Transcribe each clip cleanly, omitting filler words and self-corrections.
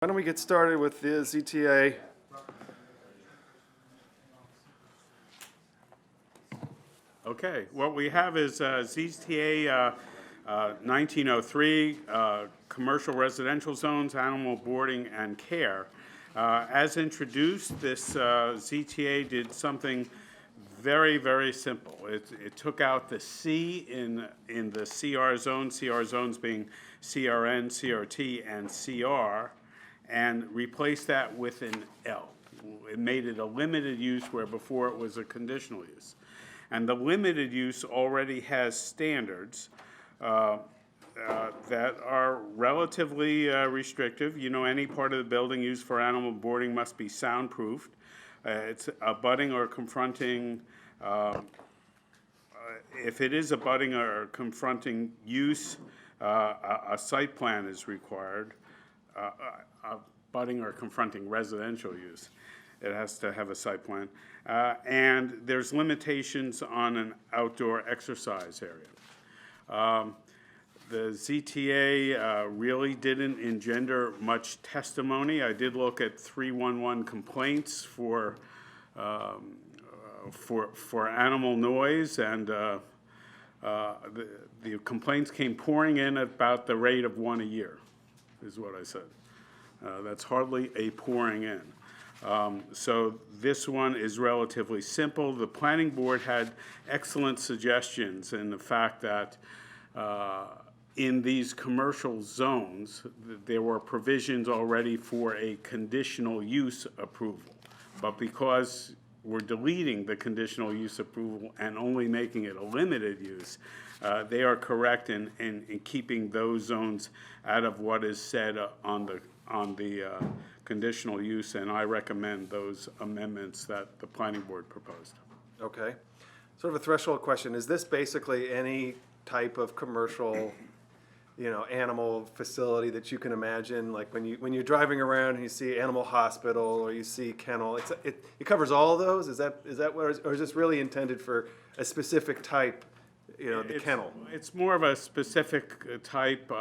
Why don't we get started with the ZTA? Okay, what we have is ZTA 1903, commercial residential zones, animal boarding and care. As introduced, this ZTA did something very, very simple. It took out the C in the CR zones being CRN, CRT, and CR, and replaced that with an L. It made it a limited use where before it was a conditional use. And the limited use already has standards that are relatively restrictive. You know, any part of the building used for animal boarding must be soundproofed. It's abutting or confronting, if it is abutting or confronting use, a site plan is required. Abutting or confronting residential use, it has to have a site plan. And there's limitations on an outdoor exercise area. The ZTA really didn't engender much testimony. I did look at 311 complaints for animal noise, and the complaints came pouring in at about the rate of one a year, is what I said. That's hardly a pouring in. So this one is relatively simple. The planning board had excellent suggestions in the fact that in these commercial zones, there were provisions already for a conditional use approval. But because we're deleting the conditional use approval and only making it a limited use, they are correct in keeping those zones out of what is said on the conditional use, and I recommend those amendments that the planning board proposed. Okay. Sort of a threshold question. Is this basically any type of commercial, animal facility that you can imagine? Like when you're driving around and you see animal hospital or you see kennel, it covers all of those? Is that what, or is this really intended for a specific type, the kennel? It's more of a specific type.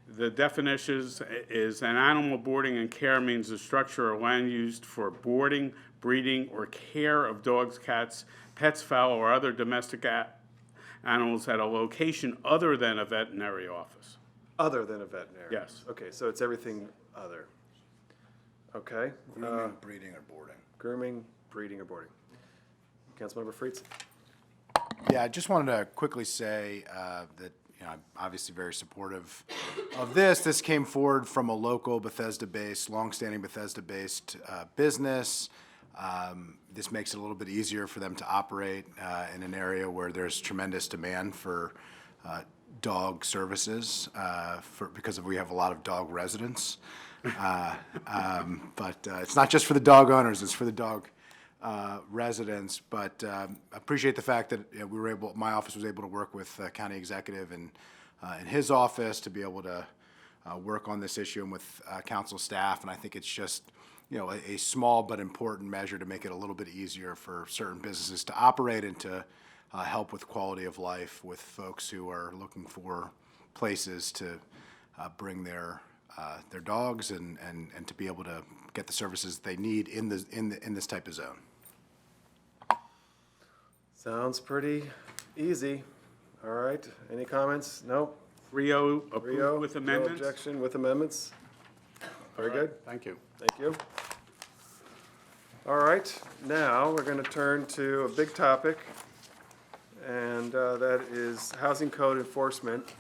The definition is an animal boarding and care means a structure or land used for boarding, breeding, or care of dogs, cats, pets, fowl, or other domestic animals at a location other than a veterinary office. Other than a veterinary? Yes. Okay, so it's everything other. Okay. Grooming, breeding, or boarding. Grooming, breeding, or boarding. Councilmember Freitz? Yeah, I just wanted to quickly say that I'm obviously very supportive of this. This came forward from a local Bethesda-based, longstanding Bethesda-based business. This makes it a little bit easier for them to operate in an area where there's tremendous demand for dog services because we have a lot of dog residents. But it's not just for the dog owners, it's for the dog residents, but appreciate the fact that my office was able to work with county executive and in his office to be able to work on this issue and with council staff, and I think it's just a small but important measure to make it a little bit easier for certain businesses to operate and to help with quality of life with folks who are looking for places to bring their dogs and to be able to get the services they need in this type of zone. Sounds pretty easy. All right. Any comments? No? 3-0 approved with amendments? No objection with amendments? Very good. Thank you. Thank you. All right. Now we're going to turn to a big topic, and that is housing code enforcement.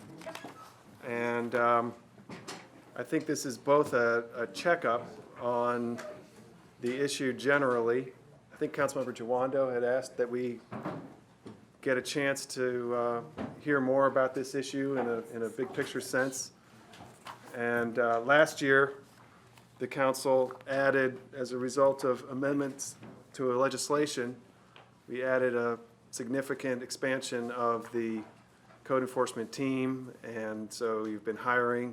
And I think this is both a checkup on the issue generally. I think Councilmember Jawando had asked that we get a chance to hear more about this issue in a big picture sense. And last year, the council added, as a result of amendments to a legislation, we added a significant expansion of the code enforcement team, and so we've been hiring,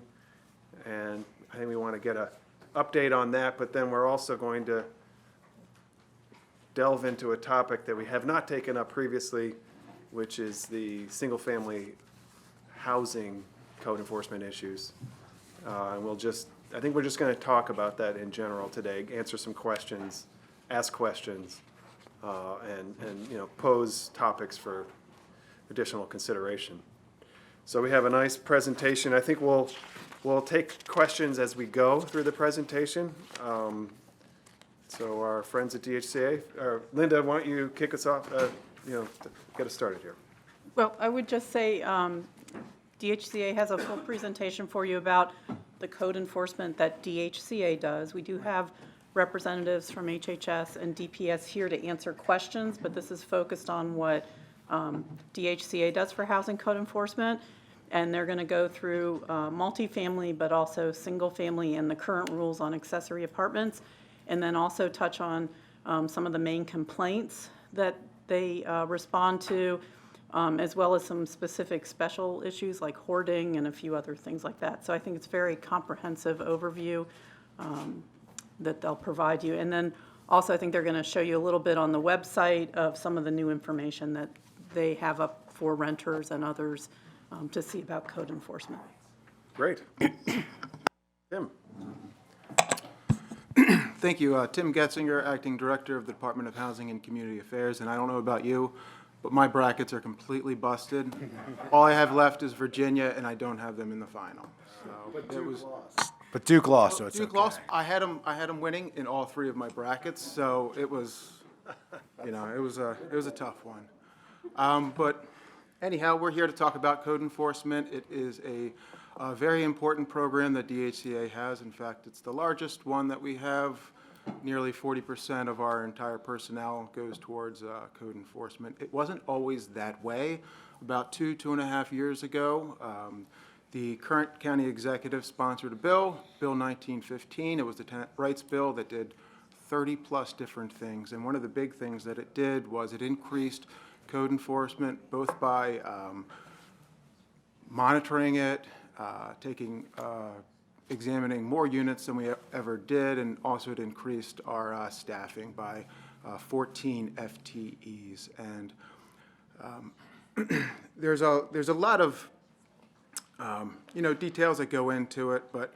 and I think we want to get an update on that, but then we're also going to delve into a topic that we have not taken up previously, which is the single-family housing code enforcement issues. And we'll just I think we're just going to talk about that in general today, answer some questions, ask questions, and you know, pose topics for additional consideration. So we have a nice presentation. I think we'll take questions as we go through the presentation. So our friends at DHCA, Linda, why don't you kick us off, you know, get us started here. Well, I would just say DHCA has a full presentation for you about the code enforcement that DHCA does. We do have representatives from HHS and DPS here to answer questions, but this is focused on what DHCA does for housing code enforcement. And they're going to go through multifamily, but also single family and the current rules on accessory apartments, and then also touch on some of the main complaints that they respond to, as well as some specific special issues like hoarding and a few other things like that. So I think it's a very comprehensive overview that they'll provide you. And then also I think they're going to show you a little bit on the website of some of the new information that they have up for renters and others to see about code enforcement. Great. Tim. Thank you. Tim Getzinger, Acting Director of the Department of Housing and Community Affairs, and I don't know about you, but my brackets are completely busted. All I have left is Virginia, and I don't have them in the final. So it was But Duke lost, so it's Duke okay. lost. I had them winning in all three of my brackets, so it was, you know, it was a tough one. But anyhow, we're here to talk about code enforcement. It is a very important program that DHCA has. In fact, it's the largest one that we have. Nearly 40% of our entire personnel goes towards code enforcement. It wasn't always that way. About 2.5 years ago, the current county executive sponsored a bill, Bill 1915. It was the Tenant Rights Bill that did 30-plus different things. And one of the big things that it did was it increased code enforcement, both by monitoring it, examining more units than we ever did, and also it increased our staffing by 14 FTEs. And there's a lot of you know, details that go into it, but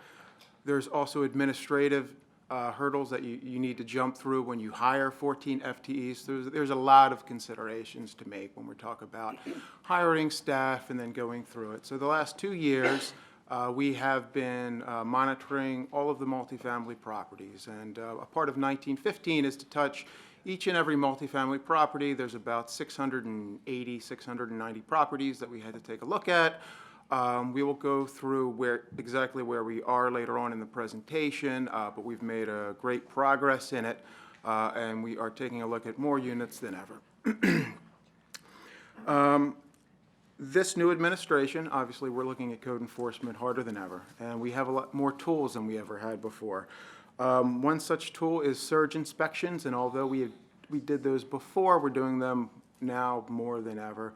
there's also administrative hurdles that you need to jump through when you hire 14 FTEs. There's a lot of considerations to make when we talk about hiring staff and then going through it. So the last 2 years, we have been monitoring all of the multifamily properties, and a part of 1915 is to touch each and every multifamily property. There's about 680, 690 properties that we had to take a look at. We will go through exactly where we are later on in the presentation, but we've made a great progress in it, and we are taking a look at more units than ever. This new administration, obviously, we're looking at code enforcement harder than ever, and we have a lot more tools than we ever had before. One such tool is surge inspections, and although we did those before, we're doing them now more than ever.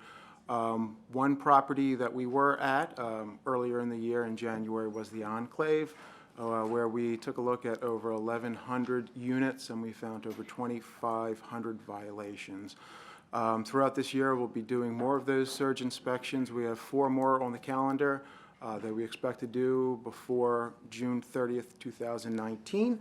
One property that we were at earlier in the year in January was the Enclave, where we took a look at over 1,100 units, and we found over 2,500 violations. Throughout this year, we'll be doing more of those surge inspections. We have 4 more on the calendar that we expect to do before June 30th, 2019.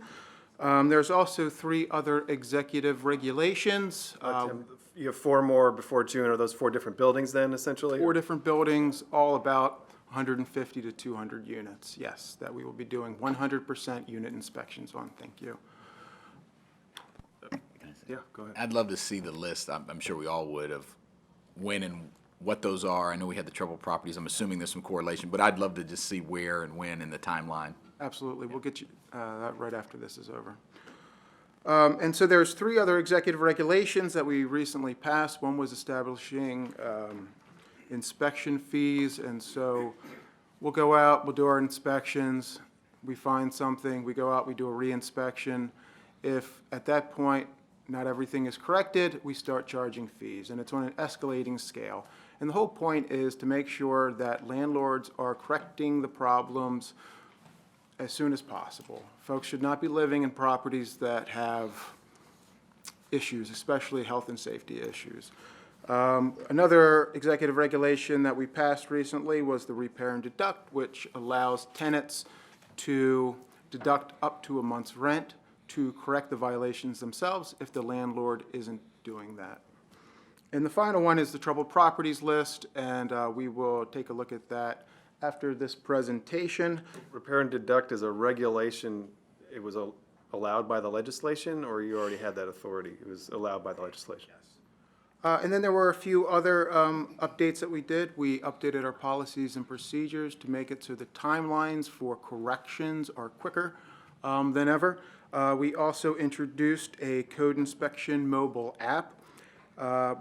There's also 3 other executive regulations. Tim, you have 4 more before June. Are those 4 different buildings then, essentially? 4 different buildings, all about 150 to 200 units, yes, that we will be doing 100% unit inspections on. Thank you. Yeah, go ahead. I'd love to see the list, I'm sure we all would, of when and what those are. I know we had the trouble properties. I'm assuming there's some correlation, but I'd love to just see where and when in the timeline. Absolutely. We'll get you that right after this is over. And so there's 3 other executive regulations that we recently passed. One was establishing inspection fees, and so we'll go out, we'll do our inspections, we find something, we go out, we do a re-inspection. If at that point not everything is corrected, we start charging fees, and it's on an escalating scale. And the whole point is to make sure that landlords are correcting the problems as soon as possible. Folks should not be living in properties that have issues, especially health and safety issues. Another executive regulation that we passed recently was the repair and deduct, which allows tenants to deduct up to a month's rent to correct the violations themselves if the landlord isn't doing that. And the final one is the troubled properties list, and we will take a look at that after this presentation. Repair and deduct is a regulation, it was allowed by the legislation, or you already had that authority? It was allowed by the legislation? And then there were a few other updates that we did. We updated our policies and procedures to make it so the timelines for corrections are quicker than ever. We also introduced a code inspection mobile app,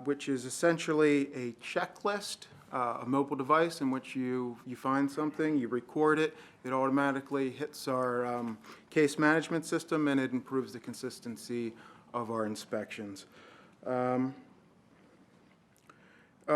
which is essentially a checklist, a mobile device in which you find something, you record it, it automatically hits our case management system, and it improves the consistency of our inspections.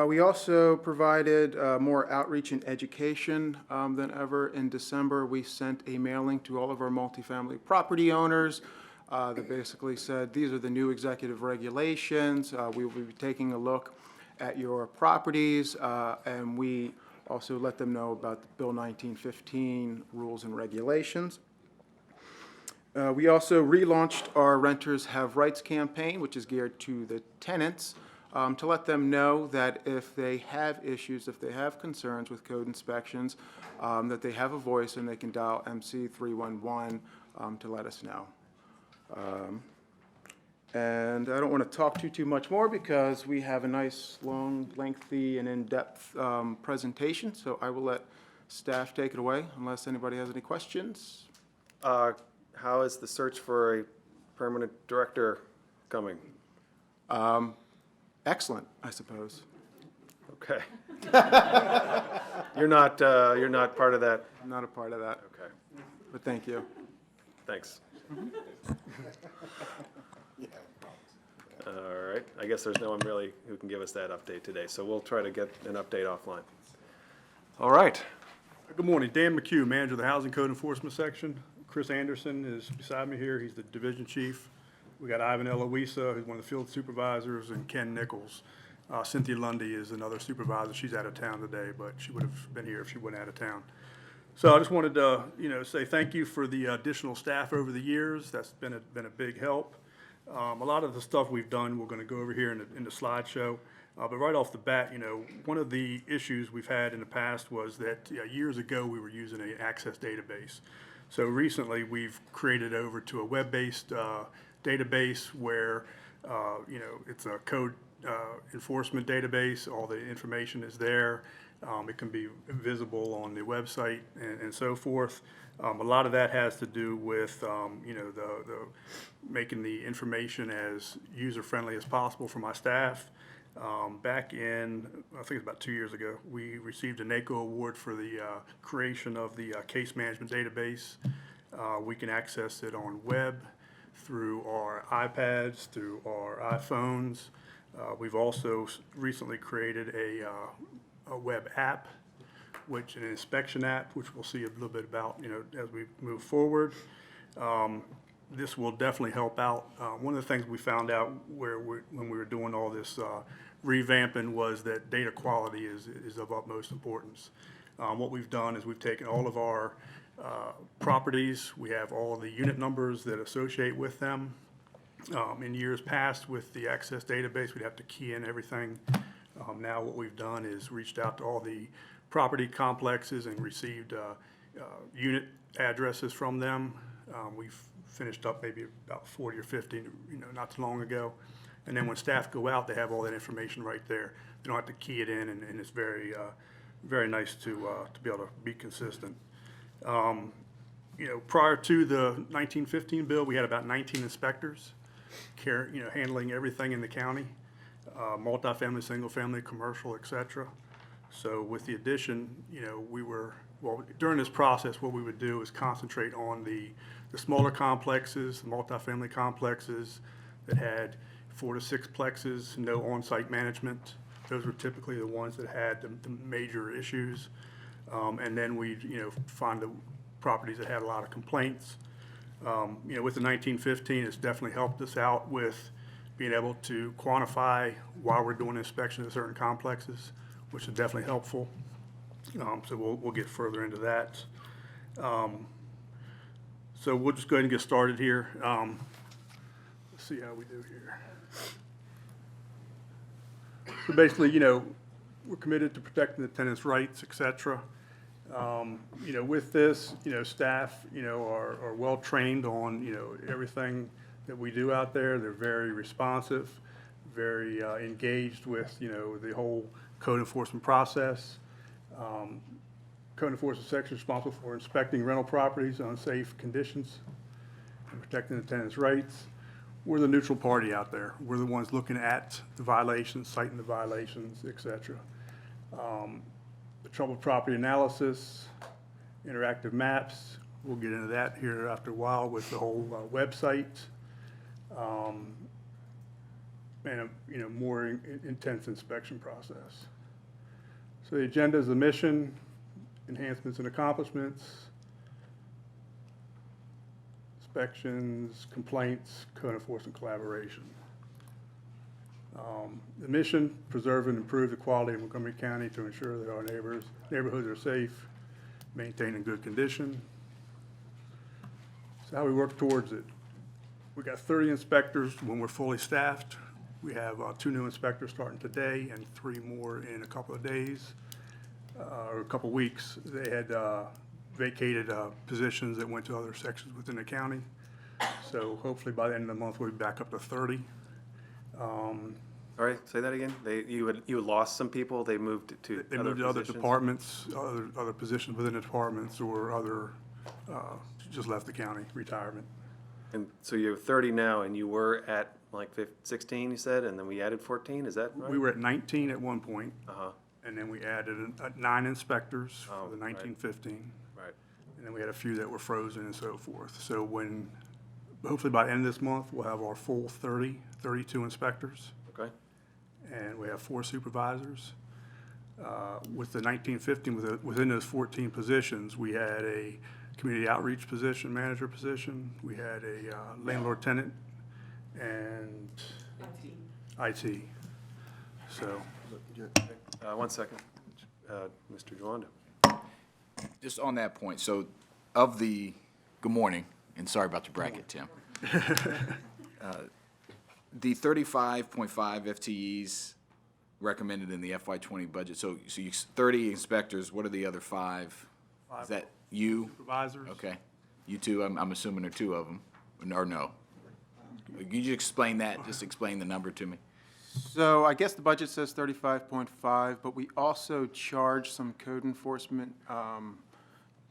We also provided more outreach and education than ever. In December, we sent a mailing to all of our multifamily property owners that basically said, these are the new executive regulations. We will be taking a look at your properties, and we also let them know about the Bill 1915 rules and regulations. We also relaunched our Renters Have Rights campaign, which is geared to the tenants, to let them know that if they have issues, if they have concerns with code inspections, that they have a voice and they can dial MC 311 to let us know. And I don't want to talk too much more because we have a nice, long, lengthy, and in-depth presentation, so I will let staff take it away unless anybody has any questions. How is the search for a permanent director coming? Excellent, I suppose. Okay. You're not part of that? I'm not a part of that, Okay, but thank you. thanks. All right, I guess there's no one really who can give us that update today, so we'll try to get an update offline. All right, Good morning, Dan McHugh, manager of the Housing Code Enforcement Section. Chris Anderson is beside me here, he's the division chief. We got Ivan Eloisa, who's one of the field supervisors, and Ken Nichols. Cynthia Lundy is another supervisor, she's out of town today, but she would have been here if she wasn't out of town. So I just wanted to, say thank you for the additional staff over the years, that's been a big help. A lot of the stuff we've done, we're gonna go over here in the slideshow. But right off the bat, one of the issues we've had in the past was that years ago, we were using an Access database. So recently, we've created over to a web-based database where, it's a code enforcement database. All the information is there. It can be visible on the website and so forth. A lot of that has to do with, the making the information as user-friendly as possible for my staff. Back in, I think it's about 2 years ago, we received a NACO award for the creation of the case management database. We can access it on web, through our iPads, through our iPhones. We've also recently created a web app, which an inspection app, which we'll see a little bit about, as we move forward. This will definitely help out. One of the things we found out when we were doing all this revamping was that data quality is of utmost importance. What we've done is we've taken all of our properties, we have all the unit numbers that associate with them. In years past with the Access database, we'd have to key in everything. Now what we've done is reached out to all the property complexes and received unit addresses from them. We've finished up maybe about 40 or 50, not too long ago. And then when staff go out, they have all that information right there. They don't have to key it in, and it's very, very nice to be able to be consistent. Prior to the 1915 bill, we had about 19 inspectors, handling everything in the county, multifamily, single-family, commercial, et cetera. So with the addition, during this process, what we would do is concentrate on the smaller complexes, the multifamily complexes that had 4 to 6 plexes, no on-site management. Those were typically the ones that had the major issues. And then we, find the properties that had a lot of complaints. With the 1915, it's definitely helped us out with being able to quantify why we're doing inspections of certain complexes, which is definitely helpful. So we'll get further into that. So we'll just go ahead and get started here. Let's see how we do here. So basically, we're committed to protecting the tenants' rights, et cetera. With this, staff, are well-trained on, everything that we do out there. They're very responsive, very engaged with, the whole code enforcement process. Code enforcement section is responsible for inspecting rental properties on safe conditions and protecting the tenants' rights. We're the neutral party out there. We're the ones looking at the violations, citing the violations, et cetera. The troubled property analysis, interactive maps, we'll get into that here after a while with the whole website. And a more intense inspection process. So the agenda is the mission, enhancements and accomplishments, inspections, complaints, code enforcement collaboration. The mission, preserve and improve the quality of Montgomery County to ensure that our neighborhoods are safe, maintained in good condition. So how we work towards it. We got 30 inspectors when we're fully staffed. We have 2 new inspectors starting today and 3 more in a couple of days, or a couple of weeks. They had vacated positions that went to other sections within the county. So hopefully by the end of the month, we'll be back up to 30. All right, say that again? You had lost some people, they moved to They other moved to other positions? departments, other positions within the departments, or other, just left the county, retirement. And so you're 30 now, and you were at like 16, you said, and then we added 14, is that right? We were at 19 at one point, Uh-huh, and then we added 9 inspectors Oh, for the right. 1915. right. And then we had a few that were frozen and so forth. So hopefully by the end of this month, we'll have our full 32 inspectors, Okay, and we have 4 supervisors. With the 1915, within those 14 positions, we had a community outreach position, manager position, we had a landlord tenant, and IT. So, one second. Mr. Joanda. Just on that point, so good morning, and sorry about your bracket, Tim. The 35.5 FTEs recommended in the FY20 budget, so you 30 inspectors, what are the other 5? Is that you? supervisors. Okay. You two, I'm assuming are 2 of them, or no? Could you explain that, just explain the number to me? So I guess the budget says 35.5, but we also charge some code enforcement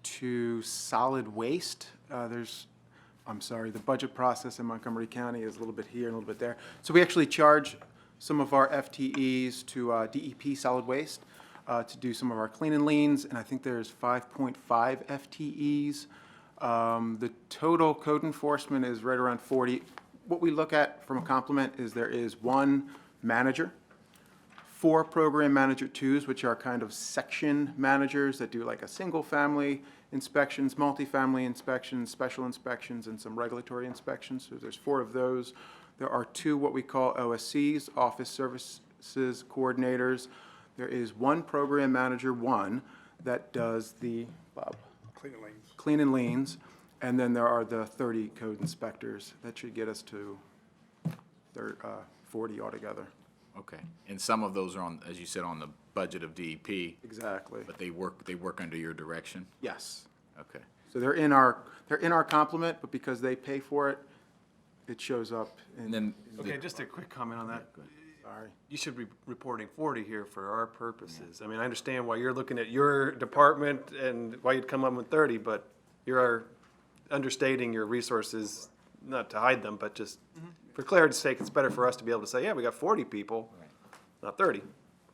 to solid waste. The budget process in Montgomery County is a little bit here and a little bit there. So we actually charge some of our FTEs to DEP solid waste to do some of our clean and liens, and I think there's 5.5 FTEs. The total code enforcement is right around 40. What we look at from a complement is there is 1 manager, 4 program manager 2s, which are kind of section managers that do like a single family inspections, multifamily inspections, special inspections, and some regulatory inspections. So there's 4 of those. There are 2 what we call OSCs, Office Services Coordinators. There is 1 program manager 1 that does the, Bob? Clean and liens. Clean and liens. And then there are the 30 code inspectors. That should get us to 40 altogether. Okay. And some of those are on, as you said, on the budget of DEP, Exactly. but they work under your direction? Yes. Okay. So they're in our complement, but because they pay for it, it shows up in. And then, Okay, just a quick comment on that. Sorry. You should be reporting 40 here for our purposes. I mean, I understand why you're looking at your department and why you'd come up with 30, but you're understating your resources, not to hide them, but just for clarity's sake, it's better for us to be able to say, yeah, we got 40 people, not 30.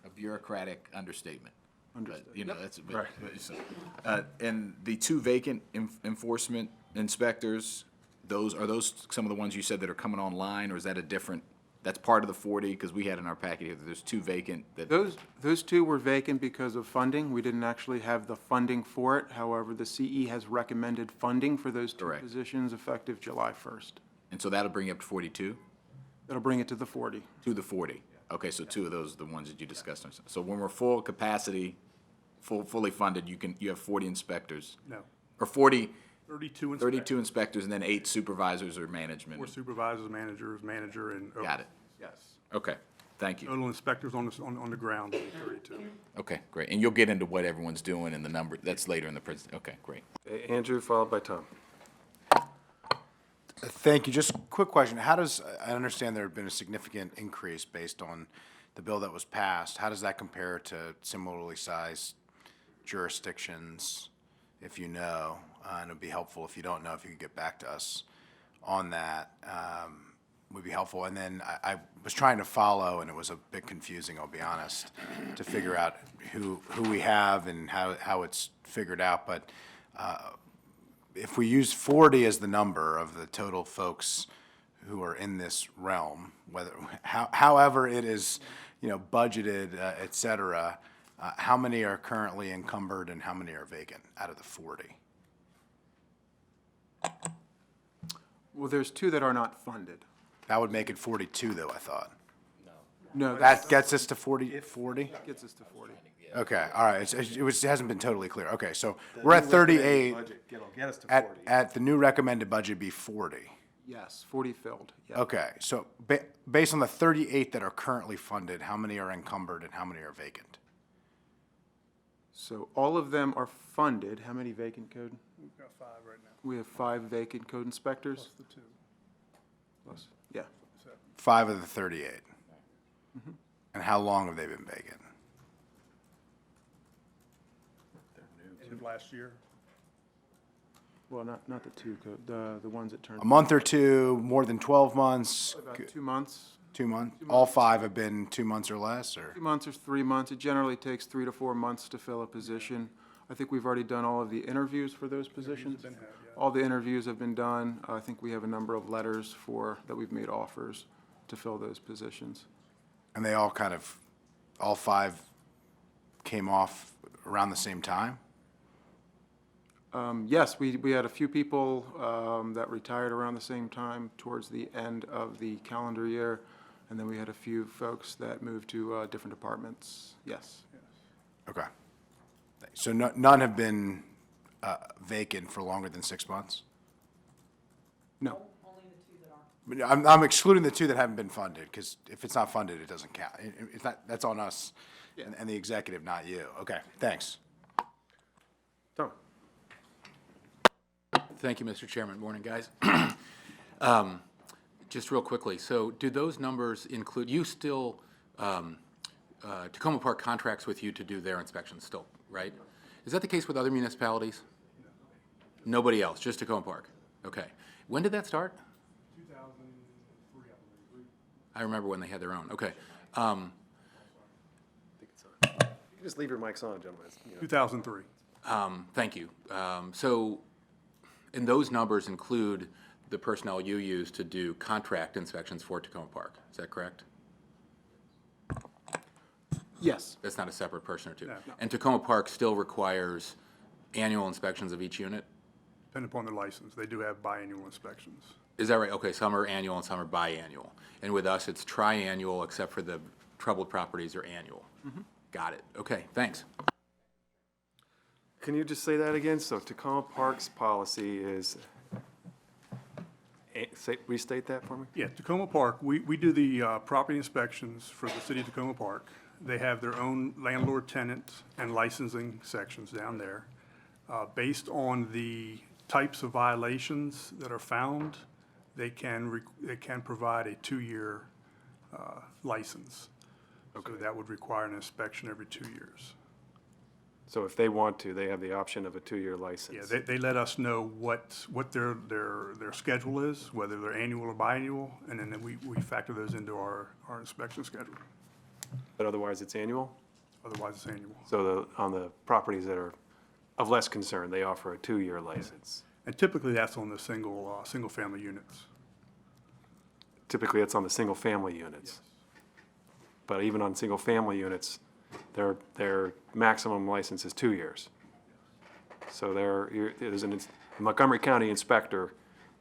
a bureaucratic understatement. But, that's, Right. and the 2 vacant enforcement inspectors, are those some of the ones you said that are coming online, or is that a different, that's part of the 40? Because we had in our packet here that there's 2 vacant that. Those 2 were vacant because of funding. We didn't actually have the funding for it. However, the CE has recommended funding for those 2 Correct. positions effective July 1st. And so that'll bring you up to 42? That'll bring it to the 40. To the 40. Okay, so 2 of those are the ones that you discussed. So when we're full capacity, fully funded, you have 40 inspectors, No. or 40 32 inspectors. 32 inspectors and then 8 supervisors or management. 4 supervisors, managers, manager, and. Got it. Yes. Okay, thank you. Total inspectors on the ground will be 32. Okay, great. And you'll get into what everyone's doing and the number, that's later in the presentation. Okay, great. Andrew, followed by Tom. Thank you. Just a quick question. How does, I understand there had been a significant increase based on the bill that was passed. How does that compare to similarly sized jurisdictions, if you know? And it'd be helpful if you don't know, if you could get back to us on that, would be helpful. And then I was trying to follow, and it was a bit confusing, I'll be honest, to figure out who we have and how it's figured out. But if we use 40 as the number of the total folks who are in this realm, however it is, budgeted, et cetera, how many are currently encumbered and how many are vacant out of the 40? Well, there's 2 that are not funded. That would make it 42, though, I thought. No, That gets us to 40? 40? gets us to 40. Okay, all right. It hasn't been totally clear. Okay, so we're at 38. Get us to At the new recommended budget be 40. Yes, 40 filled, yeah. Okay, so based on the 38 that are currently funded, how many are encumbered and how many are vacant? So all of them are funded. How many vacant code? We've got 5 right now. We have 5 vacant code inspectors. The 2. Plus, yeah. 5 of the 38. And how long have they been vacant? End of last year. Well, not the 2 code, the ones that turned. A month or two, more than 12 months? About 2 months. 2 months? All 5 have been 2 months or less, or? 2 months or 3 months. It generally takes 3 to 4 months to fill a position. I think we've already done all of the interviews for those positions. All the interviews have been done. I think we have a number of letters that we've made offers to fill those positions. And they all all 5 came off around the same time? Yes, we had a few people that retired around the same time towards the end of the calendar year, and then we had a few folks that moved to different departments. Yes. Okay. So none have been vacant for longer than 6 months? No. But I'm excluding the 2 that haven't been funded, because if it's not funded, it doesn't count. It's not, that's on us and the executive, not you. Okay, thanks. Tom. Thank you, Mr. Chairman. Morning, guys. Just real quickly, so do those numbers include, you still, Tacoma Park contracts with you to do their inspections still, right? Is that the case with other municipalities? Nobody else, just Tacoma Park? Okay. When did that start? 2003, I believe. I remember when they had their own. Okay. You can just leave your mics on, gentlemen. 2003. Thank you. And those numbers include the personnel you use to do contract inspections for Tacoma Park. Is that correct? Yes. That's not a separate person or two? No. And Tacoma Park still requires annual inspections of each unit? Depending upon the license, they do have biannual inspections. Is that right? Okay, some are annual and some are biannual. And with us, it's triannual, except for the troubled properties are annual. Got it. Okay, thanks. Can you just say that again? So Tacoma Park's policy is, restate that for me? Yeah, Tacoma Park, we do the property inspections for the city of Tacoma Park. They have their own landlord, tenant, and licensing sections down there. Based on the types of violations that are found, they can provide a 2-year license. So that would require an inspection every 2 years. So if they want to, they have the option of a 2-year Yeah, license. they let us know what their schedule is, whether they're annual or biannual, and then we factor those into our inspection schedule. But otherwise, it's annual? Otherwise, it's annual. So on the properties that are of less concern, they offer a 2-year license. And typically, that's on the single-family units. Typically, it's on the single-family units. But even on single-family units, their maximum license is 2 years. So there's a Montgomery County inspector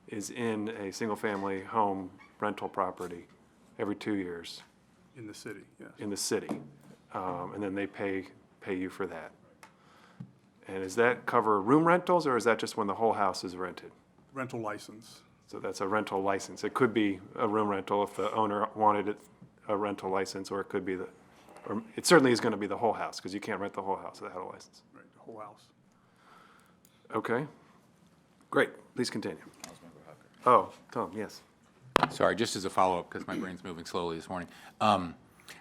is in a single-family home rental property every 2 years In the city, yes. in the city. And then they pay you for that. And does that cover room rentals, or is that just when the whole house is rented? Rental license. So that's a rental license. It could be a room rental if the owner wanted it, a rental license, or it could be or it certainly is gonna be the whole house, because you can't rent the whole house without a license. Right, the whole house. Okay, great, please continue. Oh, Tom, yes. Sorry, just as a follow-up, because my brain's moving slowly this morning.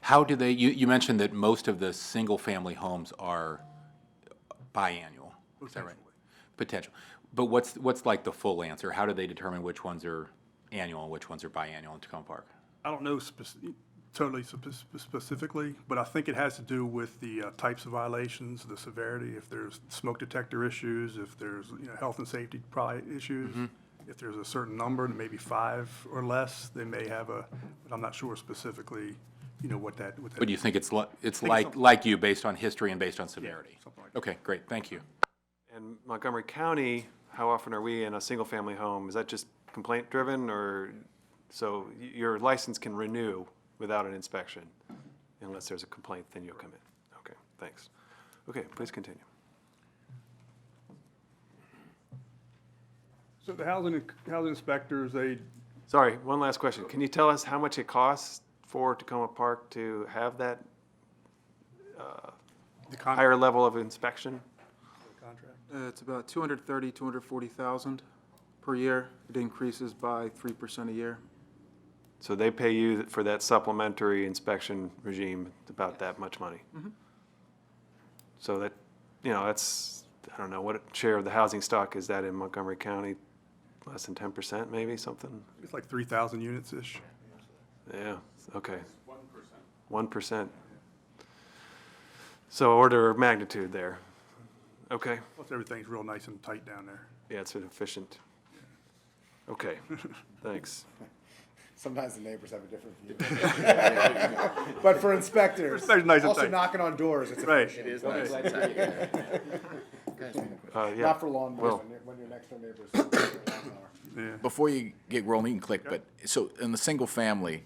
How do they, you mentioned that most of the single-family homes are biannual, is that right? Potential. But what's like the full answer? How do they determine which ones are annual and which ones are biannual in Tacoma Park? I don't know specifically, but I think it has to do with the types of violations, the severity, if there's smoke detector issues, if there's, health and safety probably issues. If there's a certain number, maybe 5 or less, they may have but I'm not sure specifically, what that. But you think it's like you, based on history and based on severity? Something like that. Okay, great, thank you. And Montgomery County, how often are we in a single-family home? Is that just complaint-driven, or, so your license can renew without an inspection? Unless there's a complaint, then you'll come in. Okay, thanks. Okay, please continue. So the housing inspectors, Sorry, one last question. Can you tell us how much it costs for Tacoma Park to have that the higher level of inspection? contract. It's about 230, 240,000 per year. It increases by 3% a year. So they pay you for that supplementary inspection regime about that much money? So that, that's, I don't know, what share of the housing stock is that in Montgomery County? Less than 10% maybe, something? It's like 3,000 units-ish. Yeah, okay. 1%. So order of magnitude there. Okay, Plus, everything's real nice and tight down there. yeah, it's efficient. Okay, thanks. Sometimes the neighbors have a different view. But for inspectors, It's nice and also tight. knocking on doors, it's Right. efficient. Yeah. Not for lawn Well- when your next door neighbors. Before you get rolling, you can click, but, so in the single family,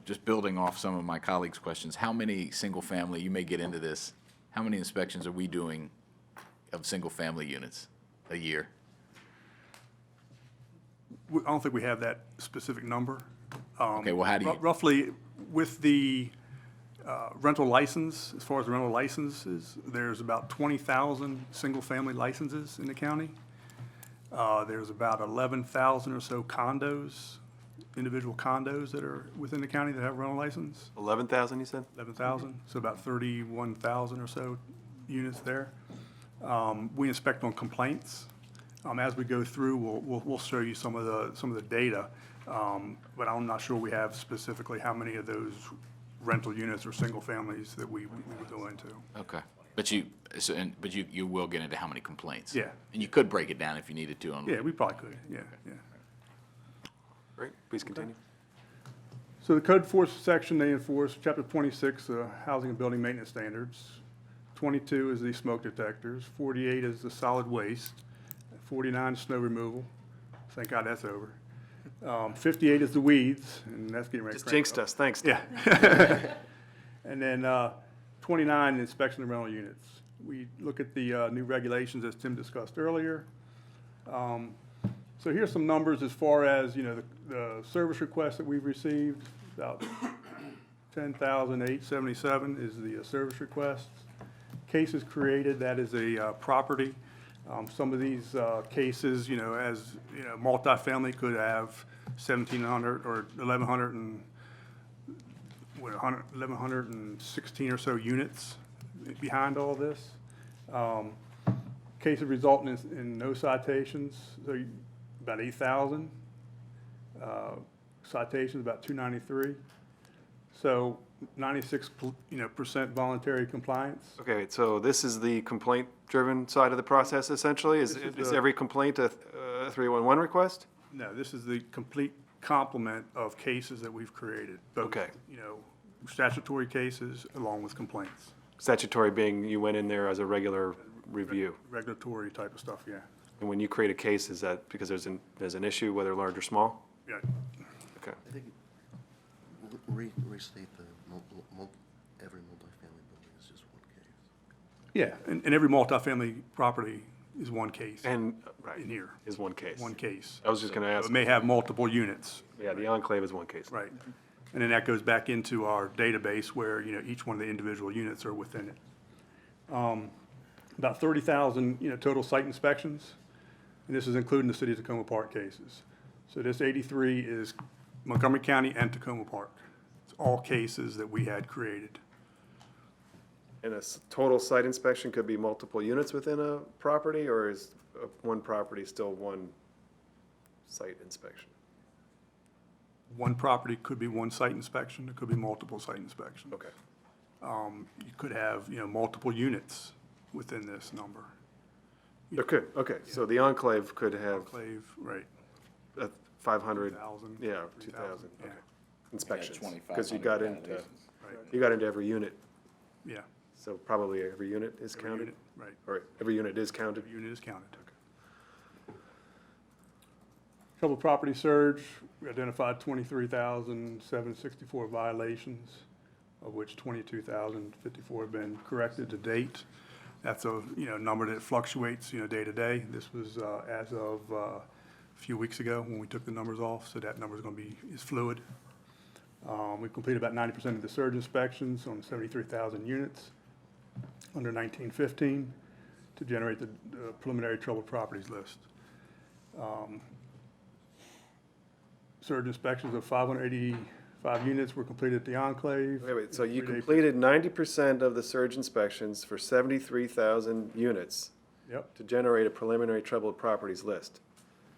just building off some of my colleagues' questions, how many single family, you may get into this, how many inspections are we doing of single family units a year? I don't think we have that specific number. Okay, well, how do you, Roughly, with the rental license, as far as the rental licenses, there's about 20,000 single-family licenses in the county. There's about 11,000 or so condos, individual condos that are within the county that have a rental license. 11,000, you said? 11,000, so about 31,000 or so units there. We inspect on complaints. As we go through, we'll show you some of the data, but I'm not sure we have specifically how many of those rental units or single families that we would go into. okay, but you will get into how many complaints? Yeah. And you could break it down if you needed to on. Yeah, we probably could, yeah. Great, please continue. So the code enforcement section, they enforce chapter 26, housing and building maintenance standards. 22 is the smoke detectors, 48 is the solid waste, 49 is snow removal. Thank God that's over. 58 is the weeds, and that's getting ready to Just crank jinxed up. us, thanks. Tom. Yeah. And then 29, inspection of rental units. We look at the new regulations as Tim discussed earlier. So here's some numbers as far as, the service requests that we've received. About 10,877 is the service requests. Cases created, that is a property. Some of these cases, as, multifamily could have 1,700 or 1,116 or so units behind all this. Cases resulting in no citations, so about 8,000. Citations, about 293. So 96% voluntary compliance. Okay, so this is the complaint-driven side of the process, essentially? Is every complaint a 311 request? No, this is the complete complement of cases that we've created. Both, Okay. Statutory cases along with complaints. Statutory being you went in there as a regular review. Regulatory type of stuff, yeah. And when you create a case, is that because there's an issue, whether large or small? Yeah. Okay. I think restate the every multifamily building is just one case. Yeah, and every multifamily property is one case And, right, in here, is one case. one case. I was just gonna So ask, it may have multiple units, yeah, the enclave is one case. right? And then that goes back into our database where, you know, each one of the individual units are within it. About 30,000, you know, total site inspections, and this is including the city of Tacoma Park cases. So this 83 is Montgomery County and Tacoma Park. It's all cases that we had created. And a total site inspection could be multiple units within a property, or is one property still one site inspection? One property could be one site inspection, it could be multiple site inspections. Okay. You could have, you know, multiple units within this number. Okay, so the enclave could have Enclave, right, 500, 2,000. yeah, 3,000, 2,000, yeah. okay. Inspections, 2,500 because you got into, violations. you got into every unit, Yeah, so probably every unit is every counted? unit, right, Or every unit is counted? every unit is counted. Troubled property surge, we identified 23,764 violations, of which 22,054 have been corrected to date. That's a, you know, number that fluctuates, you know, day to day. This was as of a few weeks ago when we took the numbers off, so that number is fluid. We've completed about 90% of the surge inspections on 73,000 units under 1915 to generate the preliminary troubled properties list. Surge inspections of 585 units were completed at the enclave. Wait, so you 3-day completed 90% of the surge inspections for 73,000 units Yep, to generate a preliminary troubled properties list.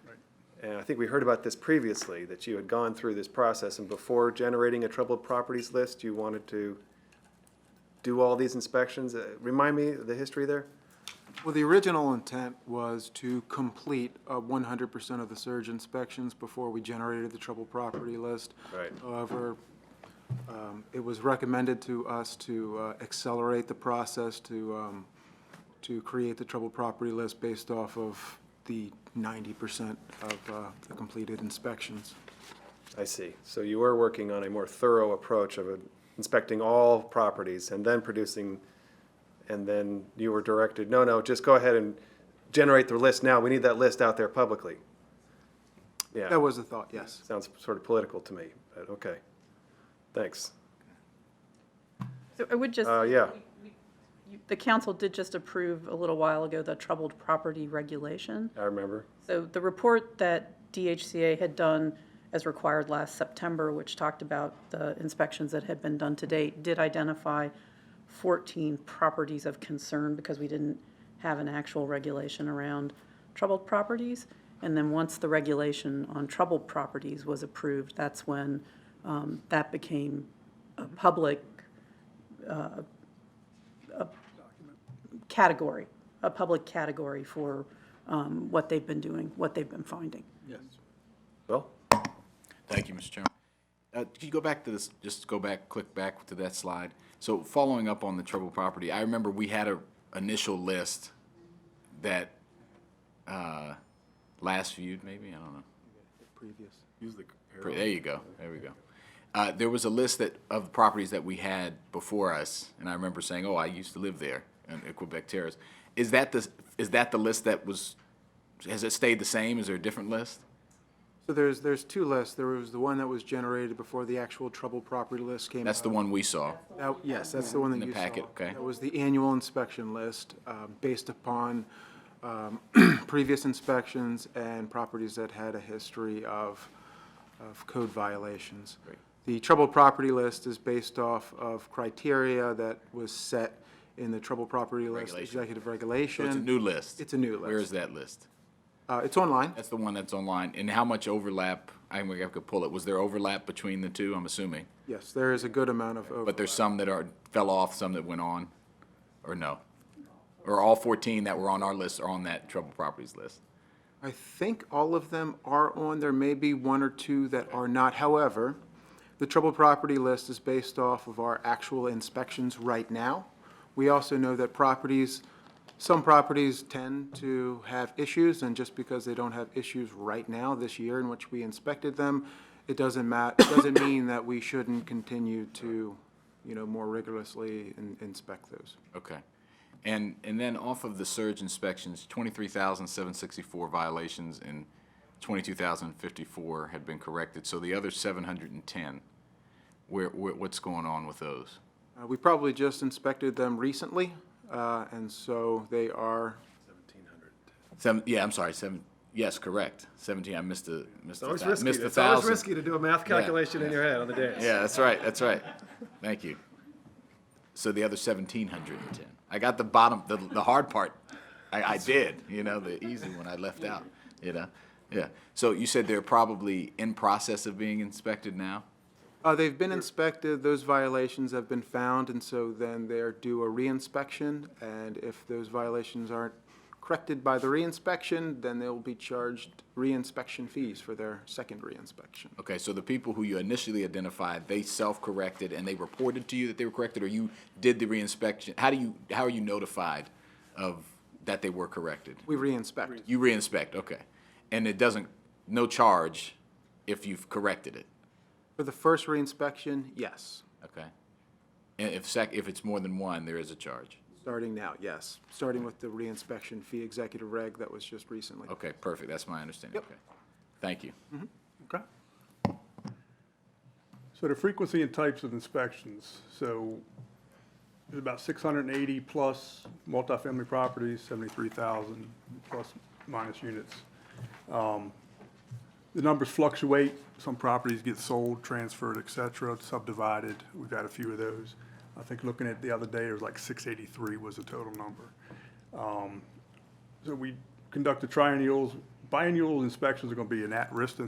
right. And I think we heard about this previously, that you had gone through this process, and before generating a troubled properties list, you wanted to do all these inspections. Remind me of the history there? Well, the original intent was to complete 100% of the surge inspections before we generated the troubled property list. Right. However, it was recommended to us to accelerate the process to create the troubled property list based off of the 90% of the completed inspections. I see. So you were working on a more thorough approach of inspecting all properties and then producing, and then you were directed, no, just go ahead and generate the list now. We need that list out there publicly. Yeah, That was the thought, yes. sounds sort of political to me, but okay. Thanks. So I would just, Yeah, the council did just approve a little while ago the troubled property regulation. I remember. So the report that DHCA had done as required last September, which talked about the inspections that had been done to date, did identify 14 properties of concern because we didn't have an actual regulation around troubled properties. And then once the regulation on troubled properties was approved, that's when that became a public category for what they've been doing, what they've been finding. Yes. Well, Thank you, Mr. Chairman. Could you go back to this, click back to that slide? So following up on the troubled property, I remember we had a initial list that, last viewed maybe, I don't know. Previous. There you go, there we go. There was a list of properties that we had before us, and I remember saying, oh, I used to live there in Quebec Terrace. Is that the list that was, has it stayed the same? Is there a different list? So there's two lists. There was the one that was generated before the actual troubled property list came out. That's the one we saw. Yes, that's the one that In the you saw. packet, okay. That was the annual inspection list, based upon previous inspections and properties that had a history of code violations. Great. The troubled property list is based off of criteria that was set in the troubled property list Regulation. executive regulation. So it's a new list? It's a new list. Where is that list? It's online. That's the one that's online. And how much overlap, I could pull it, was there overlap between the two, I'm assuming? Yes, there is a good amount of overlap. But there's some that fell off, some that went on, or no? Or all 14 that were on our list are on that troubled properties list? I think all of them are on. There may be one or two that are not. However, the troubled property list is based off of our actual inspections right now. We also know that some properties tend to have issues, and just because they don't have issues right now, this year in which we inspected them, it doesn't mean that we shouldn't continue to, more rigorously inspect those. Okay. And then off of the surge inspections, 23,764 violations and 22,054 had been corrected. So the other 710, what's going on with those? We probably just inspected them recently, and so they are, I'm sorry, yes, correct. 17, I missed the It's always thou- risky. missed the It's always 1,000. risky to do a math calculation in your head on the days. Yeah, that's right, that's right. Thank you. So the other 1,710. I got the bottom, the hard part. I did, the easy one I left out, Yeah. So you said they're probably in process of being inspected now? they've been inspected, those violations have been found, and so then they're due a reinspection, and if those violations aren't corrected by the reinspection, then they'll be charged reinspection fees for their second reinspection. Okay, so the people who you initially identified, they self-corrected and they reported to you that they were corrected, or you did the reinspection? How are you notified of that they were corrected? We reinspect. You reinspect, okay. And it doesn't, no charge if you've corrected it, For the first reinspection, yes. okay? And if it's more than one, there is a charge. Starting now, yes. Starting with the reinspection fee executive reg that was just recently. Okay, perfect, that's my understanding, Yep. okay. Thank you. Okay. So the frequency and types of inspections, so there's about 680 plus multifamily properties, 73,000 plus minus units. The numbers fluctuate. Some properties get sold, transferred, et cetera, subdivided. We've had a few of those. I think looking at the other day, it was like 683 was the total number. So we conducted triennials. Biennial inspections are going to be an at-risk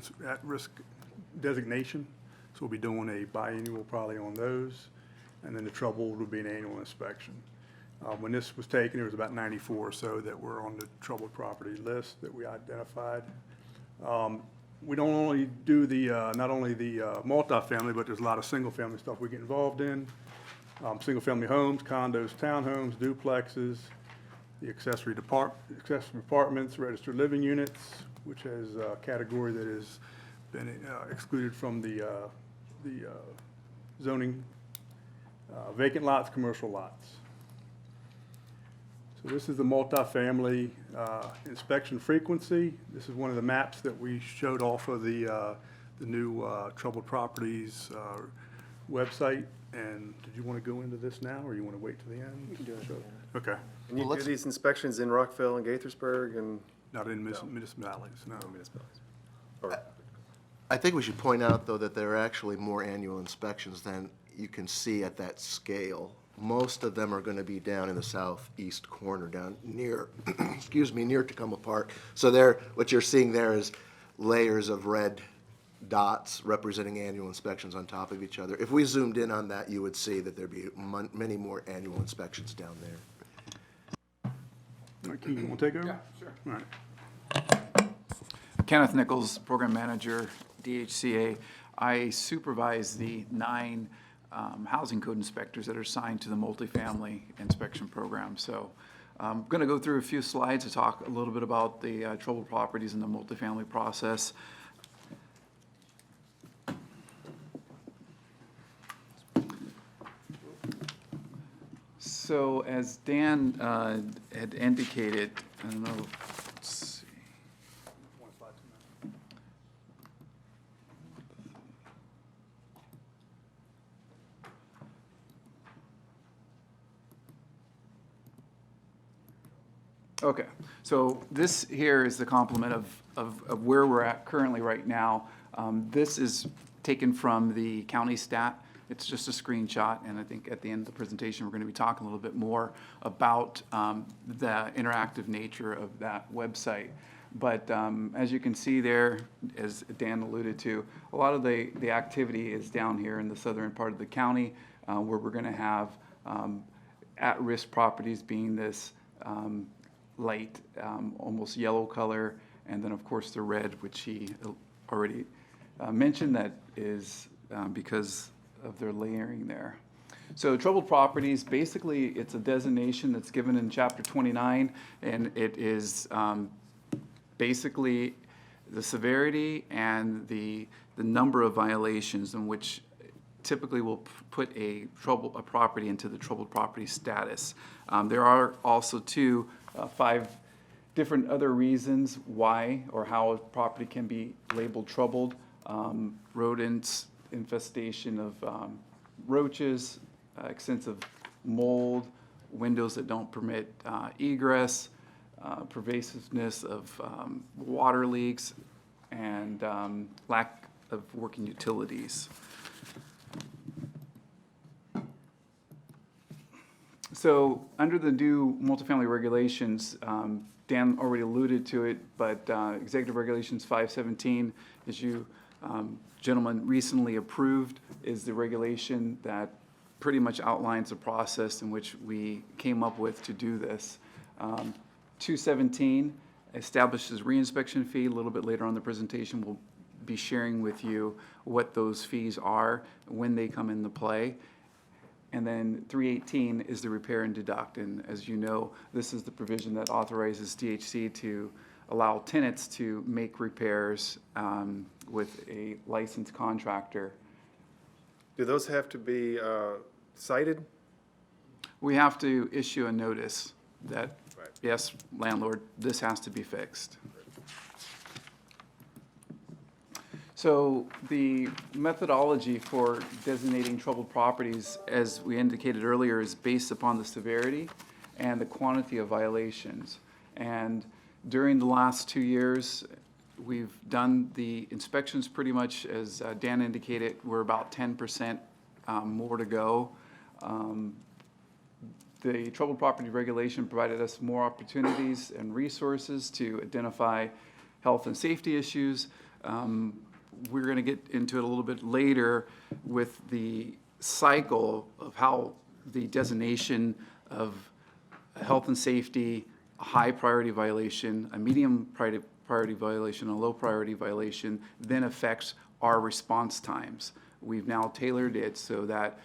designation. So we'll be doing a biannual probably on those. And then the troubled would be an annual inspection. When this was taken, there was about 94 or so that were on the troubled property list that we identified. We don't only do not only the multifamily, but there's a lot of single-family stuff we get involved in. Single-family homes, condos, townhomes, duplexes, the accessory apartments, registered living units, which is a category that has been excluded from the zoning, vacant lots, commercial lots. So this is the multifamily inspection frequency. This is one of the maps that we showed off of the new troubled properties website. And did you want to go into this now, or you want to wait to the end? You can do it. Okay. And you do these inspections in Rockville and Gaithersburg and Not in municipalities, no. municipalities? Or- I think we should point out, though, that there are actually more annual inspections than you can see at that scale. Most of them are going to be down in the southeast corner, down near, near Tacoma Park. So there, what you're seeing there is layers of red dots representing annual inspections on top of each other. If we zoomed in on that, you would see that there'd be many more annual inspections down there. All right, Keith, you want to take over? Yeah, sure. All right. Kenneth Nichols, Program Manager, DHCA. I supervise the 9 housing code inspectors that are assigned to the multifamily inspection program. So I'm going to go through a few slides to talk a little bit about the troubled properties in the multifamily process. So as Dan had indicated, I don't know, let's see. Okay, so this here is the complement of where we're at currently right now. This is taken from the county stat. It's just a screenshot, and I think at the end of the presentation, we're going to be talking a little bit more about the interactive nature of that website. But as you can see there, as Dan alluded to, a lot of the activity is down here in the southern part of the county, where we're going to have at-risk properties being this light, almost yellow color, and then of course the red, which he already mentioned, that is because of their layering there. So troubled properties, basically it's a designation that's given in Chapter 29, and it is basically the severity and the number of violations in which typically will put a property into the troubled property status. There are also 5 different other reasons why or how a property can be labeled troubled. Rodents, infestation of roaches, extensive mold, windows that don't permit egress, pervasiveness of water leaks, and lack of working utilities. So under the new multifamily regulations, Dan already alluded to it, but Executive Regulations 517, as you gentlemen recently approved, is the regulation that pretty much outlines the process in which we came up with to do this. 217 establishes reinspection fee. A little bit later on in the presentation, we'll be sharing with you what those fees are, when they come into play. And then 318 is the repair and deduct. And as you know, this is the provision that authorizes DHC to allow tenants to make repairs with a licensed contractor. Do those have to be cited? We have to issue a notice that, Right. yes, landlord, this has to be fixed. So the methodology for designating troubled properties, as we indicated earlier, is based upon the severity and the quantity of violations. And during the last 2 years, we've done the inspections pretty much, as Dan indicated, we're about 10% more to go. The troubled property regulation provided us more opportunities and resources to identify health and safety issues. We're going to get into it a little bit later with the cycle of how the designation of health and safety, a high priority violation, a medium priority violation, a low priority violation, then affects our response times. We've now tailored it so that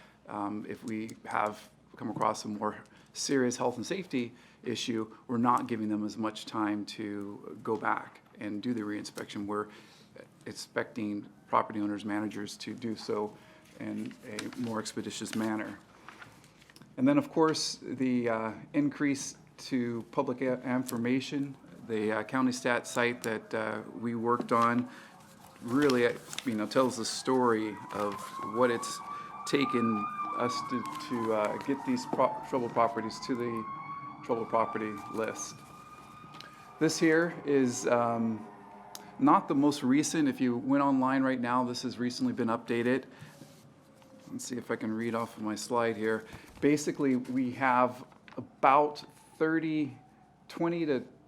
if we have come across a more serious health and safety issue, we're not giving them as much time to go back and do the reinspection. We're expecting property owners, managers to do so in a more expeditious manner. And then, of course, the increase to public information. The county stat site that we worked on really, tells the story of what it's taken us to get these troubled properties to the troubled property list. This here is not the most recent. If you went online right now, this has recently been updated. Let's see if I can read off of my slide here. Basically, we have about 22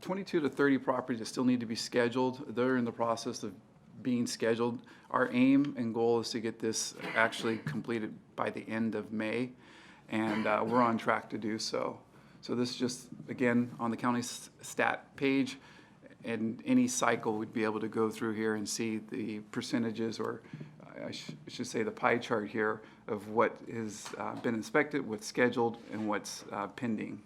to 30 properties that still need to be scheduled. They're in the process of being scheduled. Our aim and goal is to get this actually completed by the end of May, and we're on track to do so. So this is just, again, on the county stat page, and any cycle we'd be able to go through here and see the percentages, or I should say the pie chart here, of what has been inspected, what's scheduled, and what's pending.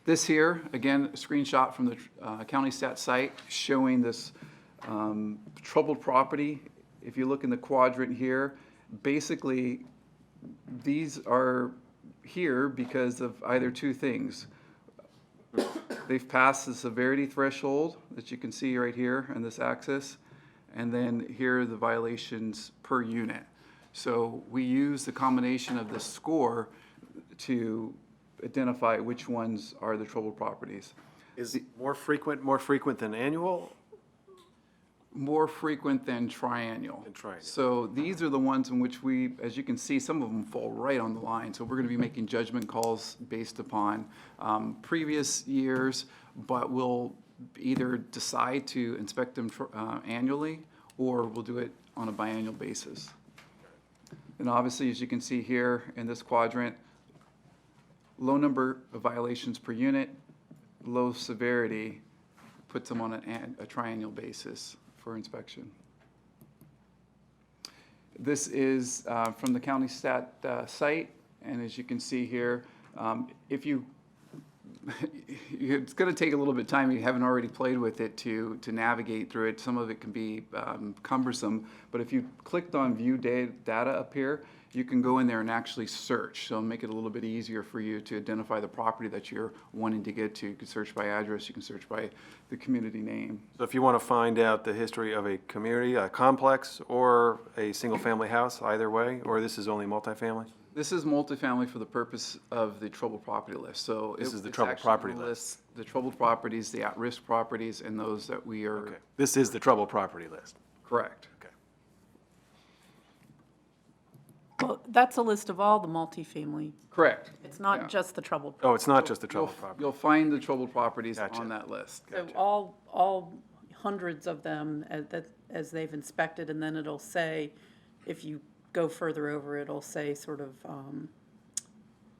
This here, again, a screenshot from the county stat site showing this troubled property. If you look in the quadrant here, basically these are here because of either two things. They've passed the severity threshold that you can see right here on this axis, and then here are the violations per unit. So we use the combination of the score to identify which ones are the troubled properties. Is more frequent than annual? More frequent than triennial. Triennial. So these are the ones in which we, as you can see, some of them fall right on the line. So we're going to be making judgment calls based upon previous years, but we'll either decide to inspect them annually, or we'll do it on a biannual basis. And obviously, as you can see here in this quadrant, low number of violations per unit, low severity puts them on a triennial basis for inspection. This is from the county stat site, and as you can see here, if you it's going to take a little bit of time. You haven't already played with it to navigate through it. Some of it can be cumbersome. But if you clicked on View Data up here, you can go in there and actually search. So make it a little bit easier for you to identify the property that you're wanting to get to. You can search by address. You can search by the community name. So if you want to find out the history of a community, a complex, or a single-family house, either way, or this is only multifamily? This is multifamily for the purpose of the troubled property list. So This is the it's troubled actually property gonna list. The troubled properties, the at-risk properties, and those that we are. Okay. This is the troubled property list. Correct. Okay. Well, that's a list of all the multifamily. Correct. It's Yeah. not just the troubled. Oh, it's not just the You'll- troubled property. You'll find the troubled properties Gotcha. on that list. So all hundreds of them as they've inspected, and then it'll say, if you go further over, it'll say sort of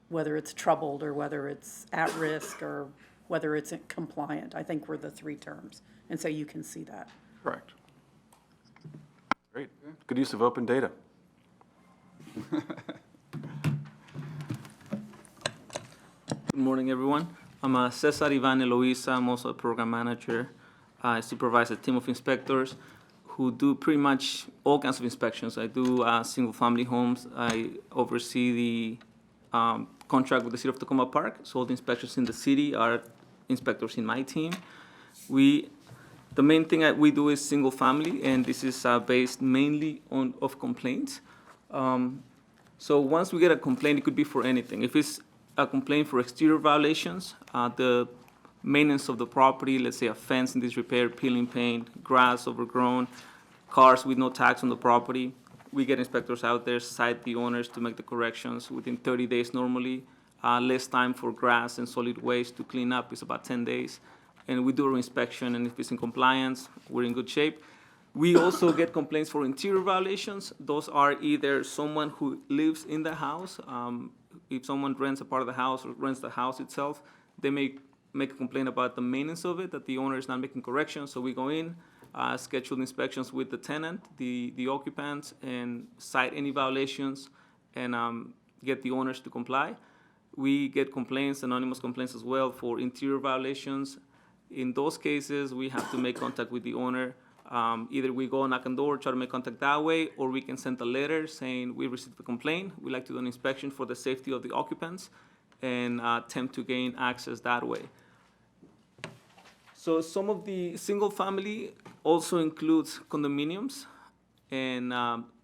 whether it's troubled or whether it's at risk or whether it's compliant, I think were the three terms. And so you can see that. Correct. Great. Good use of open data. Good morning, everyone. I'm Cesar Ivan Eloisa. I'm also a program manager. I supervise a team of inspectors who do pretty much all kinds of inspections. I do single-family homes. I oversee the contract with the City of Tacoma Park, so all the inspectors in the city are inspectors in my team. The main thing we do is single-family, and this is based mainly on complaints. So once we get a complaint, it could be for anything. If it's a complaint for exterior violations, the maintenance of the property, let's say a fence in disrepair, peeling paint, grass overgrown, cars with no tags on the property, we get inspectors out there, cite the owners to make the corrections within 30 days normally. Less time for grass and solid waste to clean up is about 10 days. And we do our inspection, and if it's in compliance, we're in good shape. We also get complaints for interior violations. Those are either someone who lives in the house. If someone rents a part of the house or rents the house itself, they may make a complaint about the maintenance of it, that the owner is not making corrections. So we go in, schedule inspections with the tenant, the occupants, and cite any violations and get the owners to comply. We get complaints, anonymous complaints as well, for interior violations. In those cases, we have to make contact with the owner. Either we go knock on the door, try to make contact that way, or we can send a letter saying we received a complaint. We'd like to do an inspection for the safety of the occupants and attempt to gain access that way. So some of the single family also includes condominiums and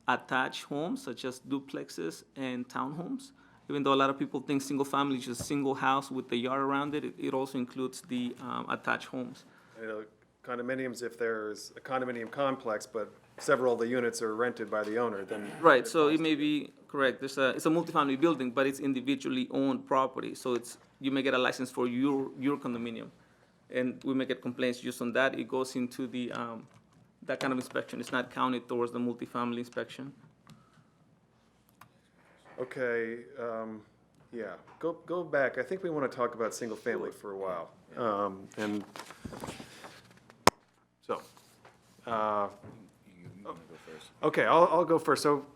attached homes such as duplexes and townhomes. Even though a lot of people think single family is just a single house with the yard around it, it also includes the attached homes. Condominiums, if there's a condominium complex, but several of the units are rented by the owner, then. Right, so it may be correct. It's a multifamily building, but it's individually owned property. So you may get a license for your condominium. And we may get complaints just on that. It goes into the, that kind of inspection. It's not counted towards the multifamily inspection. Okay, yeah, go back. I think we want to talk about single family for a while. And so, okay, I'll go first. So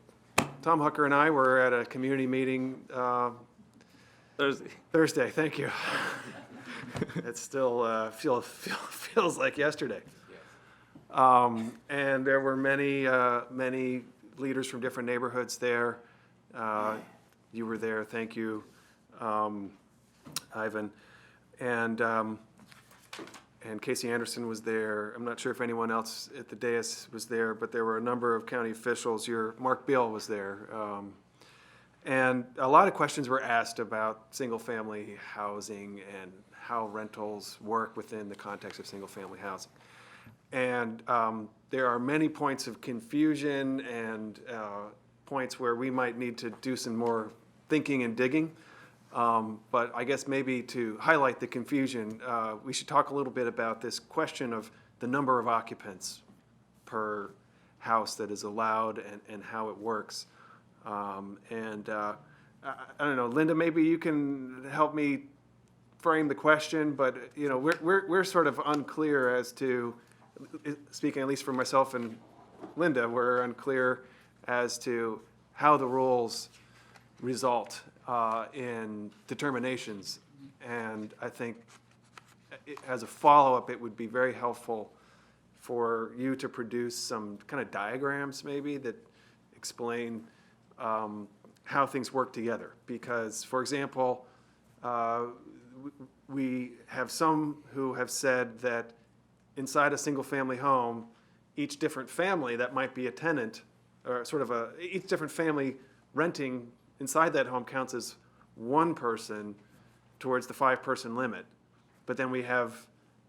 Tom Hucker and I were at a community meeting Thursday, thank you. It still feels like yesterday. And there were many leaders from different neighborhoods there. You were there, thank you, Ivan. And Casey Anderson was there. I'm not sure if anyone else at the dais was there, but there were a number of county officials. Mark Beal was there. And a lot of questions were asked about single-family housing and how rentals work within the context of single-family housing. And there are many points of confusion and points where we might need to do some more thinking and digging. But I guess maybe to highlight the confusion, we should talk a little bit about this question of the number of occupants per house that is allowed and how it works. I don't know, Linda, maybe you can help me frame the question, but you know, we're sort of unclear as to, speaking at least for myself and Linda, we're unclear as to how the rules result in determinations And I think as a follow-up, it would be very helpful for you to produce some kind of diagrams maybe that explain how things work together. Because, for example, we have some who have said that inside a single-family home, each different family that might be a tenant, or sort of each different family renting inside that home counts as one person towards the 5-person limit. But then we have,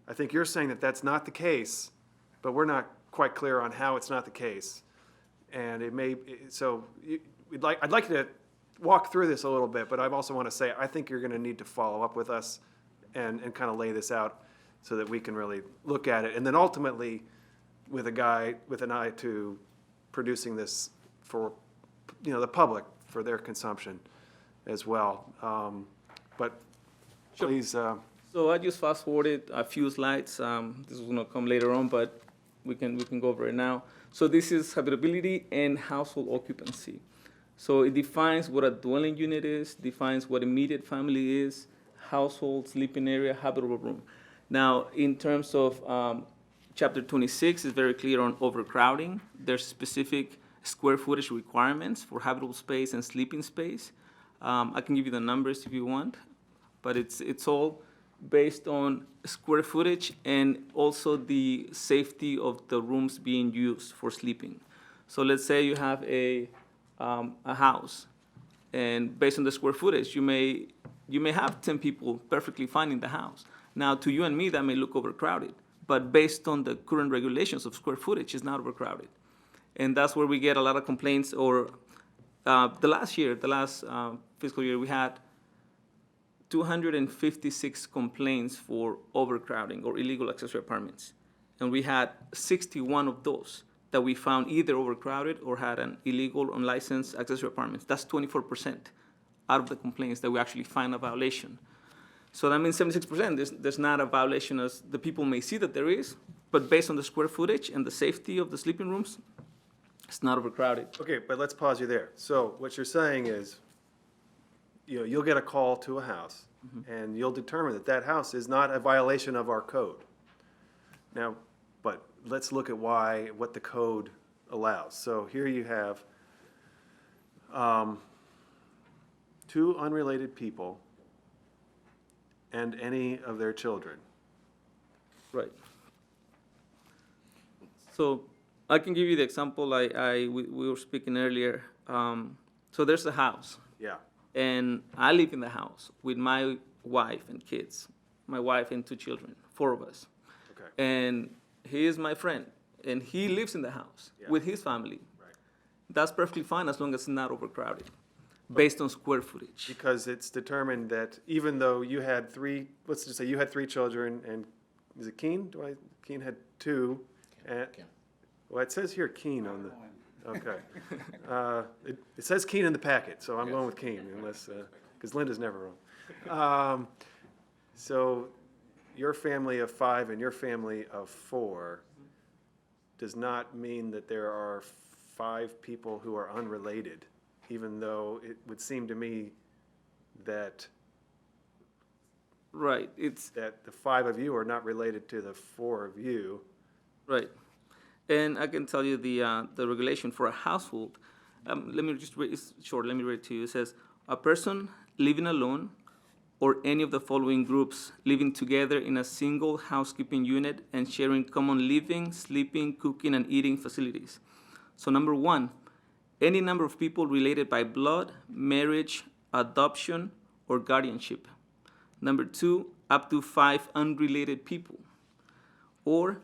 I think you're saying that that's not the case, but we're not quite clear on how it's not the case. And it may, so I'd like you to walk through this a little bit, but I also want to say, I think you're going to need to follow up with us and kind of lay this out so that we can really look at it. And then ultimately, with an eye to producing this for, the public, for their consumption as well. But please. So I just fast forwarded a few slides. This is gonna come later on, but we can go over it now. So this is habitability and household occupancy. So it defines what a dwelling unit is, defines what immediate family is, household, sleeping area, habitable room. Now, in terms of Chapter 26 is very clear on overcrowding. There's specific square footage requirements for habitable space and sleeping space. I can give you the numbers if you want, but it's all based on square footage and also the safety of the rooms being used for sleeping. So let's say you have a house, and based on the square footage, you may have 10 people perfectly fine in the house. Now, to you and me, that may look overcrowded, but based on the current regulations of square footage, it's not overcrowded. And that's where we get a lot of complaints, or the last fiscal year, we had 256 complaints for overcrowding or illegal accessory apartments. And we had 61 of those that we found either overcrowded or had an illegal, unlicensed accessory apartments. That's 24% out of the complaints that we actually find a violation. So that means 76%, there's not a violation as the people may see that there is, but based on the square footage and the safety of the sleeping rooms, it's not overcrowded. Okay, but let's pause you there. So what you're saying is, you'll get a call to a house, and you'll determine that that house is not a violation of our code. Now, but let's look at what the code allows. So here you have 2 unrelated people and any of their children. Right. So I can give you the example we were speaking earlier. So there's a house. Yeah. And I live in the house with my wife and kids, my wife and 2 children, 4 of us. Okay. And he is my friend, and he lives in the house with his family. Right. That's perfectly fine as long as it's not overcrowded, based on square footage. Because it's determined that even though you had 3, let's just say you had 3 children, and is it Keen? Keen had 2. And, well, it says here Keen on the. Okay. It says Keen in the packet, so I'm going with Keen, unless, because Linda's never wrong. So your family of 5 and your family of 4 does not mean that there are 5 people who are unrelated, even though it would seem to me that Right. that the 5 of you are not related to the 4 of you. Right. And I can tell you the regulation for a household. Let me just read, it's short, let me read it to you. It says, a person living alone or any of the following groups living together in a single housekeeping unit and sharing common living, sleeping, cooking, and eating facilities. So number 1, any number of people related by blood, marriage, adoption, or guardianship. Number 2, up to 5 unrelated people. Or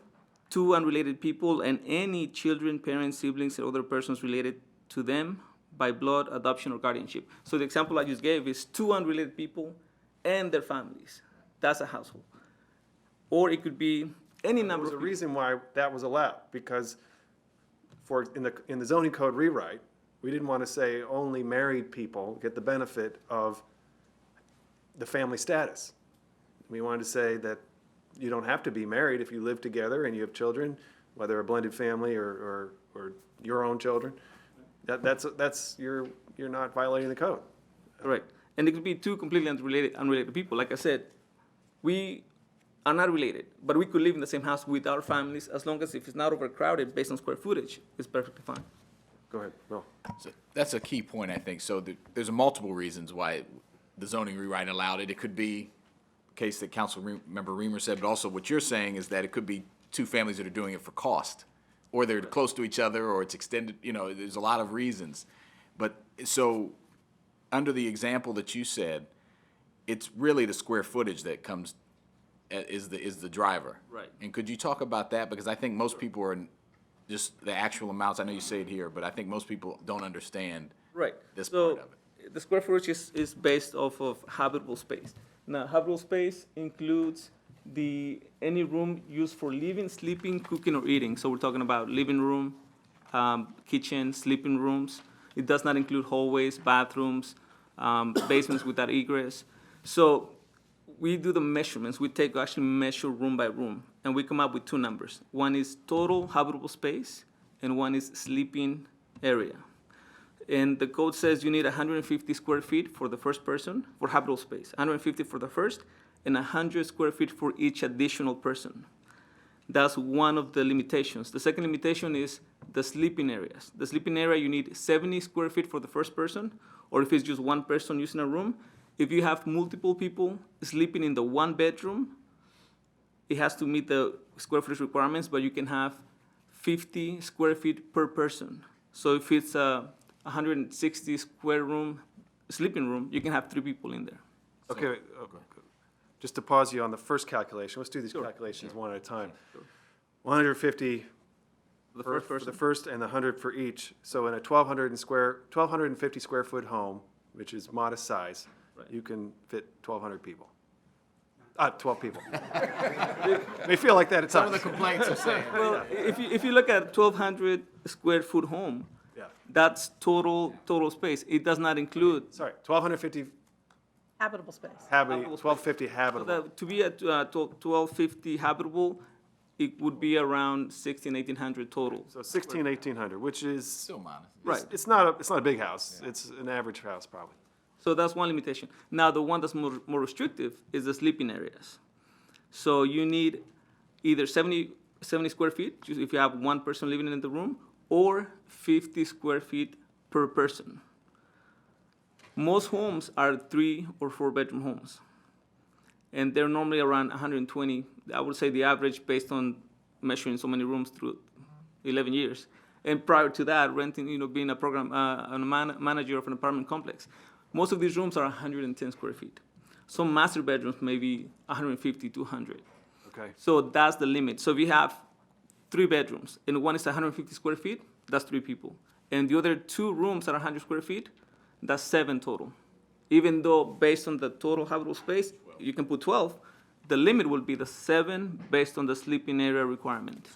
2 unrelated people and any children, parents, siblings, or other persons related to them by blood, adoption, or guardianship. So the example I just gave is 2 unrelated people and their families. That's a household. Or it could be any number There's of a people. reason why that was allowed, because in the zoning code rewrite, we didn't want to say only married people get the benefit of the family status. We wanted to say that you don't have to be married if you live together and you have children, whether a blended family or your own children. You're not violating the code. Right. And it could be two completely unrelated people. Like I said, we are not related, but we could live in the same house with our families as long as if it's not overcrowded based on square footage, it's perfectly fine. Go ahead, Will. So that's a key point, I think. So there's multiple reasons why the zoning rewrite allowed it. It could be a case that Member Reamer said, but also what you're saying is that it could be two families that are doing it for cost, or they're close to each other, or it's extended, there's a lot of reasons. But so under the example that you said, it's really the square footage that comes is the driver. Right. And could you talk about that? Because I think most people are just the actual amounts. I know you say it here, but I think most people don't understand Right. this So part of it. the square footage is based off of habitable space. Now, habitable space includes any room used for living, sleeping, cooking, or eating. So we're talking about living room, kitchen, sleeping rooms. It does not include hallways, bathrooms, basements without egress. So we do the measurements. We actually measure room by room, and we come up with two numbers. One is total habitable space, and one is sleeping area. And the code says you need 150 square feet for the first person for habitable space, 150 for the first, and 100 square feet for each additional person. That's one of the limitations. The second limitation is the sleeping areas. The sleeping area, you need 70 square feet for the first person, or if it's just one person using a room. If you have multiple people sleeping in the one bedroom, it has to meet the square footage requirements, but you can have 50 square feet per person. So if it's a 160 square room, sleeping room, you can have 3 people in there. Okay, wait, just to pause you on the first calculation, let's do these calculations one at a time. 150 The for first for the person. first and the 100 for each. So in a 1,250 square foot home, which is modest size, Right. you can fit 1,200 people. 12 people. May feel like that at times. complaints are saying. Well, if you look at 1,200 square foot home, Yeah, that's total space. It does not include, sorry, 1,250 Habitable space. habitable, 1,250 so habitable. that to be at 1,250 habitable, it would be around 1,800 total. So 1,100, which is, Still modest. Right. it's not a big house. It's an average house, probably. So that's one limitation. Now, the one that's more restrictive is the sleeping areas. So you need either 70 square feet, if you have one person living in the room, or 50 square feet per person. Most homes are 3 or 4 bedroom homes. And they're normally around 120. I would say the average based on measuring so many rooms through 11 years. And prior to that, renting, being a manager of an apartment complex. Most of these rooms are 110 square feet. Some master bedrooms may be 150, 200. Okay. So that's the limit. So if you have 3 bedrooms and one is 150 square feet, that's 3 people. And the other 2 rooms are 100 square feet, that's 7 total. Even though based on the total habitable space, you can put 12, the limit will be the 7 based on the sleeping area requirement.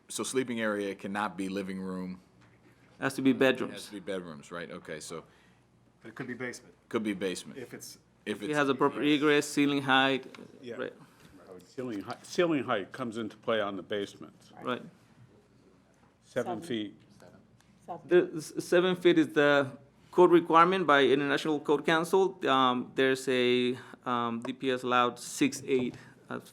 So sleeping area cannot be living room, It has to be it has bedrooms. to be bedrooms, right? Okay, so It could be basement, could be basement. if it's, If It has a proper egress, ceiling height, right, Ceiling height comes into play on the basement, right. 7 feet. The 7 feet is the code requirement by International Code Council. There's a DPS allowed 6'8"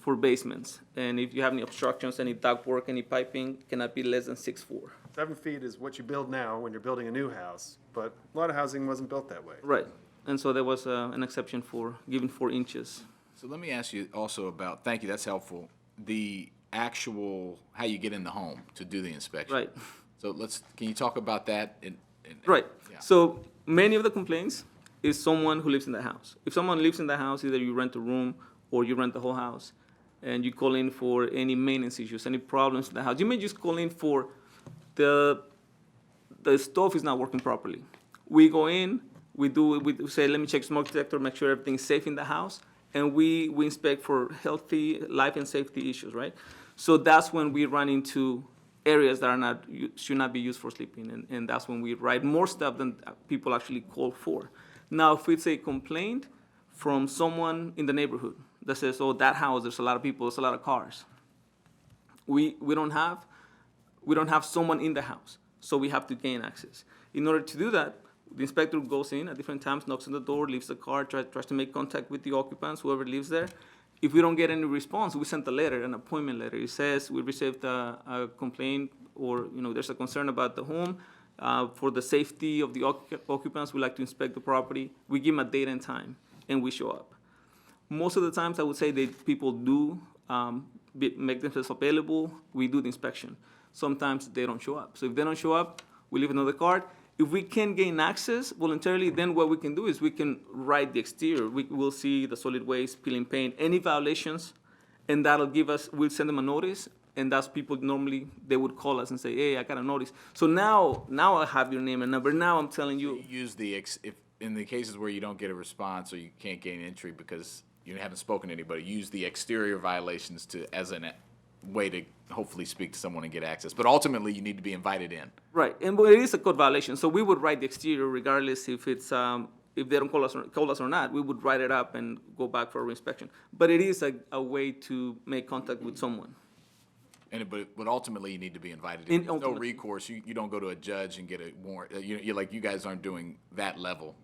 for basements. And if you have any obstructions, any ductwork, any piping, cannot be less than 6'4". 7 feet is what you build now when you're building a new house, but a lot of housing wasn't built that way. Right. And so there was an exception for giving 4 inches. So let me ask you also about, thank you, that's helpful, the actual, how you get in the home to do the inspection. Right. So can you talk about that? Right. Yeah. So many of the complaints is someone who lives in the house. If someone lives in the house, either you rent a room or you rent the whole house, and you call in for any maintenance issues, any problems in the house. You may just call in for the stove is not working properly. We go in, we say, let me check smoke detector, make sure everything's safe in the house, and we inspect for healthy life and safety issues, right? So that's when we run into areas that should not be used for sleeping, and that's when we write more stuff than people actually call for. Now, if it's a complaint from someone in the neighborhood that says, oh, that house, there's a lot of people, there's a lot of cars, we don't have someone in the house, so we have to gain access. In order to do that, the inspector goes in at different times, knocks on the door, leaves the car, tries to make contact with the occupants, whoever lives there. If we don't get any response, we send a letter, an appointment letter. It says we received a complaint, or, you know, there's a concern about the home. For the safety of the occupants, we like to inspect the property. We give them a date and time, and we show up. Most of the times, I would say that people do make themselves available. We do the inspection. Sometimes they don't show up. So if they don't show up, we leave another card. If we can gain access voluntarily, then what we can do is we can write the exterior. We will see the solid waste, peeling paint, any violations, and that'll give us, we'll send them a notice, and that's people normally, they would call us and say, hey, I got a notice. So now I have your name and number. Now I'm telling you. Use the, if, in the cases where you don't get a response or you can't gain entry because you haven't spoken to anybody, use the exterior violations as a way to hopefully speak to someone and get access. But ultimately, you need to be invited in. Right, and but it is a code violation, so we would write the exterior regardless if it's, if they don't call us or not, we would write it up and go back for reinspection. But it is a way to make contact with someone. But ultimately, you need to be invited in. There's no Ultimately. recourse. You don't go to a judge and get a warrant. You're like, you guys aren't doing that level.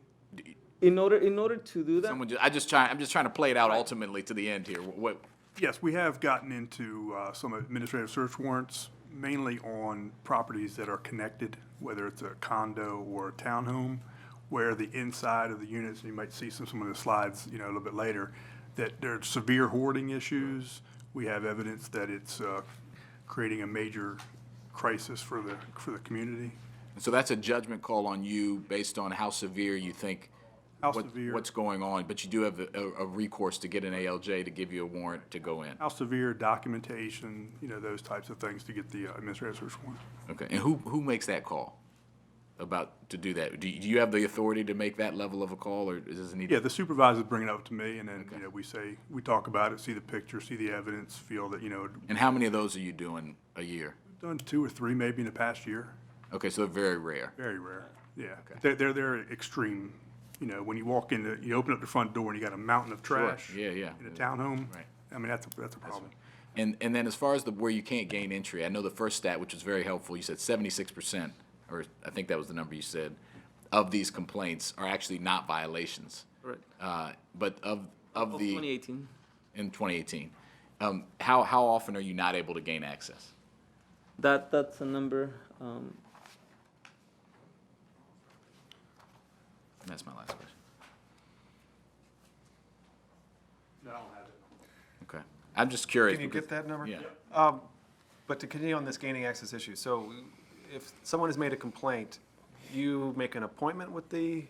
In order to do that, I'm just trying to play it out ultimately to the end here. What? Yes, we have gotten into some administrative search warrants, mainly on properties that are connected, whether it's a condo or a townhome, where the inside of the units, and you might see some of the slides, a little bit later, that there are severe hoarding issues. We have evidence that it's creating a major crisis for the community. So that's a judgment call on you based on how severe you think what's going on, but you do have a recourse to get an ALJ to give you a warrant to go in. How severe, documentation, those types of things to get the administrative search warrant. Okay, and who makes that call to do that? Do you have the authority to make that level of a call, or does it need? Yeah, the supervisors bring it up to me, and then, we talk about it, see the picture, see the evidence, feel that, And how many of those are you doing a year? we've done 2 or 3 maybe in the past year. Okay, so they're very rare. Very rare, yeah. Okay. They're extreme. When you walk in, you open up the front door and you got a mountain of trash. Yeah, yeah. In a townhome. Right. I mean, that's a problem. And then as far as where you can't gain entry, I know the first stat, which was very helpful, you said 76%, or I think that was the number you said, of these complaints are actually not violations. right, But of of the, 2018. in 2018, how often are you not able to gain access? That's a number, That's my last question. No, I don't have it. Okay. I'm just curious. Can you because- get that number? Yeah. But to continue on this gaining access issue, so if someone has made a complaint, you make an appointment with the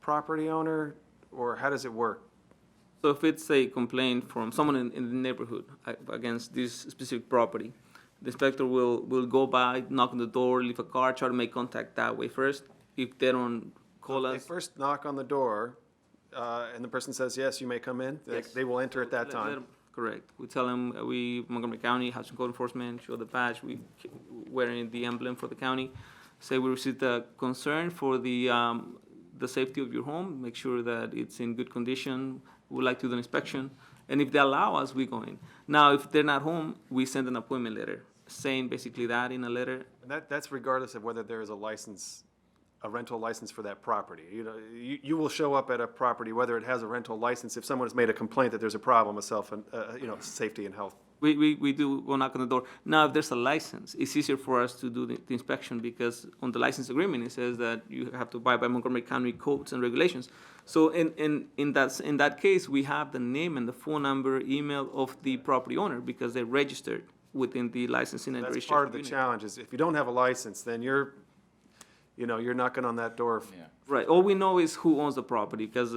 property owner, or how does it work? So if it's a complaint from someone in the neighborhood against this specific property, the inspector will go by, knock on the door, leave a card, try to make contact that way first. If they don't call They us, first knock on the door, and the person says, yes, you may come in, Yes. they will enter at that let time. them- correct. We tell them, Montgomery County, Housing Code Enforcement, show the badge, we wearing the emblem for the county. Say we received a concern for the safety of your home, make sure that it's in good condition, we'd like to do an inspection. And if they allow us, we go in. Now, if they're not home, we send an appointment letter, saying basically that in a letter. And that's regardless of whether there is a rental license for that property. You will show up at a property, whether it has a rental license, if someone has made a complaint that there's a problem with safety and health. We do go knock on the door. Now, if there's a license, it's easier for us to do the inspection because on the license agreement, it says that you have to abide by Montgomery County codes and regulations. So in that case, we have the name and the phone number, email of the property owner because they're registered within the licensing and That's registration part of the unit. challenge, is if you don't have a license, then you're knocking on that door. Yeah. Right, all we know is who owns the property because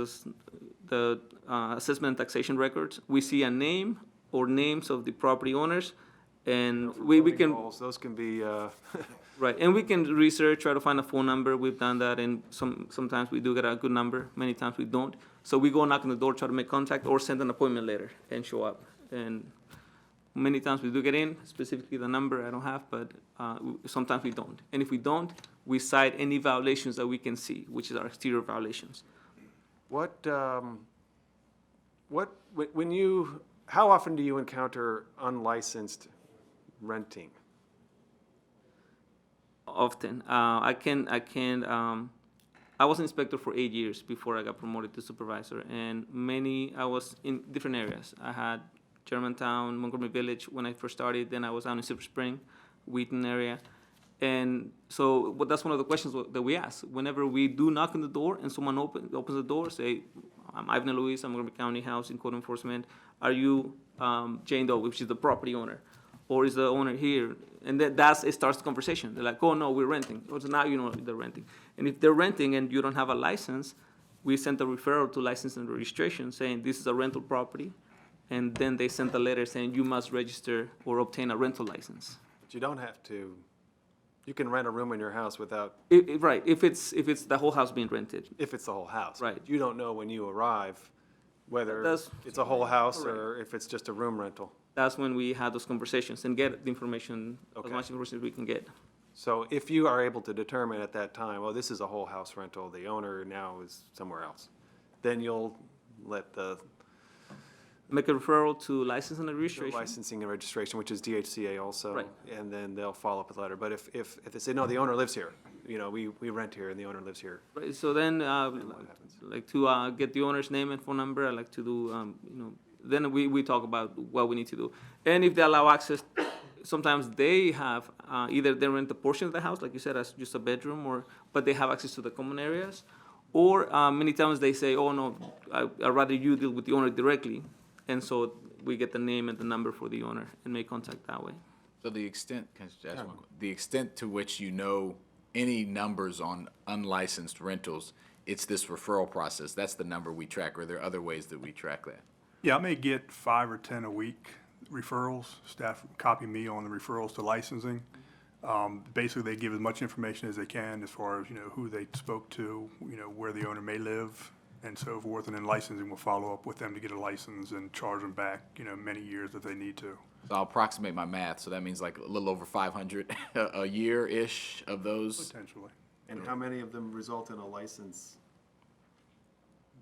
the assessment and taxation records, we see a name or names of the property owners, and we can. Holes, those can be, Right, and we can research, try to find a phone number. We've done that, and sometimes we do get a good number. Many times we don't. So we go knock on the door, try to make contact, or send an appointment letter and show up. And many times we do get in, specifically the number I don't have, but sometimes we don't. And if we don't, we cite any violations that we can see, which is our exterior violations. how often do you encounter unlicensed renting? Often, I can I was an inspector for 8 years before I got promoted to supervisor, and I was in different areas. I had Germantown, Montgomery Village when I first started, then I was out in Silver Spring, Wheaton area. And so, but that's one of the questions that we ask. Whenever we do knock on the door and someone opens the door, say, I'm Ivan Luis, I'm Montgomery County Housing Code Enforcement. Are you Jane Doe, which is the property owner? Or is the owner here? And it starts the conversation. They're like, oh, no, we're renting. So now you know they're renting. And if they're renting and you don't have a license, we send a referral to license and registration saying this is a rental property. And then they send a letter saying you must register or obtain a rental license. But you don't have to, you can rent a room in your house without, Right, if it's the whole house being rented. if it's the whole house. Right. You don't know when you arrive whether That's- it's a whole house or if it's just a room rental. That's when we have those conversations and get the information, as Okay. much information as we can get. So if you are able to determine at that time, oh, this is a whole house rental, the owner now is somewhere else, then you'll let the Make a referral to license and registration. licensing and registration, which is DHCA also. Right. And then they'll follow up with a letter. But if they say, no, the owner lives here, you know, we rent here and the owner lives here. Right, so then, what happens? like to get the owner's name and phone number, I like to do, then we talk about what we need to do. And if they allow access, sometimes they have, either they rent a portion of the house, like you said, as just a bedroom, but they have access to the common areas. Or many times they say, oh, no, I'd rather you deal with the owner directly. And so we get the name and the number for the owner and make contact that way. So the extent, can I just ask one the extent to which you know any numbers on unlicensed rentals, it's this referral process. That's the number we track, or are there other ways that we track that? Yeah, I may get 5 or 10 a week referrals. Staff copy me on the referrals to licensing. Basically, they give as much information as they can as far as, who they spoke to, where the owner may live, and so forth. And then licensing will follow up with them to get a license and charge them back, many years if they need to. So I'll approximate my math, so that means like a little over 500 a year-ish of those. Potentially. And how many of them result in a license?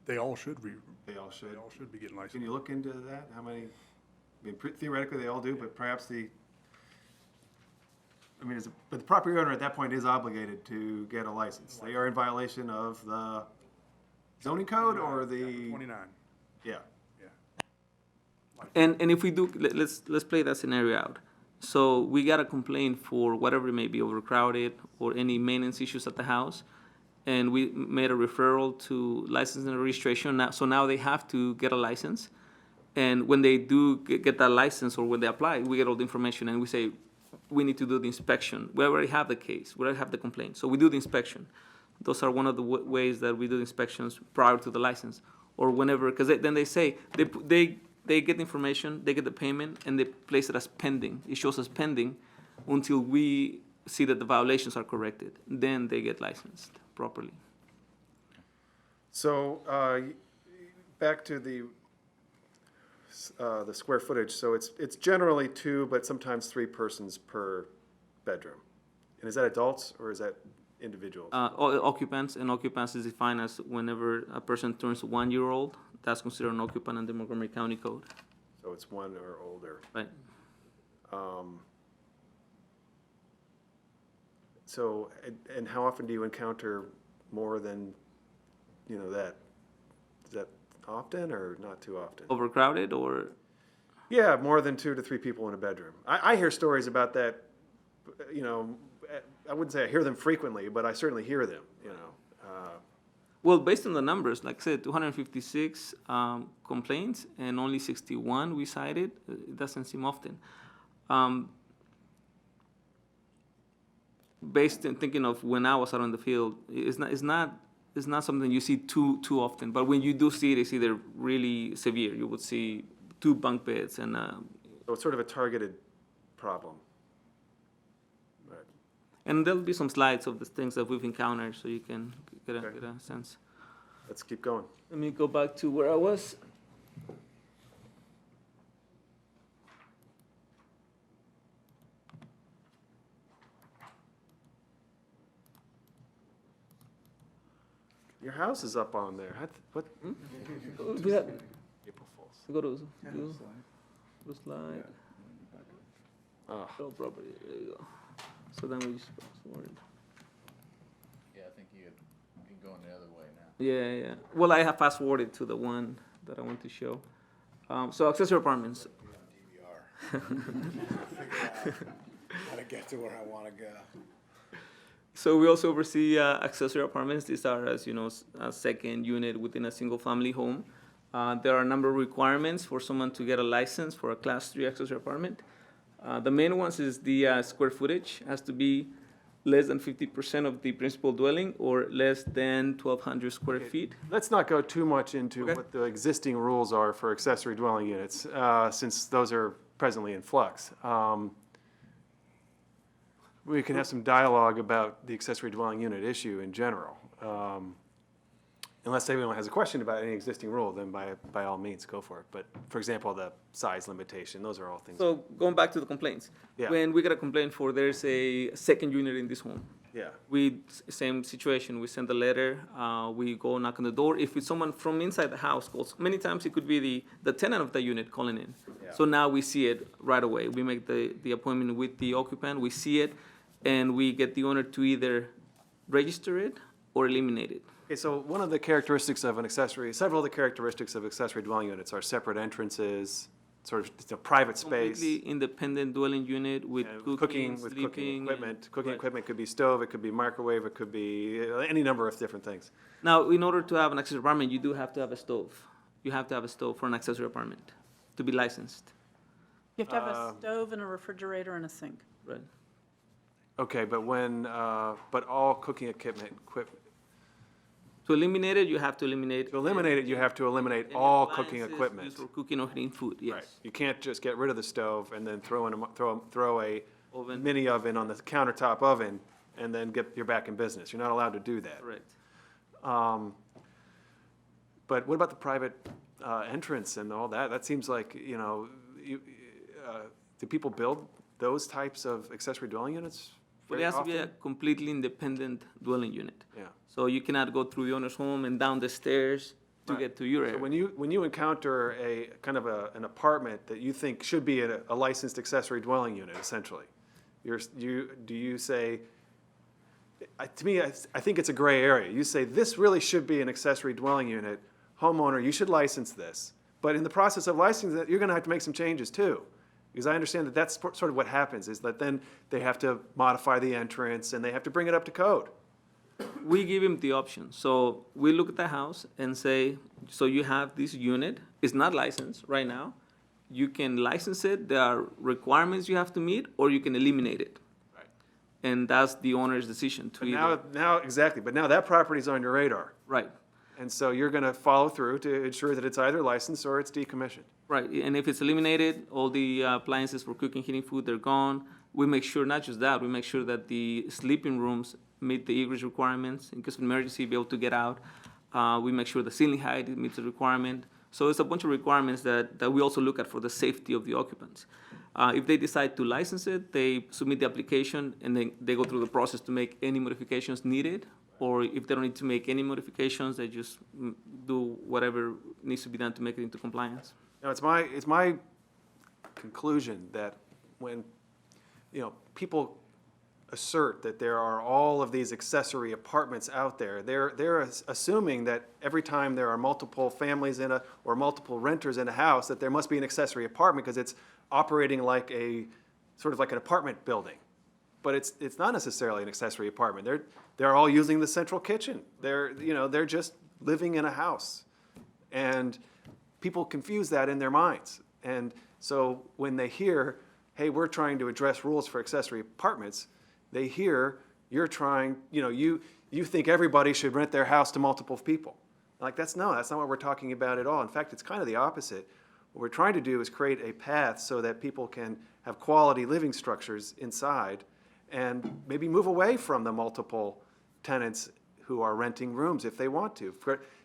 They all should be. They all should. They all should be getting licensed. Can you look into that? How many, theoretically, they all do, but perhaps but the property owner at that point is obligated to get a license. They are in violation of the zoning code or the, 29. yeah. And if we do, let's play that scenario out. So we got a complaint for whatever it may be, overcrowded or any maintenance issues at the house, and we made a referral to license and registration. So now they have to get a license, and when they do get that license or when they apply, we get all the information and we say we need to do the inspection. We already have the case, we already have the complaint, so we do the inspection. Those are one of the ways that we do the inspections prior to the license, or whenever, because then they say they get the information, they get the payment, and they place it as pending. It shows as pending until we see that the violations are corrected. Then they get licensed properly. So, back to the square footage, so it's generally 2, but sometimes 3 persons per bedroom. And is that adults or is that individuals? Occupants, and occupants is defined as whenever a person turns 1 year old, that's considered an occupant under Montgomery County Code, So it's 1 or older. right? So, and how often do you encounter more than, that? Is that often or not too often? Overcrowded or, Yeah, more than 2 to 3 people in a bedroom. I hear stories about that, I wouldn't say I hear them frequently, but I certainly hear them, well, based on the numbers, like I said, 256 complaints and only 61 we cited. It doesn't seem often. Based on thinking of when I was out on the field, it's not something you see too often. But when you do see it, it's either really severe. You would see 2 bunk beds and. So it's sort of a targeted problem. Right. And there'll be some slides of the things that we've encountered, so you can get Okay. a sense. Let's keep going. Let me go back to where I was. Your house is up on there. What? We have, April Fools. go to slide. Oh. Show property, there you go. So then we just forward. Yeah, I think you had Going the other way now. Yeah, yeah. Well, I have fast forwarded to the one that I want to show. So accessory apartments. How to get to where I want to go. So we also oversee accessory apartments. These are, as you know, a second unit within a single-family home. There are a number of requirements for someone to get a license for a Class 3 accessory apartment. The main ones is the square footage has to be less than 50% of the principal dwelling or less than 1,200 square feet. Let's not go too much into Okay. what the existing rules are for accessory dwelling units, since those are presently in flux. We can have some dialogue about the accessory dwelling unit issue in general. Unless anyone has a question about any existing rule, then by all means, go for it. But, for example, the size limitation, those are all things. So going back to the complaints. Yeah. When we get a complaint for there's a second unit in this home, Yeah. same situation, we send a letter, we go knock on the door. If it's someone from inside the house calls, many times it could be the tenant of the unit calling in. Yeah. So now we see it right away. We make the appointment with the occupant, we see it, and we get the owner to either register it or eliminate it. Okay, so one of the characteristics of an accessory, several of the characteristics of accessory dwelling units are separate entrances, sort of it's a private space. Completely independent dwelling unit with and cooking, with sleeping. cooking equipment. Cooking Right. equipment could be stove, it could be microwave, it could be any number of different things. Now, in order to have an accessory apartment, you do have to have a stove. You have to have a stove for an accessory apartment to be licensed. You have to have a stove and a refrigerator and a sink. Right. Okay, but but all cooking equipment, To eliminate it, you have to eliminate. to eliminate it, you have to eliminate any all cooking appliances equipment. used for cooking or heating food, yes. Right. You can't just get rid of the stove and then throw a Oven. mini oven on the countertop oven and then you're back in business. You're not allowed to do that. Correct. But what about the private entrance and all that? That seems like, do people build those types of accessory dwelling units But very it has to be a often? completely independent dwelling unit. Yeah. So you cannot go through the owner's home and down the stairs to Right. get to your So area. when you encounter a kind of an apartment that you think should be a licensed accessory dwelling unit, essentially, do you say, to me, I think it's a gray area. You say, this really should be an accessory dwelling unit. Homeowner, you should license this. But in the process of licensing it, you're gonna have to make some changes too. Because I understand that that's sort of what happens, is that then they have to modify the entrance and they have to bring it up to code. We give him the option. So we look at the house and say, so you have this unit, it's not licensed right now. You can license it, there are requirements you have to meet, or you can eliminate it. Right. And that's the owner's decision to either. Now, exactly, but now that property's on your radar. Right, And so you're gonna follow through to ensure that it's either licensed or it's decommissioned. right. And if it's eliminated, all the appliances for cooking, heating food, they're gone. We make sure, not just that, we make sure that the sleeping rooms meet the egress requirements in case of emergency, be able to get out. We make sure the ceiling height meets the requirement. So it's a bunch of requirements that we also look at for the safety of the occupants. If they decide to license it, they submit the application and then they go through the process to make any modifications needed. Or if they don't need to make any modifications, they just do whatever needs to be done to make it into compliance. Now, it's my conclusion that when, people assert that there are all of these accessory apartments out there, they're assuming that every time there are multiple families or multiple renters in a house, that there must be an accessory apartment because it's operating like sort of like an apartment building. But it's not necessarily an accessory apartment. They're all using the central kitchen. They're just living in a house. And people confuse that in their minds. And so when they hear, hey, we're trying to address rules for accessory apartments, they hear you're trying, you think everybody should rent their house to multiple people. Like, that's not what we're talking about at all. In fact, it's kind of the opposite. What we're trying to do is create a path so that people can have quality living structures inside and maybe move away from the multiple tenants who are renting rooms if they want to.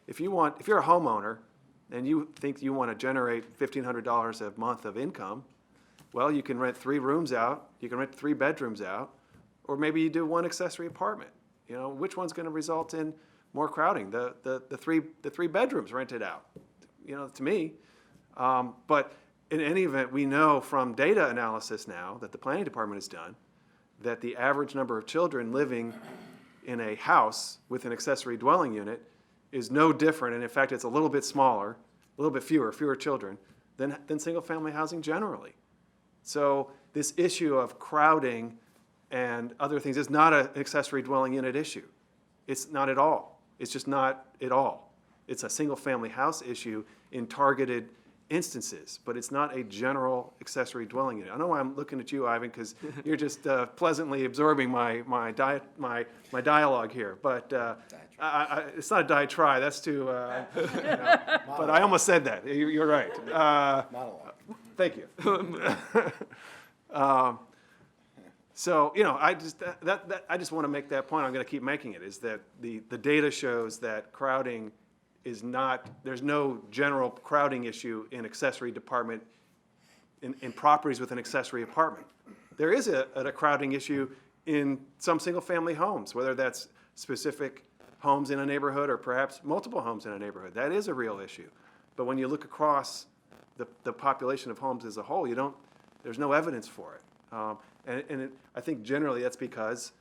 If you're a homeowner and you think you want to generate $1,500 a month of income, well, you can rent 3 rooms out, you can rent 3 bedrooms out, or maybe you do 1 accessory apartment. Which one's going to result in more crowding? The three bedrooms rented out, to me. But in any event, we know from data analysis now that the planning department has done that the average number of children living in a house with an accessory dwelling unit is no different, and in fact, it's a little bit smaller, a little bit fewer children than single-family housing generally. So this issue of crowding and other things is not an accessory dwelling unit issue. It's not at all. It's just not at all. It's a single-family house issue in targeted instances, but it's not a general accessory dwelling unit. I know I'm looking at you, Ivan, because you're just pleasantly absorbing my dialogue here, but it's not a diatribe, that's too, but I almost said that. You're right. Thank you. So, I just want to make that point. I'm going to keep making it, is that the data shows that crowding is not, there's no general crowding issue in accessory department, in properties with an accessory apartment. There is a crowding issue in some single-family homes, whether that's specific homes in a neighborhood or perhaps multiple homes in a neighborhood. That is a real issue. But when you look across the population of homes as a whole, there's no evidence for it. I think generally that's because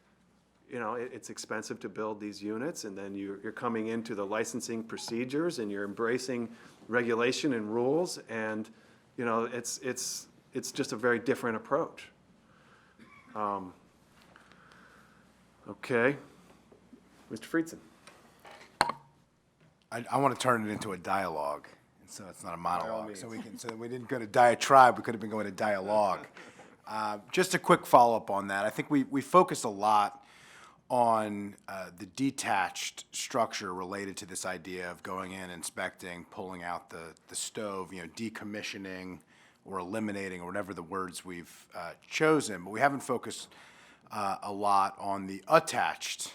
it's expensive to build these units, and then you're coming into the licensing procedures, and you're embracing regulation and rules, and it's just a very different approach. Okay, Mr. Friedson. I want to turn it into a dialogue, so it's not a monologue. So we didn't go to diatribe, we could have been going to dialogue. Just a quick follow-up on that. I think we focused a lot on the detached structure related to this idea of going in, inspecting, pulling out the stove, decommissioning or eliminating, or whatever the words we've chosen. But we haven't focused a lot on the attached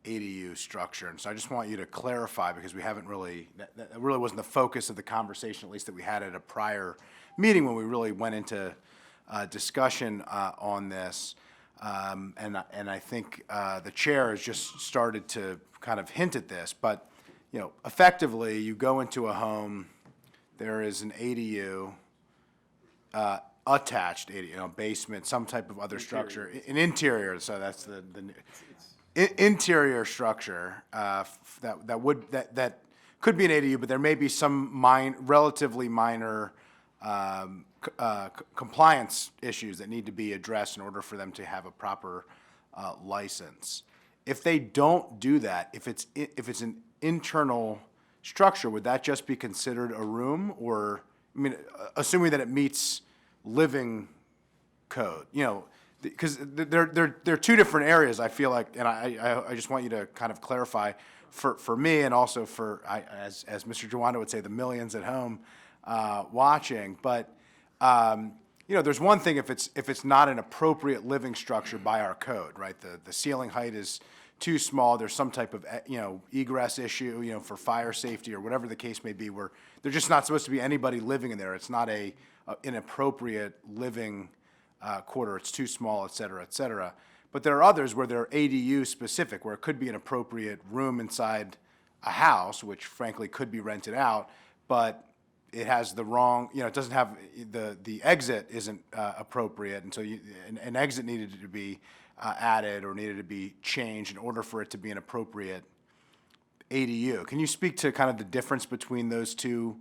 ADU structure. And so I just want you to clarify, because we haven't really, that really wasn't the focus of the conversation, at least that we had at a prior meeting when we really went into discussion on this. And I think the chair has just started to kind of hint at this, but, effectively, you go into a home, there is an ADU, attached ADU, basement, some type of other structure, an interior, so that's the interior structure, that could be an ADU, but there may be some relatively minor compliance issues that need to be addressed in order for them to have a proper license. If they don't do that, if it's an internal structure, would that just be considered a room? Or, assuming that it meets living code, because there are two different areas, I feel like, and I just want you to kind of clarify for me, and also for, as Mr. Jawanda would say, the millions at home watching. But there's one thing if it's not an appropriate living structure by our code, right? The ceiling height is too small. There's some type of egress issue, for fire safety or whatever the case may be, where there's just not supposed to be anybody living in there. It's not an appropriate living quarter. It's too small, et cetera, et cetera. But there are others where they're ADU specific, where it could be an appropriate room inside a house, which frankly could be rented out, but it has the wrong, it doesn't have, the exit isn't appropriate, and so an exit needed to be added or needed to be changed in order for it to be an appropriate ADU. Can you speak to kind of the difference between those two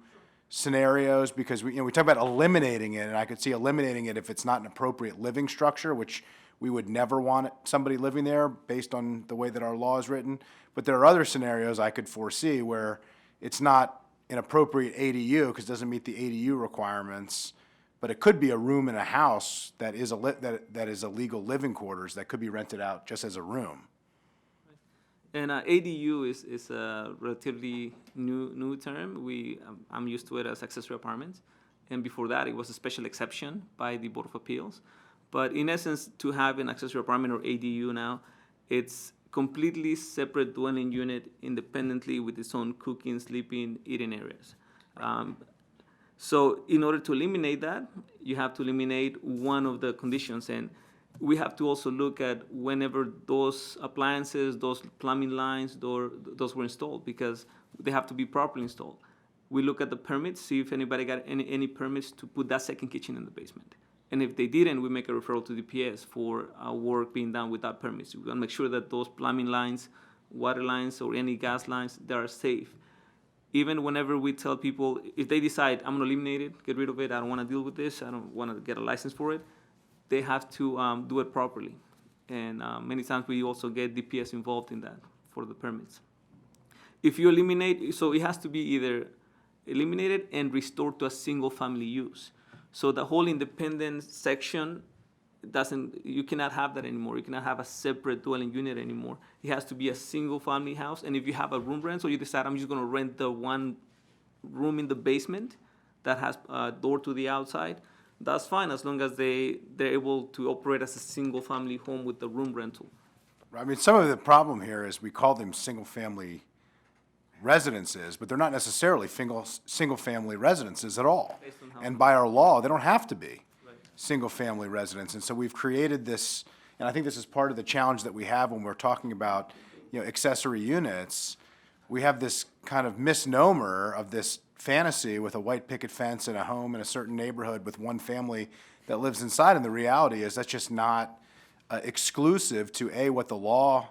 scenarios? Because we talk about eliminating it, and I could see eliminating it if it's not an appropriate living structure, which we would never want somebody living there based on the way that our law is written. But there are other scenarios I could foresee where it's not an appropriate ADU because it doesn't meet the ADU requirements, but it could be a room in a house that is that is a legal living quarters that could be rented out just as a room. And ADU is a relatively new term. I'm used to it as accessory apartments, and before that it was a special exception by the Board of Appeals. But in essence, to have an accessory apartment or ADU now, it's completely separate dwelling unit independently with its own cooking, sleeping, eating areas. So in order to eliminate that, you have to eliminate one of the conditions. And we have to also look at whenever those appliances, those plumbing lines, those were installed, because they have to be properly installed. We look at the permits, see if anybody got any permits to put that second kitchen in the basement. And if they didn't, we make a referral to DPS for work being done without permits. We want to make sure that those plumbing lines, water lines, or any gas lines, they are safe. Even whenever we tell people, if they decide, I'm going to eliminate it, get rid of it, I don't want to deal with this, I don't want to get a license for it, they have to do it properly. And many times we also get DPS involved in that for the permits. If you eliminate, so it has to be either eliminated and restored to a single family use. So the whole independent section you cannot have that anymore. You cannot have a separate dwelling unit anymore. It has to be a single family house. And if you have a room rent, so you decide I'm just gonna rent the one room in the basement that has a door to the outside, that's fine as long as they're able to operate as a single family home with the room rental. I mean, some of the problem here is we call them single-family residences, but they're not necessarily single-family residences at all. Based on how- And by our law, they don't have to be single-family residence. And so we've created this, and I think this is part of the challenge that we have when we're talking about, accessory units. We have this kind of misnomer of this fantasy with a white picket fence and a home in a certain neighborhood with one family that lives inside. And the reality is that's just not exclusive to A, what the law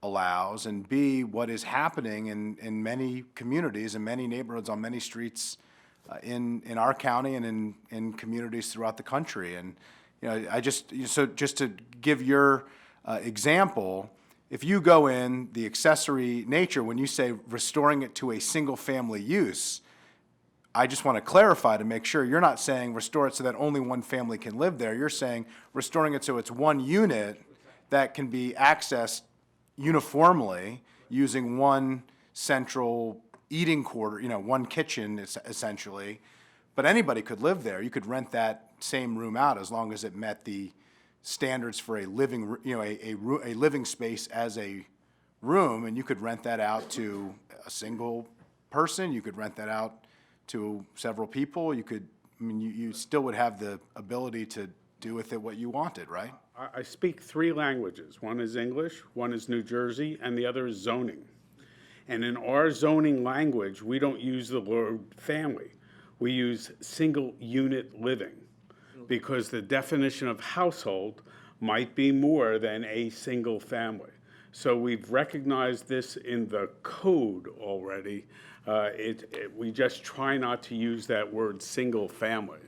allows, and B, what is happening in many communities and many neighborhoods on many streets in our county and in communities throughout the country. And, so just to give your example, if you go in the accessory nature, when you say restoring it to a single-family use, I just want to clarify to make sure you're not saying restore it so that only one family can live there. You're saying restoring it so it's one unit that can be accessed uniformly using one central eating quarter, one kitchen essentially, but anybody could live there. You could rent that same room out as long as it met the standards for a living, a living space as a room, and you could rent that out to a single person. You could rent that out to several people. You still would have the ability to do with it what you wanted, right? I speak 3 languages. One is English, one is New Jersey, and the other is zoning. And in our zoning language, we don't use the word family. We use single unit living because the definition of household might be more than a single family. So we've recognized this in the code already. We just try not to use that word single family.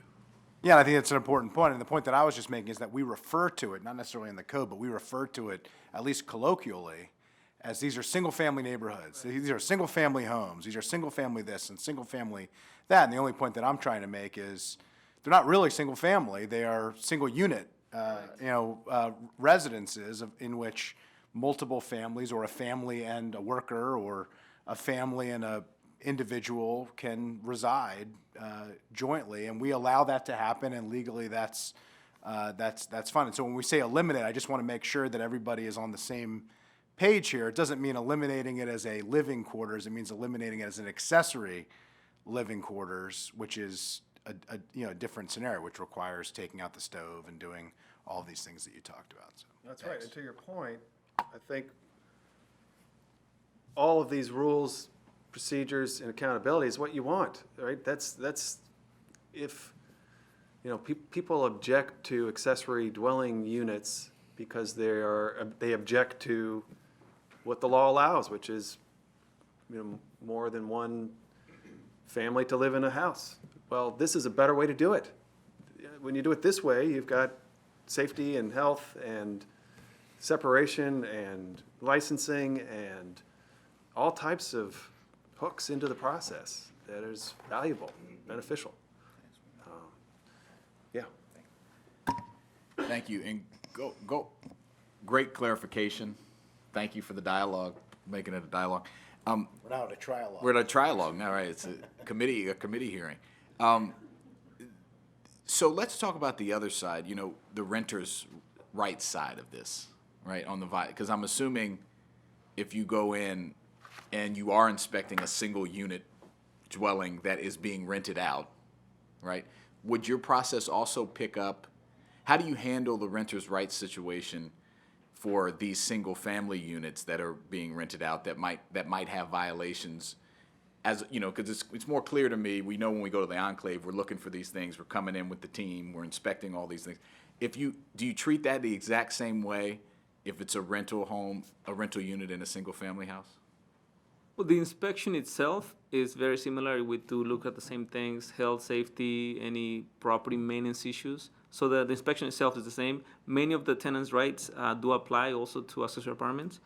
Yeah, I think that's an important point. And the point that I was just making is that we refer to it, not necessarily in the code, but we refer to it, at least colloquially, as these are single-family neighborhoods. These are single-family homes. These are single-family this and single-family that. And the only point that I'm trying to make is they're not really single-family. They are single-unit, residences in which multiple families or a family and a worker or a family and a individual can reside jointly, and we allow that to happen, and legally that's fine. And so when we say eliminate, I just want to make sure that everybody is on the same page here. It doesn't mean eliminating it as a living quarters. It means eliminating it as an accessory living quarters, which is a different scenario, which requires taking out the stove and doing all these things that you talked about. So, That's right, and to your point, I think all of these rules, procedures, and accountability is what you want, right? That's if, people object to accessory dwelling units because they object to what the law allows, which is, more than one family to live in a house. Well, this is a better way to do it. When you do it this way, you've got safety and health and separation and licensing and all types of hooks into the process that is valuable, beneficial. Yeah. Thank you, and go, great clarification. Thank you for the dialogue, making it a dialogue. we're now at a trial. We're at a trialogue now, right? It's a committee hearing. So let's talk about the other side, the renter's rights side of this, right? Because I'm assuming if you go in and you are inspecting a single unit dwelling that is being rented out, right? Would your process also pick up, how do you handle the renter's rights situation for these single family units that are being rented out that might have violations as, you know, because it's more clear to me, we know when we go to the enclave, we're looking for these things, we're coming in with the team, we're inspecting all these things. Do you treat that the exact same way if it's a rental home, a rental unit in a single-family house? Well, the inspection itself is very similar. We do look at the same things, health, safety, any property maintenance issues. So the inspection itself is the same. Many of the tenants' rights do apply also to accessory apartments.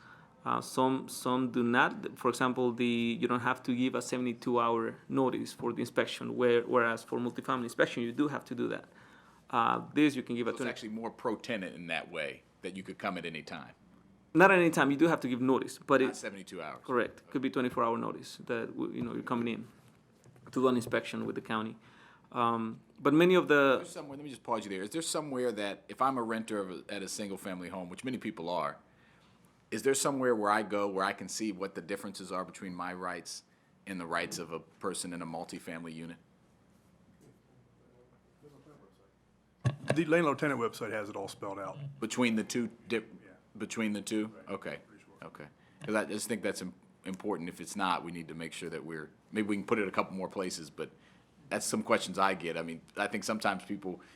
Some do not. For example, you don't have to give a 72-hour notice for the inspection, whereas for multifamily inspection, you do have to do that. This you can give a It's 20. actually more pro-tenant in that way, that you could come at any time, Not at any time. You do have to give notice, but not it's 72 hours. correct. Could be 24-hour notice that you're coming in to do an inspection with the county. But many of the There's somewhere, let me just pause you there. Is there somewhere that, if I'm a renter at a single-family home, which many people are, is there somewhere where I go where I can see what the differences are between my rights and the rights of a person in a multifamily unit? The landlord tenant website has it all spelled out. Between the two, between the two? Okay, okay. Because I just think that's important. If it's not, we need to make sure that maybe we can put it a couple more places, but that's some questions I get. I mean, I think sometimes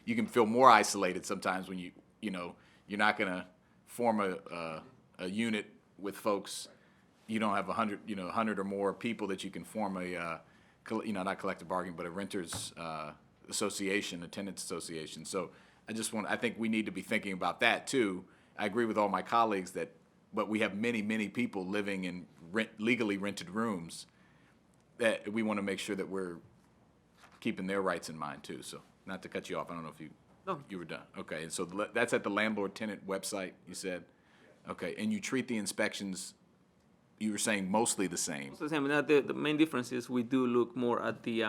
you can feel more isolated sometimes when you're not gonna form a unit with folks. You don't have 100 or more people that you can form not collective bargaining, but a renters association, a tenants association. So I think we need to be thinking about that too. I agree with all my colleagues but we have many, many people living in legally rented rooms that we want to make sure that we're keeping their rights in mind too. So not to cut you off, I don't know if you were done. Okay, and so that's at the landlord tenant website, you said? Okay, and you treat the inspections, you were saying mostly the same. It's the same. Now, the main difference is we do look more at the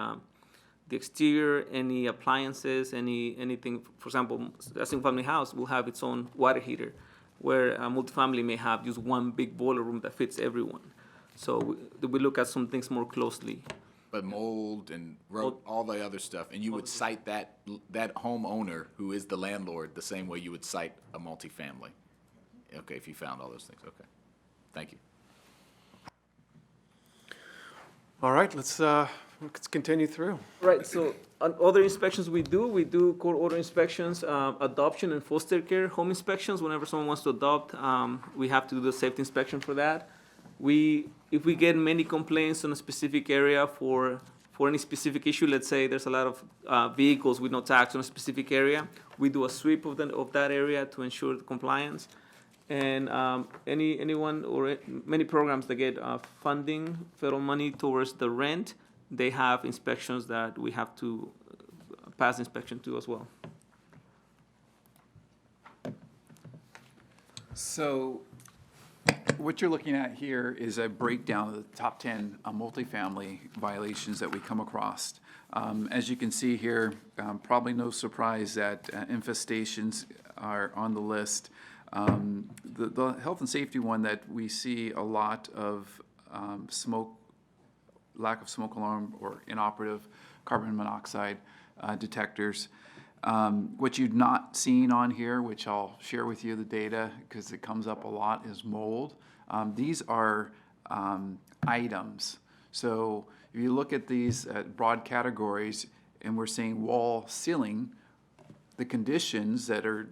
exterior, any appliances, anything. For example, a single-family house will have its own water heater, where a multifamily may have just one big boiler room that fits everyone. So we look at some things more closely. But mold and all the other stuff, and you would cite that homeowner who is the landlord the same way you would cite a multifamily. Okay, if you found all those things. Okay, thank you. All right, let's continue through. Right, so on other inspections we do court order inspections, adoption and foster care home inspections. Whenever someone wants to adopt, we have to do the safety inspection for that. If we get many complaints on a specific area for any specific issue, let's say there's a lot of vehicles with no tags on a specific area, we do a sweep of that area to ensure the compliance. And anyone or many programs that get funding, federal money towards the rent, they have inspections that we have to pass inspection to as well. So what you're looking at here is a breakdown of the top 10 multifamily violations that we come across. As you can see here, probably no surprise that infestations are on the list. The health and safety one that we see a lot of lack of smoke alarm or inoperative carbon monoxide detectors. What you've not seen on here, which I'll share with you the data because it comes up a lot, is mold. These are items. So if you look at these broad categories and we're saying wall, ceiling, the conditions that are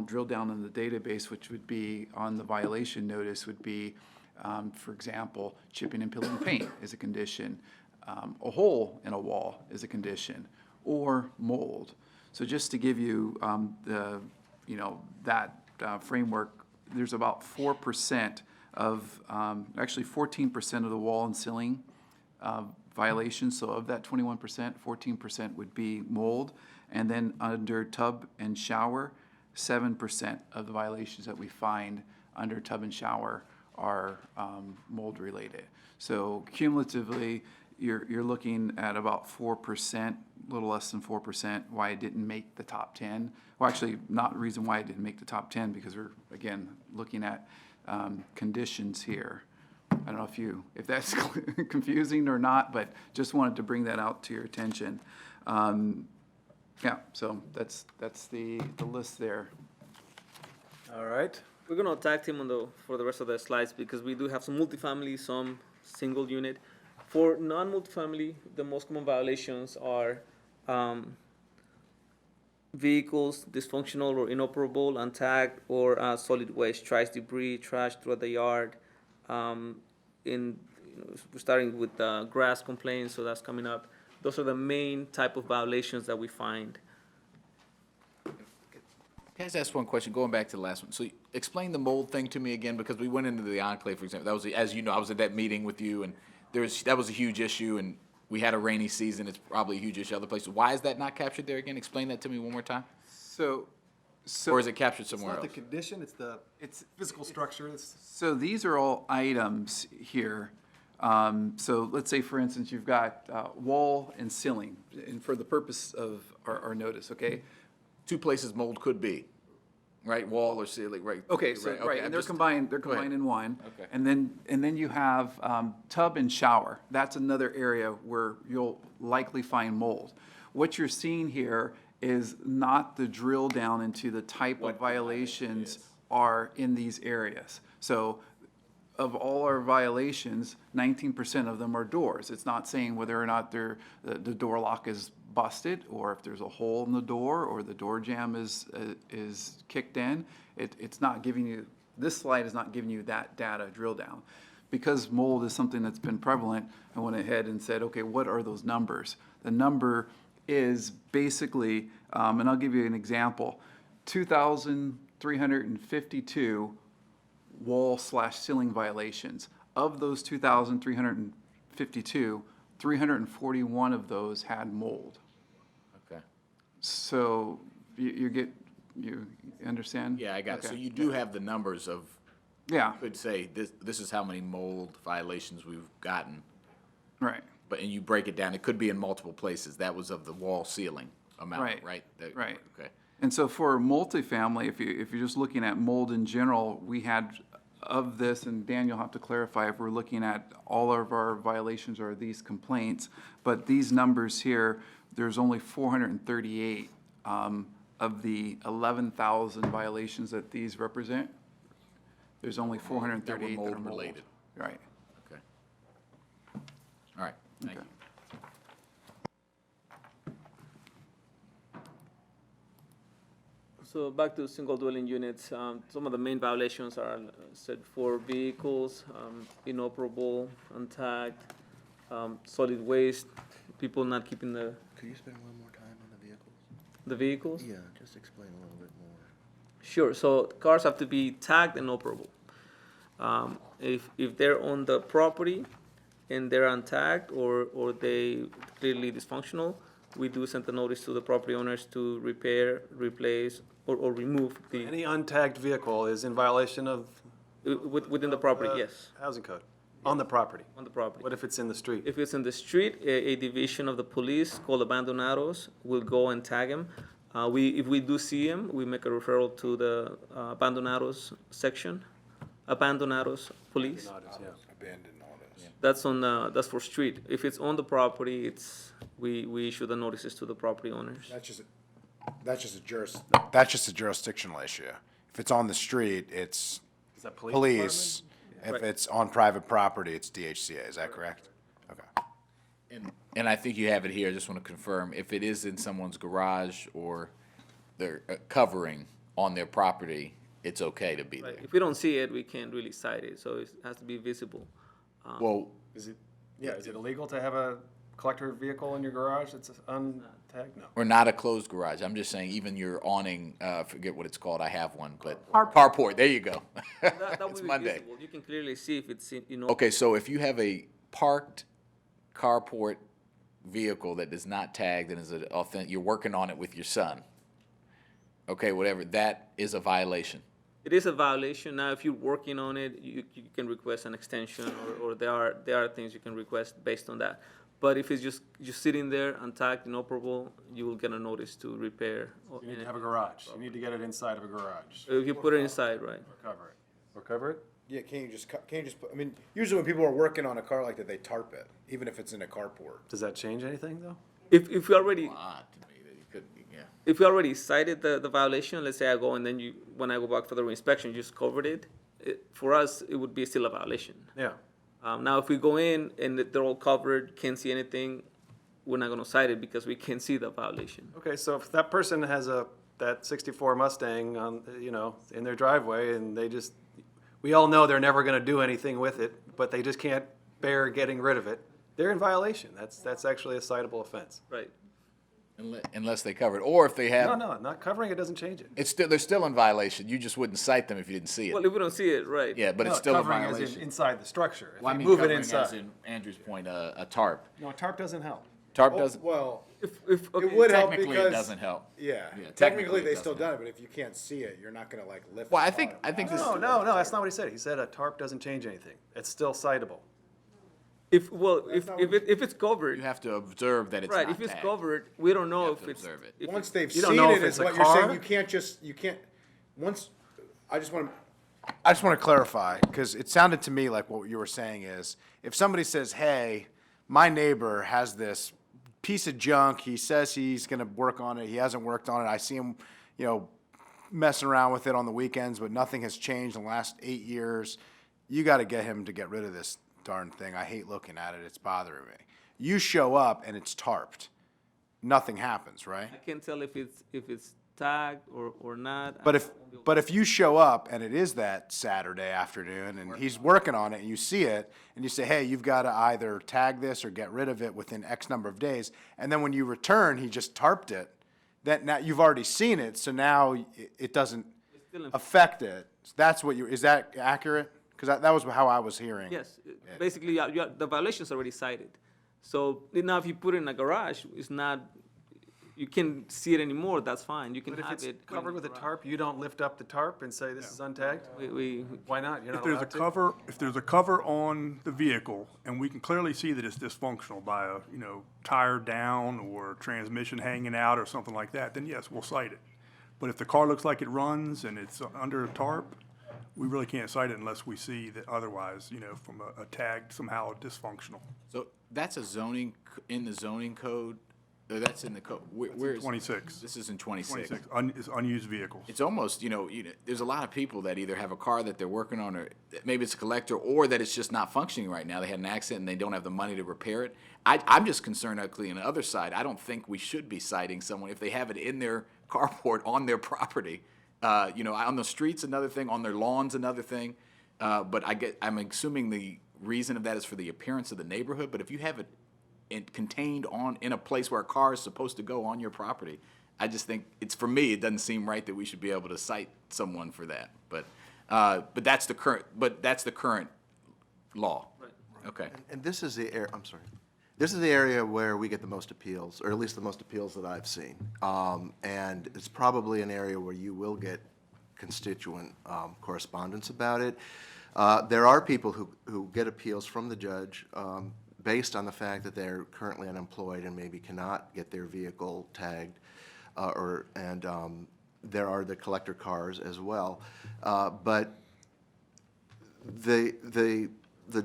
drilled down in the database, which would be on the violation notice, would be, for example, chipping and peeling paint is a condition, a hole in a wall is a condition, or mold. So just to give you that framework, there's about 4% of, actually 14% of the wall and ceiling violations. So of that 21%, 14% would be mold. And then under tub and shower, 7% of the violations that we find under tub and shower are mold related. So cumulatively, you're looking at about 4%, a little less than 4%, why it didn't make the top 10. Well, actually, not the reason why it didn't make the top 10, because we're, again, looking at conditions here. I don't know if that's confusing or not, but just wanted to bring that out to your attention. Yeah, so that's the list there. All right. We're gonna tag team for the rest of the slides because we do have some multifamily, some single unit. For non-multifamily, the most common violations are vehicles dysfunctional or inoperable, untagged, or solid waste, trash debris, trash throughout the yard. We're starting with grass complaints, so that's coming up. Those are the main type of violations that we find. Can I just ask one question, going back to the last one? So explain the mold thing to me again, because we went into the Enclave, for example. That was, as you know, I was at that meeting with you, and that was a huge issue, and we had a rainy season. It's probably a huge issue other places. Why is that not captured there again? Explain that to me one more time. So, Or is it captured somewhere else? condition, it's physical structure. So these are all items here. So let's say, for instance, you've got wall and ceiling, and for the purpose of our notice, okay? Two places mold could be, right? Wall or ceiling, right? Okay, so, right, and they're combined in one. Okay. And then you have tub and shower. That's another area where you'll likely find mold. What you're seeing here is not the drill down into the type of violations are in these areas. So of all our violations, 19% of them are doors. It's not saying whether or not the door lock is busted, or if there's a hole in the door, or the door jamb is kicked in. It's not giving you, this slide is not giving you that data drill down. Because mold is something that's been prevalent, I went ahead and said, okay, what are those numbers? The number is basically, and I'll give you an example, 2,352 wall/ceiling violations. Of those 2,352, 341 of those had mold. Okay. So you understand? Yeah, I got it. So Okay. you do have the numbers of, Yeah, could say, this is how many mold violations we've gotten. right. But, and you break it down, it could be in multiple places. That was of the wall ceiling amount, Right, right? right. Okay. And so for multifamily, if you're just looking at mold in general, we had of this, and Dan, you'll have to clarify if we're looking at all of our violations or these complaints, but these numbers here, there's only 438 of the 11,000 violations that these represent. There's only 438 that are mold related. Right. Okay. All right, thank Okay. you. So back to single dwelling units, some of the main violations are said for vehicles, inoperable, untagged, solid waste, people not keeping the Could you spend a little more time on the vehicles? vehicles. Yeah, just explain a little bit more. Sure, so cars have to be tagged and operable. If they're on the property and they're untagged or they clearly dysfunctional, we do send a notice to the property owners to repair, replace, or remove the, Any untagged vehicle is in violation of within the property, yes, housing code, on the property. on the property. What if it's in the street? If it's in the street, a division of the police called abandonados will go and tag him. If we do see him, we make a referral to the abandonados section, abandonados police. Abandoned autos. That's on, that's for street. If it's on the property, we issue the notices to the property owners. That's just a jurisdictional issue. If it's on the street, it's Is that police police. If Right. it's on private property, it's DHCA. Is that correct? Okay. And I think you have it here, I just want to confirm, if it is in someone's garage or they're covering on their property, it's okay to be there. Right. If we don't see it, we can't really cite it, so it has to be visible. Well, Is it illegal to have a collector vehicle in your garage that's untagged? No. or not a closed garage, I'm just saying even your awning, forget what it's called, I have one, but carport, there you go. That It's would be Monday. visible. You can clearly see if it's, Okay, so if you have a parked carport vehicle that is not tagged and is an authentic, you're working on it with your son, okay, whatever, that is a violation. It is a violation. Now, if you're working on it, you can request an extension, or there are things you can request based on that. But if it's just sitting there, untagged, inoperable, you will get a notice to repair. You need to have a garage. You need to get it inside of a garage. If you put it inside, right? Cover it. Or cover it? Yeah, can't you just put, I mean, usually when people are working on a car like that, they tarp it, even if it's in a carport. Does that change anything, though? If you already Odd to me that you couldn't, yeah. if you already cited the violation, let's say I go and then when I go back for the inspection, you just covered it. For us, it would be still a violation. Yeah. Now, if we go in and they're all covered, can't see anything, we're not gonna cite it because we can't see the violation. Okay, so if that person has that 64 Mustang on, in their driveway and we all know they're never gonna do anything with it, but they just can't bear getting rid of it, they're in violation. That's actually a citable offense. Right. Unless they cover it, or if they have, No, not covering it doesn't change it. they're still in violation. You just wouldn't cite them if you didn't see Well, it. if we don't see it, right. Yeah, but it's No, still a covering as in violation. inside the structure. If Well, I you mean, move it covering as inside. in Andrew's point, a tarp. No, a tarp doesn't help. Tarp doesn't, Well, If, okay, it would help technically because. it doesn't help. Yeah, Yeah, technically technically they it still doesn't done it, but if you can't see it, you're not gonna like lift. Well, the I think this. No, that's not what he said. He said a tarp doesn't change anything. It's still citable. if it's You covered, have to observe that it's right, not if it's tagged. covered, we don't know You have if to it's. observe it. if Once it- they've You don't seen know it, if is it's a what you're saying, car? you can't, once, I just wanna clarify, because it sounded to me like what you were saying is, if somebody says, hey, my neighbor has this piece of junk, he says he's gonna work on it, he hasn't worked on it, I see him, messing around with it on the weekends, but nothing has changed in the last 8 years, you gotta get him to get rid of this darn thing, I hate looking at it, it's bothering me. You show up and it's tarped, nothing happens, right? I can't tell if it's tagged or not. But if you show up and it is that Saturday afternoon and he's working on it and you see it and you say, hey, you've got to either tag this or get rid of it within X number of days, and then when you return, he just tarped it, that now you've already seen it, so now it doesn't still in- affect it. That's what is that accurate? Because that was how I was hearing. Yes, basically, the violation's already cited. So now if you put it in a garage, it's not, you can't see it anymore, that's fine, you can But if have it's it. covered with a tarp, you don't lift up the tarp and say this is untagged? We, Why not? You're If not there's a allowed to? cover, if there's a cover on the vehicle, and we can clearly see that it's dysfunctional by a, tire down or transmission hanging out or something like that, then yes, we'll cite it. But if the car looks like it runs and it's under a tarp, we really can't cite it unless we see that otherwise, from a tag somehow dysfunctional. So that's in the zoning code, or that's in the code, where is? 26. This is in 26. 26, it's unused vehicles. It's almost, there's a lot of people that either have a car that they're working on, or maybe it's a collector, or that it's just not functioning right now. They had an accident and they don't have the money to repair it. I'm just concerned, actually, on the other side, I don't think we should be citing someone if they have it in their carport on their property. On the streets, another thing, on their lawns, another thing. But I'm assuming the reason of that is for the appearance of the neighborhood, but if you have it contained in a place where a car is supposed to go on your property, I just think for me, it doesn't seem right that we should be able to cite someone for that. But that's the current law. Right. Okay. And this is the area, I'm sorry. This is the area where we get the most appeals, or at least the most appeals that I've seen. And it's probably an area where you will get constituent correspondence about it. There are people who get appeals from the judge based on the fact that they're currently unemployed and maybe cannot get their vehicle tagged, and there are the collector cars as well. But the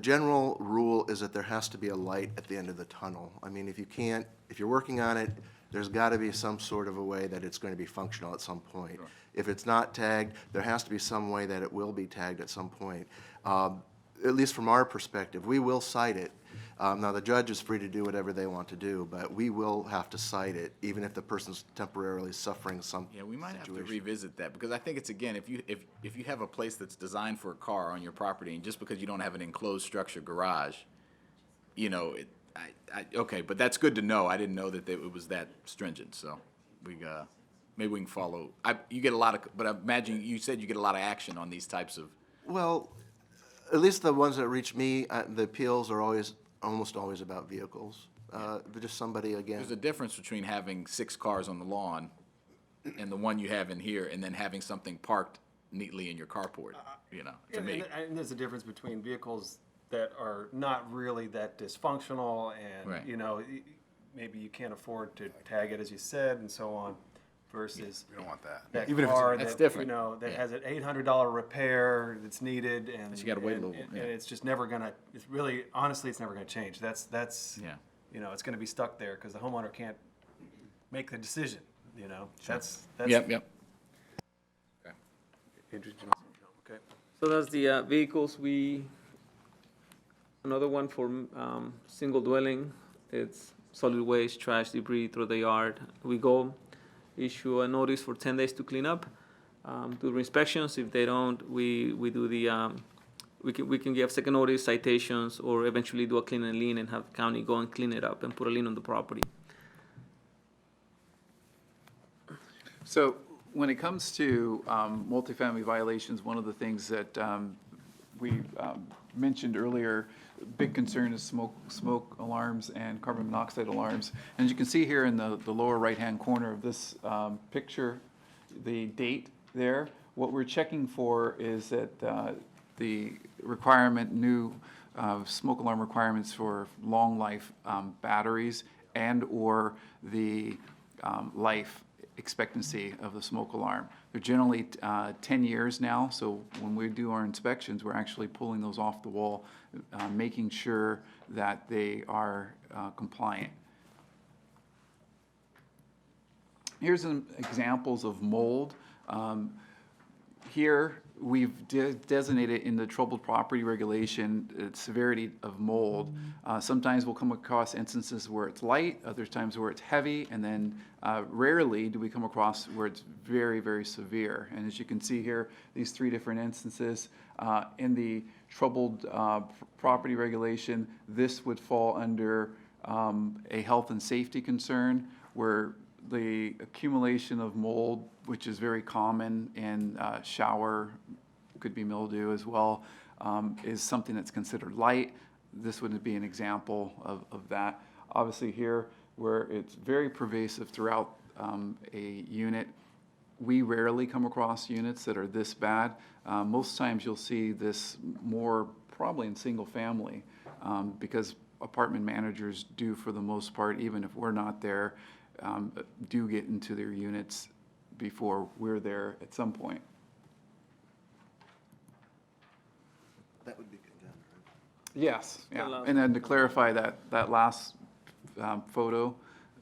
general rule is that there has to be a light at the end of the tunnel. I mean, if you're working on it, there's got to be some sort of a way that it's going to be functional at some point. Sure. If it's not tagged, there has to be some way that it will be tagged at some point. At least from our perspective, we will cite it. Now, the judge is free to do whatever they want to do, but we will have to cite it, even if the person's temporarily suffering some Yeah, we might have to situation. revisit that, because I think it's, again, if you have a place that's designed for a car on your property, and just because you don't have an enclosed structure garage, okay, but that's good to know. I didn't know that it was that stringent, so maybe we can follow. You get a lot of, but I imagine you said you get a lot of action on these types of. Well, at least the ones that reach me, the appeals are almost always about vehicles. But just somebody, again. There's a difference between having 6 cars on the lawn and the one you have in here, and then having something parked neatly in your carport, to me. And there's a difference between vehicles that are not really that dysfunctional and, Right. Maybe you can't afford to tag it, as you said, and so on, versus We don't want that. that Even if it's- car That's that, different. that Yeah. has an $800 repair that's needed and. you gotta wait a little, and yeah. it's just never gonna, honestly, it's never gonna change. That's, Yeah. it's gonna be stuck there because the homeowner can't make the decision, That's. Yep. Okay. So that's the vehicles we Another one for single dwelling, it's solid waste, trash, debris through the yard. We go issue a notice for 10 days to clean up, do inspections. If they don't, we do the, we can give second notice, citations, or eventually do a clean and lien and have the county go and clean it up and put a lien on the property. So when it comes to multifamily violations, one of the things that we mentioned earlier, big concern is smoke alarms and carbon monoxide alarms. And as you can see here in the lower right-hand corner of this picture, the date there, what we're checking for is that the requirement, new smoke alarm requirements for long life batteries and/or the life expectancy of the smoke alarm. They're generally 10 years now, so when we do our inspections, we're actually pulling those off the wall, making sure that they are compliant. Here's some examples of mold. Here, we've designated in the troubled property regulation severity of mold. Sometimes we'll come across instances where it's light, other times where it's heavy, and then rarely do we come across where it's very, very severe. And as you can see here, these three different instances in the troubled property regulation, this would fall under a health and safety concern where the accumulation of mold, which is very common in shower, could be mildew as well, is something that's considered light. This would be an example of that. Obviously here, where it's very pervasive throughout a unit, we rarely come across units that are this bad. Most times you'll see this more probably in single family because apartment managers do, for the most part, even if we're not there, do get into their units before we're there at some point. That would be condemned, right? Yes, The yeah. last And then to clarify that last photo,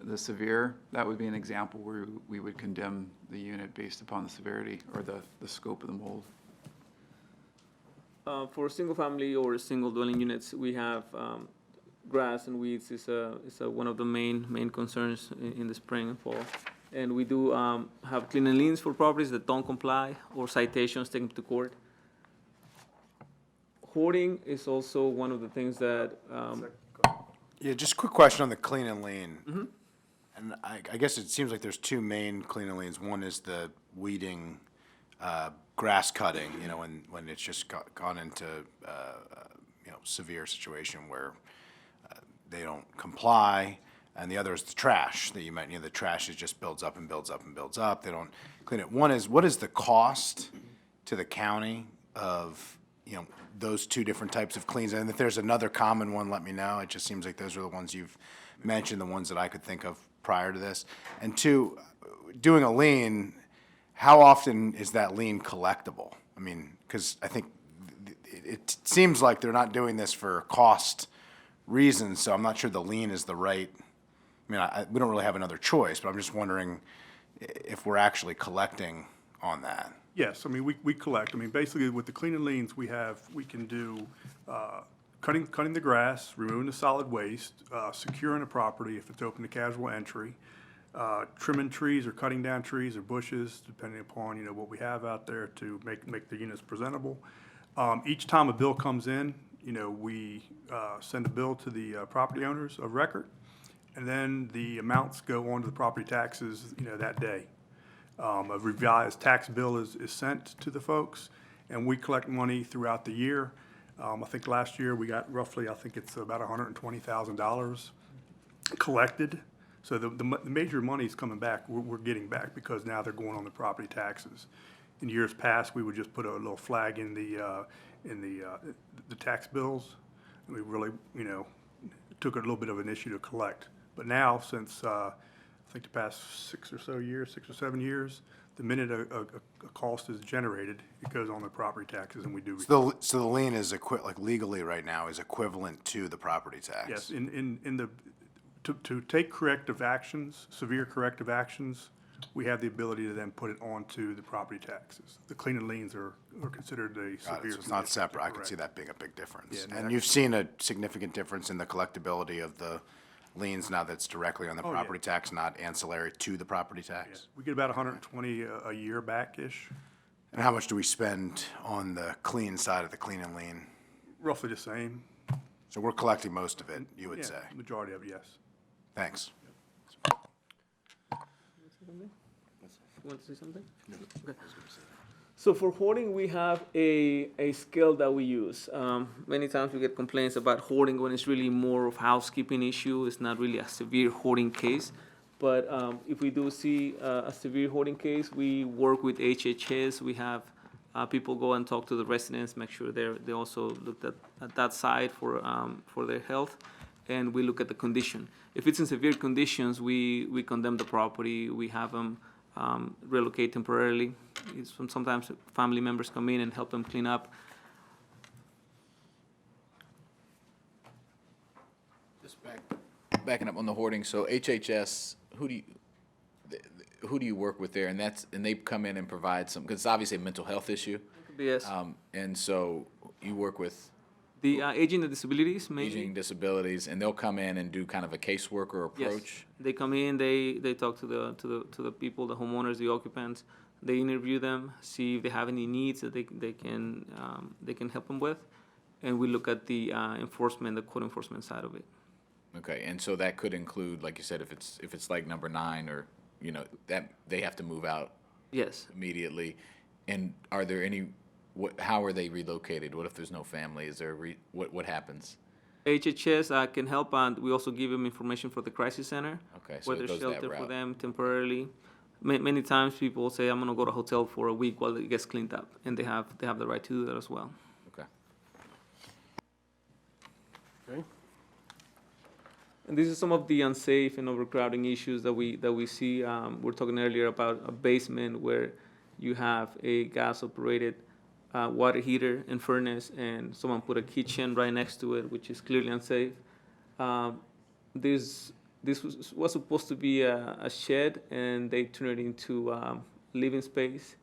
the severe, that would be an example where we would condemn the unit based upon the severity or the scope of the mold. For single family or single dwelling units, we have grass and weeds is one of the main concerns in the spring and fall. And we do have clean and liens for properties that don't comply or citations taken to court. Hoarding is also one of the things that, Yeah, just a quick question on the clean and lean. And I guess it seems like there's two main clean and leans. One is the weeding, grass cutting, you know, when it's just gone into, severe situation where they don't comply. And the other is the trash that you mentioned. The trash just builds up and builds up and builds up. They don't clean it. One is, what is the cost to the county of, those two different types of cleans? And if there's another common one, let me know. It just seems like those are the ones you've mentioned, the ones that I could think of prior to this. And two, doing a lien, how often is that lien collectible? I mean, because I think it seems like they're not doing this for cost reasons, so I'm not sure the lien is the right. I mean, we don't really have another choice, but I'm just wondering if we're actually collecting on that. Yes, I mean, we collect. I mean, basically with the clean and liens we can do cutting the grass, removing the solid waste, securing a property if it's open to casual entry, trimming trees or cutting down trees or bushes, depending upon, what we have out there to make the units presentable. Each time a bill comes in, we send a bill to the property owners of record, and then the amounts go on to the property taxes, that day. A revised tax bill is sent to the folks, and we collect money throughout the year. I think last year we got roughly, I think it's about $120,000 collected. So the major money is coming back, we're getting back, because now they're going on the property taxes. In years past, we would just put a little flag in the tax bills, and we really, took a little bit of an issue to collect. But now, since I think the past 6 or 7 years, the minute a cost is generated, it goes on the property taxes, and we do. So the lien is legally right now is equivalent to the property tax? Yes, to take corrective actions, severe corrective actions, we have the ability to then put it onto the property taxes. The clean and liens are considered a severe. Got it, so it's not condition. separate. I could Correct. see that being a big difference. Yeah, And no, you've seen a significant difference in the collectability of the liens now that's directly on the Oh, yeah. property tax, not ancillary to the property Yeah, tax? we get about 120 a year back-ish, And how much do we spend on the clean side of the clean and lien? roughly the same. So we're collecting most of it, you would Yeah, say? majority of it, yes. Thanks. You want to say something? Okay. So for hoarding, we have a scale that we use. Many times we get complaints about hoarding when it's really more of housekeeping issue. It's not really a severe hoarding case. But if we do see a severe hoarding case, we work with HHS. We have people go and talk to the residents, make sure they also looked at that side for their health, and we look at the condition. If it's in severe conditions, we condemn the property. We have them relocate temporarily. Sometimes family members come in and help them clean up. Just backing up on the hoarding, so HHS, who do you work with there? And they come in and provide some, because it's obviously a mental health issue. Yes. And so you work with The aging and disabilities, mainly. aging disabilities, and they'll come in and do kind of a caseworker approach? Yes. They come in, they talk to the people, the homeowners, the occupants. They interview them, see if they have any needs that they can help them with. And we look at the enforcement, the code enforcement side of it. Okay, and so that could include, like you said, if it's like number 9 or, that they have to move out Yes. immediately. And are there any, how are they relocated? What if there's no family? Is there, what happens? HHS can help, and we also give them information for the crisis center. Okay, so Whether it goes that shelter for route. them temporarily. Many times people say, I'm gonna go to a hotel for a week while it gets cleaned up, and they have the right to do that as well. Okay. Okay. And this is some of the unsafe and overcrowding issues that we see. We're talking earlier about a basement where you have a gas-operated water heater and furnace, and someone put a kitchen right next to it, which is clearly unsafe. This was supposed to be a shed, and they turned it into living space,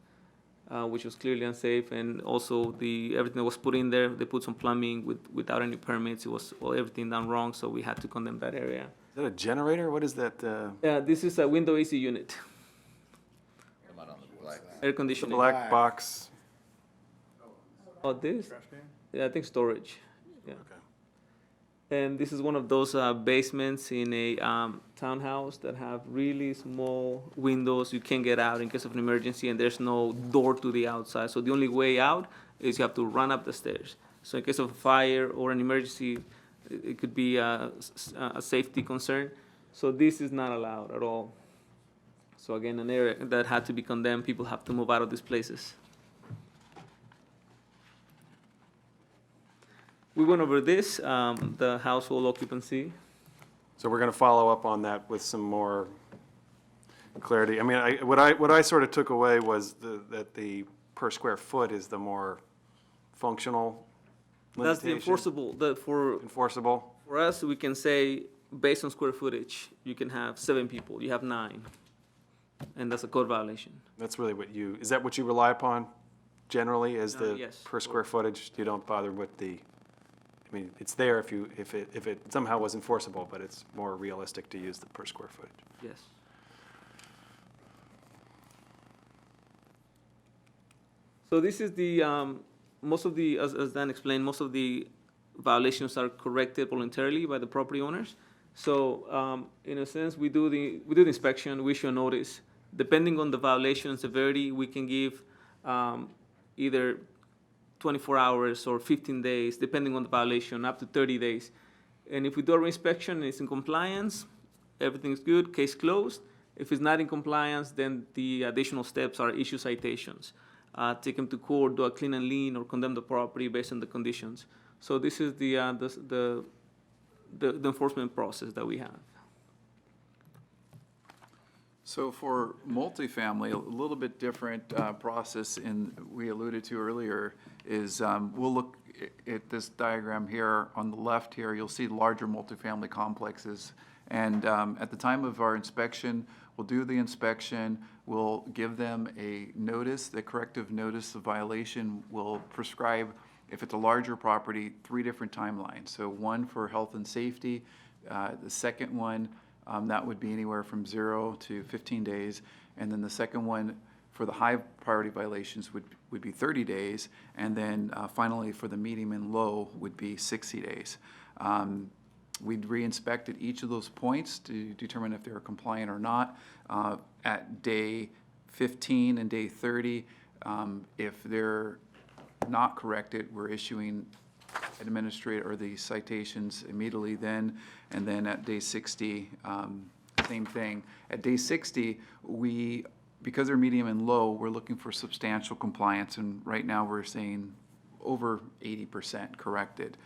which was clearly unsafe. And also everything that was put in there, they put some plumbing without any permits. It was everything done wrong, so we had to condemn that area. Is that a generator? What is that? This is a window AC unit, Come out on the black. air conditioning. Black box. Oh, this? Trash can? Yeah, I think storage. Yeah. And this is one of those basements in a townhouse that have really small windows. You can't get out in case of an emergency, and there's no door to the outside. So the only way out is you have to run up the stairs. So in case of a fire or an emergency, it could be a safety concern. So this is not allowed at all. So again, an area that had to be condemned. People have to move out of these places. We went over this, the household occupancy. So we're going to follow up on that with some more clarity. I mean, what I sort of took away was that the per square foot is the more functional That's the limitation. enforceable, Enforceable. for us, we can say, based on square footage, you can have 7 people, you have 9. And that's a code violation. That's really is that what you rely upon generally as the Yes. per square footage? You don't bother with I mean, it's there if it somehow was enforceable, but it's more realistic to use the per square footage. Yes. So this is the, most of the, as Dan explained, most of the violations are corrected voluntarily by the property owners. So, in a sense, we do the inspection, we issue a notice. Depending on the violation severity, we can give either 24 hours or 15 days, depending on the violation, up to 30 days. And if we do our inspection and it's in compliance, everything's good, case closed. If it's not in compliance, then the additional steps are issue citations, take them to court, do a clean and lien, or condemn the property based on the conditions. So this is the enforcement process that we have. So for multifamily, a little bit different process, and we alluded to earlier, is we'll look at this diagram here. On the left here, you'll see larger multifamily complexes. And at the time of our inspection, we'll do the inspection, we'll give them a notice, the corrective notice of violation. We'll prescribe, if it's a larger property, 3 different timelines. So one for health and safety, the second one, that would be anywhere from 0 to 15 days. And then the second one for the high priority violations would be 30 days. And then finally for the medium and low would be 60 days. We'd re-inspected each of those points to determine if they were compliant or not. At day 15 and day 30, if they're not corrected, we're issuing administrator or the citations immediately then, and then at day 60, same thing. At day 60, because they're medium and low, we're looking for substantial compliance, and right now we're saying over 80% corrected.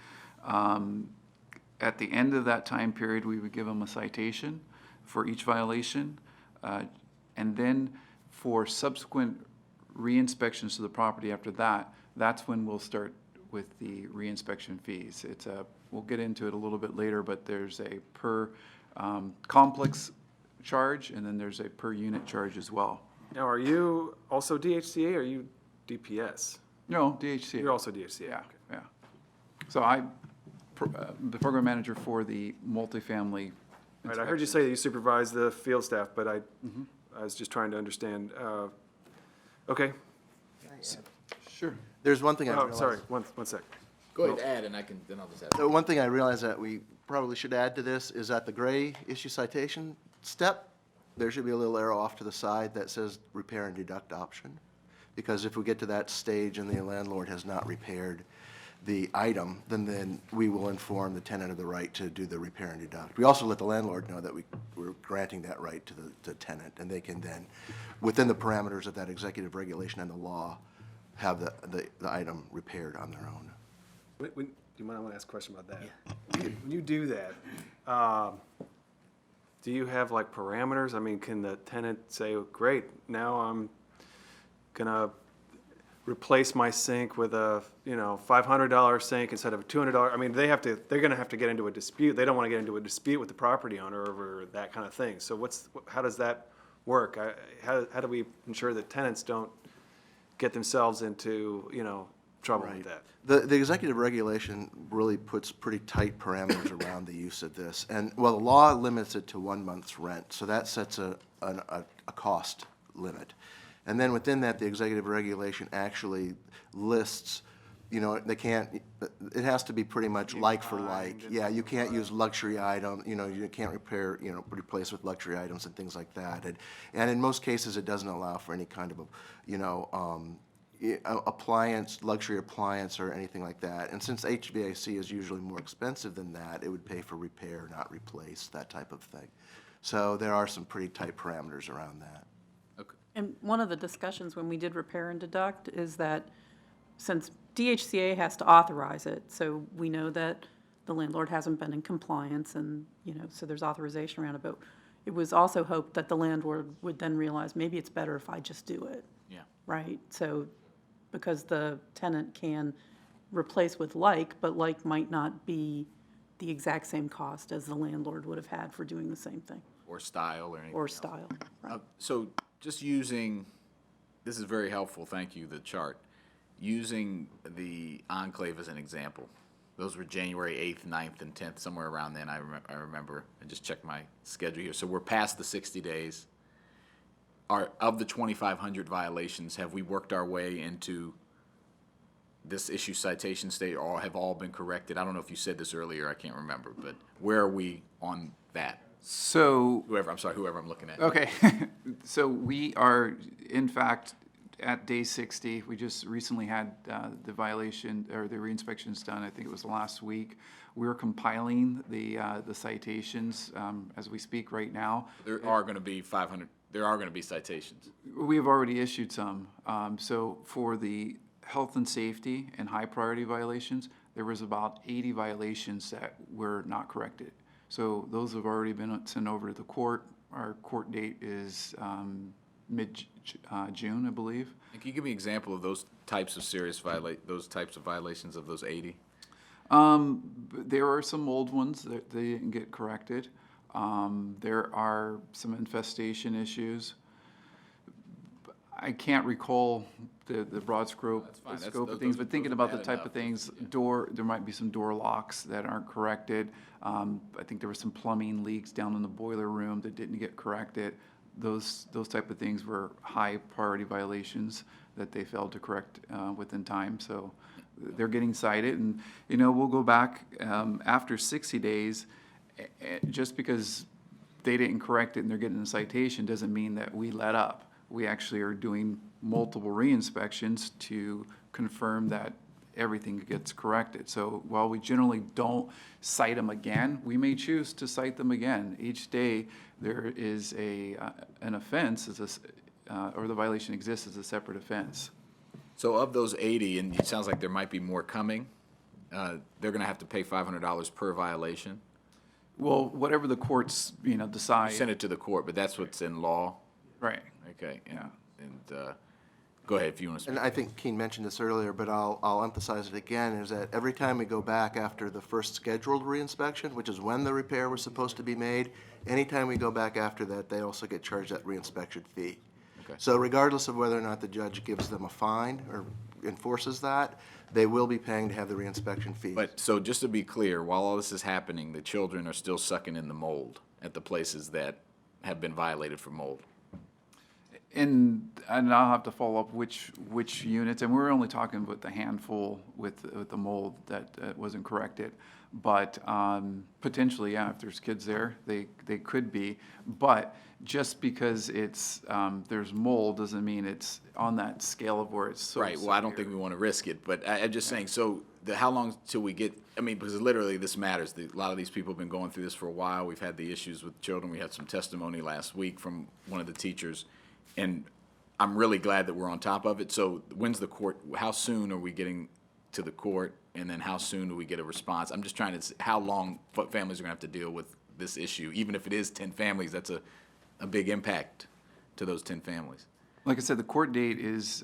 At the end of that time period, we would give them a citation for each violation, and then for subsequent re-inspections to the property after that, that's when we'll start with the re-inspection fees. We'll get into it a little bit later, but there's a per complex charge, and then there's a per unit charge as well. Now, are you also DHCA or are you DPS? No, DHCA. You're also DHCA. Yeah, okay. yeah. So I'm the program manager for the multifamily. Right, I heard you say that you supervise the field staff, but I was just trying to understand. Okay. Sure. There's one thing I Oh, realized. sorry, one sec. Go ahead, add, and then I'll just add. One thing I realized that we probably should add to this is at the gray issue citation step, there should be a little arrow off to the side that says repair and deduct option. Because if we get to that stage and the landlord has not repaired the item, then we will inform the tenant of the right to do the repair and deduct. We also let the landlord know that we're granting that right to the tenant, and they can then, within the parameters of that executive regulation and the law, have the item repaired on their own. You might want to ask a question about that. When you do that, do you have like parameters? I mean, can the tenant say, oh, great, now I'm gonna replace my sink with a, $500 sink instead of a $200? I mean, they're gonna have to get into a dispute. They don't want to get into a dispute with the property owner over that kind of thing. So how does that work? How do we ensure that tenants don't get themselves into, trouble with that? The executive regulation really puts pretty tight parameters around the use of this. And, well, the law limits it to 1 month's rent, so that sets a cost limit. And then within that, the executive regulation actually lists, it has to be pretty much like for like. Yeah, you can't use luxury item, you can't replace with luxury items and things like that. And in most cases, it doesn't allow for any kind of, luxury appliance or anything like that. And since HVAC is usually more expensive than that, it would pay for repair, not replace, that type of thing. So there are some pretty tight parameters around that. And one of the discussions when we did repair and deduct is that since DHCA has to authorize it, so we know that the landlord hasn't been in compliance and, so there's authorization around it, but it was also hoped that the landlord would then realize maybe it's better if I just do it. Yeah. Right? So, because the tenant can replace with like, but like might not be the exact same cost as the landlord would have had for doing the same thing. Or style or anything. Or style, right? So just using, this is very helpful, thank you, the chart. Using the enclave as an example. Those were January 8th, 9th, and 10th, somewhere around then, I remember. I just checked my schedule here. So we're past the 60 days. Of the 2,500 violations, have we worked our way into this issue citation state, or have all been corrected? I don't know if you said this earlier, I can't remember, but where are we on that? So, Whoever I'm looking at. okay, so we are, in fact, at day 60. We just recently had the violation, or the re-inspections done, I think it was last week. We're compiling the citations as we speak right now. There are going to be 500, there are going to be citations. We have already issued some. So for the health and safety and high priority violations, there was about 80 violations that were not corrected. So those have already been sent over to the court. our court date is mid-June, I believe. And can you give me an example of those types of those types of violations of those 80? There are some old ones that they didn't get corrected. There are some infestation issues. I can't recall the broad scope, fine. scope Those- of things, those- but thinking those are about the bad type enough. of things, Yeah. there might be some door locks that aren't corrected. I think there were some plumbing leaks down in the boiler room that didn't get corrected. Those type of things were high priority violations that they failed to correct within time. So they're getting cited, and we'll go back after 60 days. Just because they didn't correct it and they're getting a citation doesn't mean that we let up. We actually are doing multiple re-inspections to confirm that everything gets corrected. So while we generally don't cite them again, we may choose to cite them again. Each day there is an offense, or the violation exists as a separate offense. So of those 80, and it sounds like there might be more coming, they're going to have to pay $500 per violation. Well, whatever the courts, decide. You send it to the court, but that's what's in law. Right. Okay. Yeah. And go ahead if you want to speak. And I think Keen mentioned this earlier, but I'll emphasize it again, is that every time we go back after the first scheduled reinspection, which is when the repair was supposed to be made, anytime we go back after that, they also get charged that reinspection fee. Okay. So regardless of whether or not the judge gives them a fine or enforces that, they will be paying to have the reinspection fee. But, so just to be clear, while all this is happening, the children are still sucking in the mold at the places that have been violated for mold. And I'll have to follow up which units, and we're only talking about the handful with the mold that wasn't corrected. But potentially, yeah, if there's kids there, they could be. But just because it's there's mold doesn't mean it's on that scale of where it's so Right, well, I don't severe. think we want to risk it, but I'm just saying, so how long till we get, because literally this matters. A lot of these people have been going through this for a while. We've had the issues with children. We had some testimony last week from one of the teachers. And I'm really glad that we're on top of it. So when's the court, how soon are we getting to the court? And then how soon do we get a response? I'm just trying to, how long families are going to have to deal with this issue? Even if it is 10 families, that's a big impact to those 10 families. Like I said, the court date is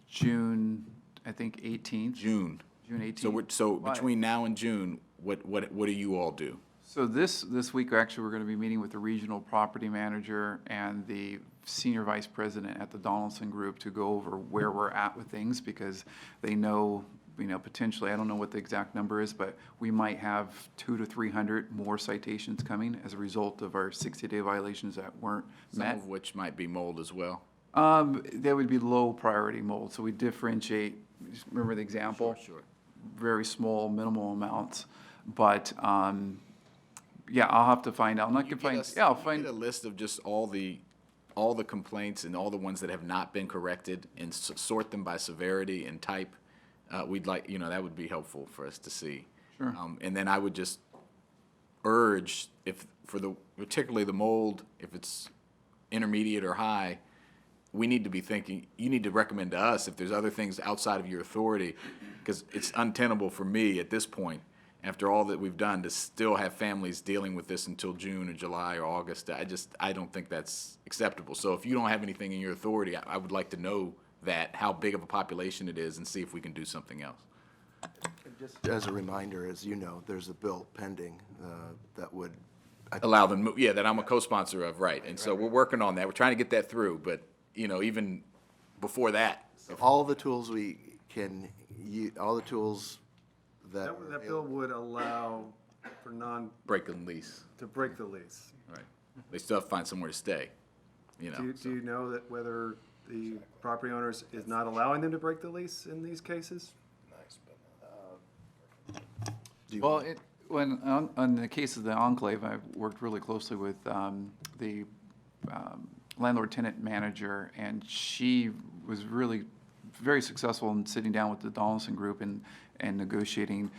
June, I think, 18th. June 18th. So Why? between now and June, what do you all do? So this week, actually, we're going to be meeting with the regional property manager and the senior vice president at the Donaldson group to go over where we're at with things, because they know, potentially, I don't know what the exact number is, but we might have 200 to 300 more citations coming as a result of our 60-day violations that weren't Some met. of which might be mold as well. That would be low priority mold, so we differentiate, remember the example? Sure. Very small, minimal amounts, but, yeah, I'll have to find out. I'm not You gonna get find, yeah, I'll Get find, a list of just all the complaints and all the ones that have not been corrected and sort them by severity and type. We'd like, that would be helpful for us to see. Sure. And then I would just urge, particularly the mold, if it's intermediate or high, we need to be thinking, you need to recommend to us if there's other things outside of your authority, because it's untenable for me at this point, after all that we've done, to still have families dealing with this until June or July or August. I don't think that's acceptable. So if you don't have anything in your authority, I would like to know that, how big of a population it is, and see if we can do something else. Just as a reminder, as you know, there's a bill pending that would, Allow them, that I'm a co-sponsor of, right. And so we're working on that. We're trying to get that through, but, even before that. all the tools we can, all the tools that. That bill would allow for Break the lease, to break the lease. right. They still have to find somewhere to stay, Do you know that whether the property owners is not allowing them to break the lease in these cases? well, on the case of the Enclave, I've worked really closely with the landlord-tenant manager, and she was really very successful in sitting down with the Donaldson group and negotiating,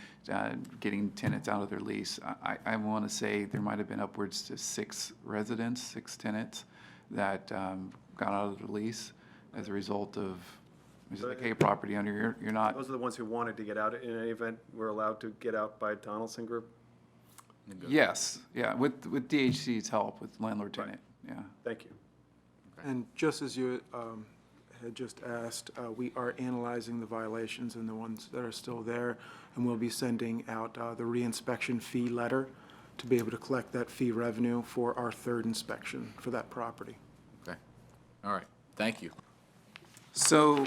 getting tenants out of their lease. I want to say there might have been upwards to 6 tenants that got out of their lease as a result of, like, hey, property owner, you're not. Those are the ones who wanted to get out in any event, were allowed to get out by Donaldson Group? Yes, yeah, with DHC's help, with landlord-tenant. yeah. Thank you. And just as you had just asked, we are analyzing the violations and the ones that are still there, and we'll be sending out the reinspection fee letter to be able to collect that fee revenue for our third inspection for that property. Okay, all right, thank you. So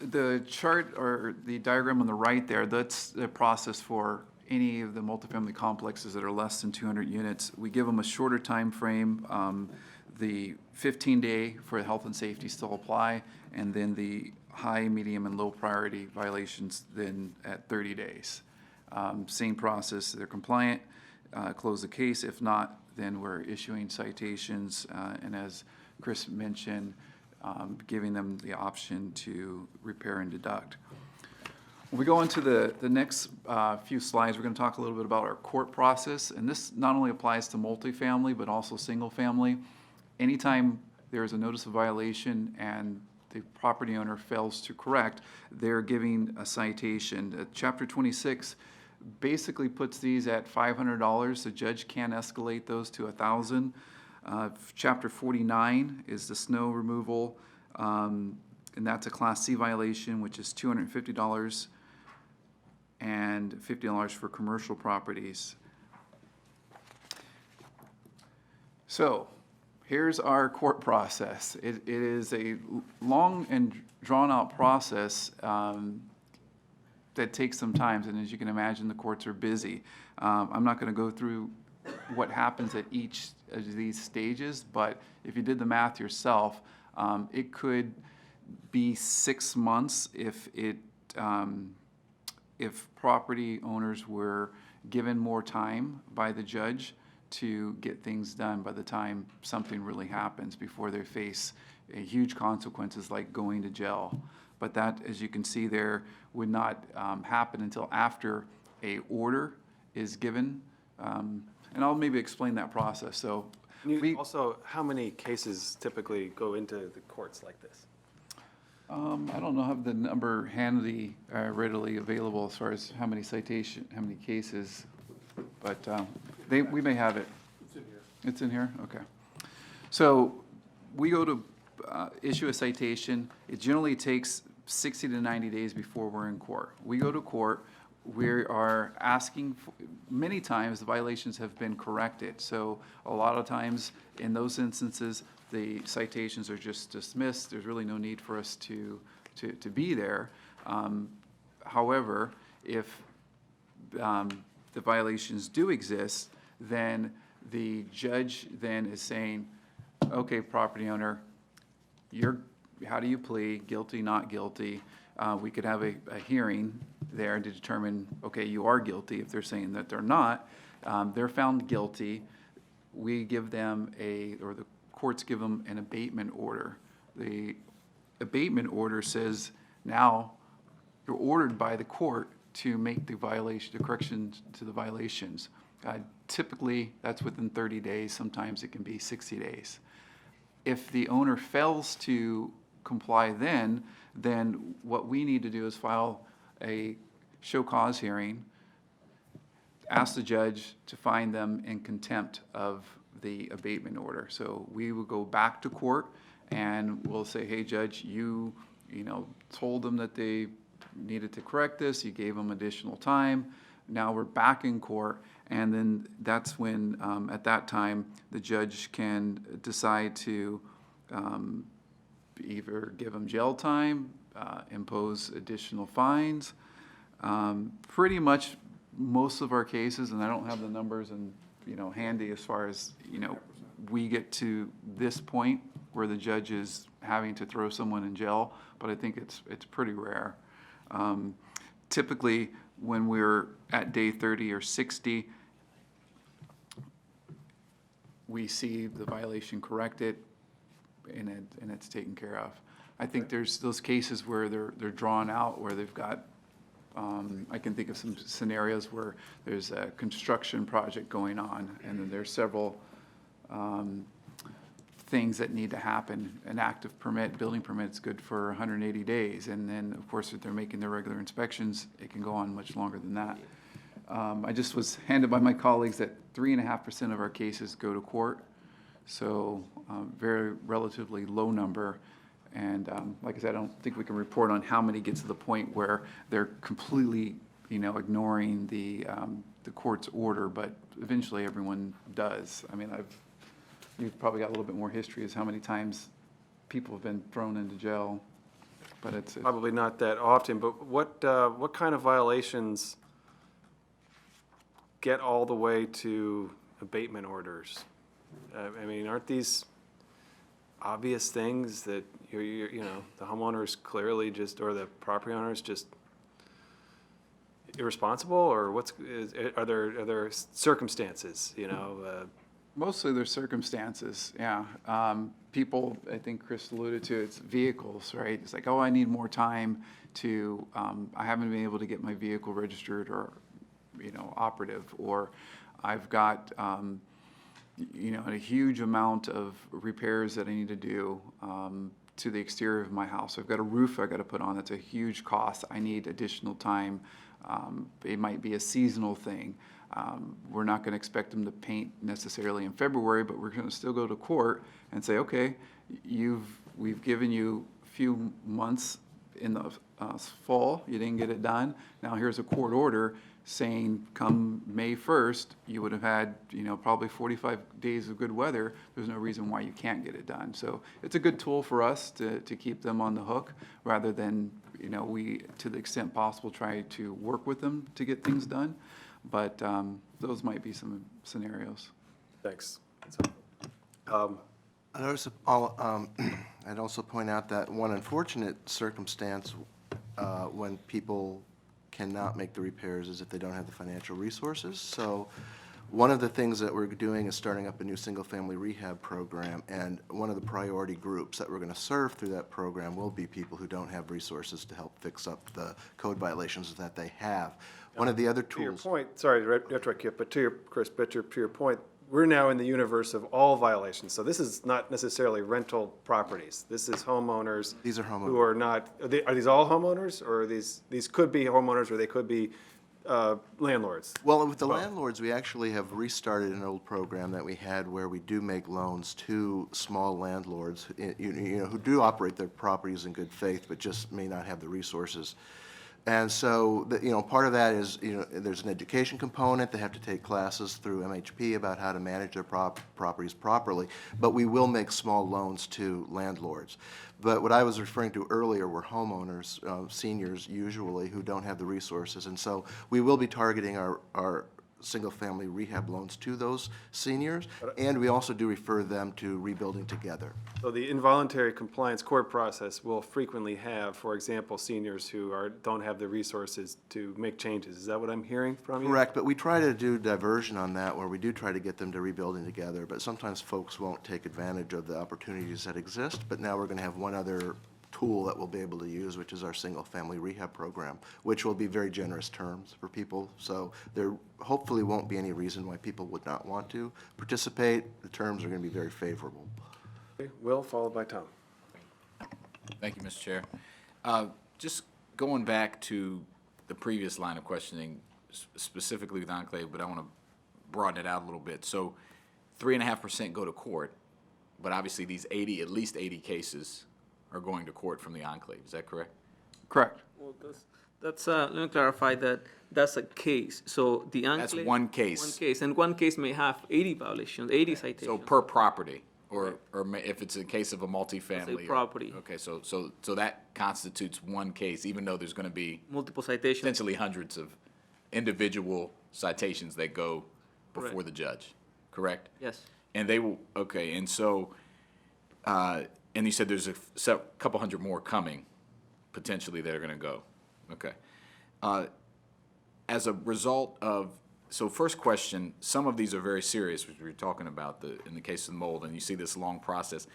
the chart or the diagram on the right there, that's the process for any of the multifamily complexes that are less than 200 units. We give them a shorter time frame. The 15-day for health and safety still apply, and then the high, medium, and low priority violations then at 30 days. Same process, they're compliant, close the case. If not, then we're issuing citations, and as Chris mentioned, giving them the option to repair and deduct. When we go into the next few slides, we're going to talk a little bit about our court process, and this not only applies to multifamily, but also single family. Anytime there is a notice of violation and the property owner fails to correct, they're giving a citation. Chapter 26 basically puts these at $500. The judge can escalate those to $1,000. Chapter 49 is the snow removal, and that's a Class C violation, which is $250 and $50 for commercial properties. So here's our court process. It is a long and drawn-out process that takes some time, and as you can imagine, the courts are busy. I'm not going to go through what happens at each of these stages, but if you did the math yourself, it could be 6 months if property owners were given more time by the judge to get things done by the time something really happens before they face huge consequences like going to jail. But that, as you can see there, would not happen until after a order is given. And I'll maybe explain that process. So Also, how many cases typically go into the courts like this? I don't know, have the number handy, readily available as far as how many cases, but we may have it. It's in here. It's in here? Okay. So we go to issue a citation. It generally takes 60 to 90 days before we're in court. We go to court. We are asking, many times the violations have been corrected. So a lot of times in those instances, the citations are just dismissed. There's really no need for us to be there. However, if the violations do exist, then the judge then is saying, okay, property owner, how do you plead, guilty, not guilty? We could have a hearing there to determine, okay, you are guilty. If they're saying that they're not, they're found guilty. We give them or the courts give them an abatement order. The abatement order says now you're ordered by the court to make the corrections to the violations. Typically, that's within 30 days. Sometimes it can be 60 days. If the owner fails to comply then what we need to do is file a show cause hearing, ask the judge to find them in contempt of the abatement order. So we will go back to court and we'll say, hey, judge, you told them that they needed to correct this. You gave them additional time. Now we're back in court, and then that's when, at that time, the judge can decide to either give them jail time, impose additional fines. Pretty much most of our cases, and I don't have the numbers handy as far as, we get to this point where the judge is having to throw someone in jail, but I think it's pretty rare. Typically, when we're at day 30 or 60, we see the violation corrected and it's taken care of. I think there's those cases where they're drawn out, where they've got, I can think of some scenarios where there's a construction project going on and then there's several things that need to happen. An active permit, building permit's good for 180 days. And then, of course, if they're making their regular inspections, it can go on much longer than that. I just was handed by my colleagues that 3.5% of our cases go to court. So very relatively low number. And like I said, I don't think we can report on how many get to the point where they're completely, ignoring the court's order, but eventually everyone does. I mean, you've probably got a little bit more history as how many times people have been thrown into jail, but it's Probably not that often, but what kind of violations get all the way to abatement orders? I mean, aren't these obvious things that the homeowner's clearly just, or the property owner's just irresponsible, or are there circumstances, mostly there's circumstances, yeah. People, I think Chris alluded to, it's vehicles, right? It's like, oh, I need more time to, I haven't been able to get my vehicle registered or, operative, or I've got, a huge amount of repairs that I need to do to the exterior of my house. I've got a roof I got to put on. That's a huge cost. I need additional time. It might be a seasonal thing. We're not going to expect them to paint necessarily in February, but we're going to still go to court and say, okay, we've given you a few months in the fall, you didn't get it done. Now here's a court order saying come May 1st, you would have had, probably 45 days of good weather. There's no reason why you can't get it done. So it's a good tool for us to keep them on the hook rather than, we, to the extent possible, try to work with them to get things done. But those might be some scenarios. Thanks. I'd also point out that one unfortunate circumstance when people cannot make the repairs is if they don't have the financial resources. So one of the things that we're doing is starting up a new single-family rehab program, and one of the priority groups that we're going to serve through that program will be people who don't have resources to help fix up the code violations that they have. One of the other To your tools. point, sorry to interrupt you, but to your point, we're now in the universe of all violations. So this is not necessarily rental properties. This is homeowners. These are homeowners. Who are not, are these all homeowners, or these could be homeowners, or they could be landlords? Well, with the landlords, we actually have restarted an old program that we had where we do make loans to small landlords, who do operate their properties in good faith, but just may not have the resources. And so, part of that is, there's an education component. They have to take classes through MHP about how to manage their properties properly. But we will make small loans to landlords. But what I was referring to earlier were homeowners, seniors usually, who don't have the resources. And so we will be targeting our single-family rehab loans to those seniors, and we also do refer them to Rebuilding Together. So the involuntary compliance court process will frequently have, for example, seniors who don't have the resources to make changes. Is that what I'm hearing from you? Correct, but we try to do diversion on that, where we do try to get them to Rebuilding Together, but sometimes folks won't take advantage of the opportunities that exist. But now we're going to have one other tool that we'll be able to use, which is our single-family rehab program, which will be very generous terms for people. So there hopefully won't be any reason why people would not want to participate. The terms are going to be very favorable. Okay, Will, followed by Tom. Thank you, Mr. Chair. Just going back to the previous line of questioning, specifically with Enclave, but I want to broaden it out a little bit. So 3.5% go to court, but obviously these at least 80 cases are going to court from the Enclave. Is that correct? Correct. Well, that's let me clarify that that's a case. So the That's enclave. one case. One case, and one case may have 80 violations, 80 citations. So per property, or if it's a case of a multifamily. property. Okay, so that constitutes one case, even though there's going to be Multiple citations. potentially hundreds of individual citations that go before Correct. the judge, correct? Yes. And they will, okay, and so, and you said there's a couple hundred more coming, potentially, that are gonna go. Okay. As a result of, so first question, some of these are very serious, which we were talking about, in the case of mold, and you see this long process.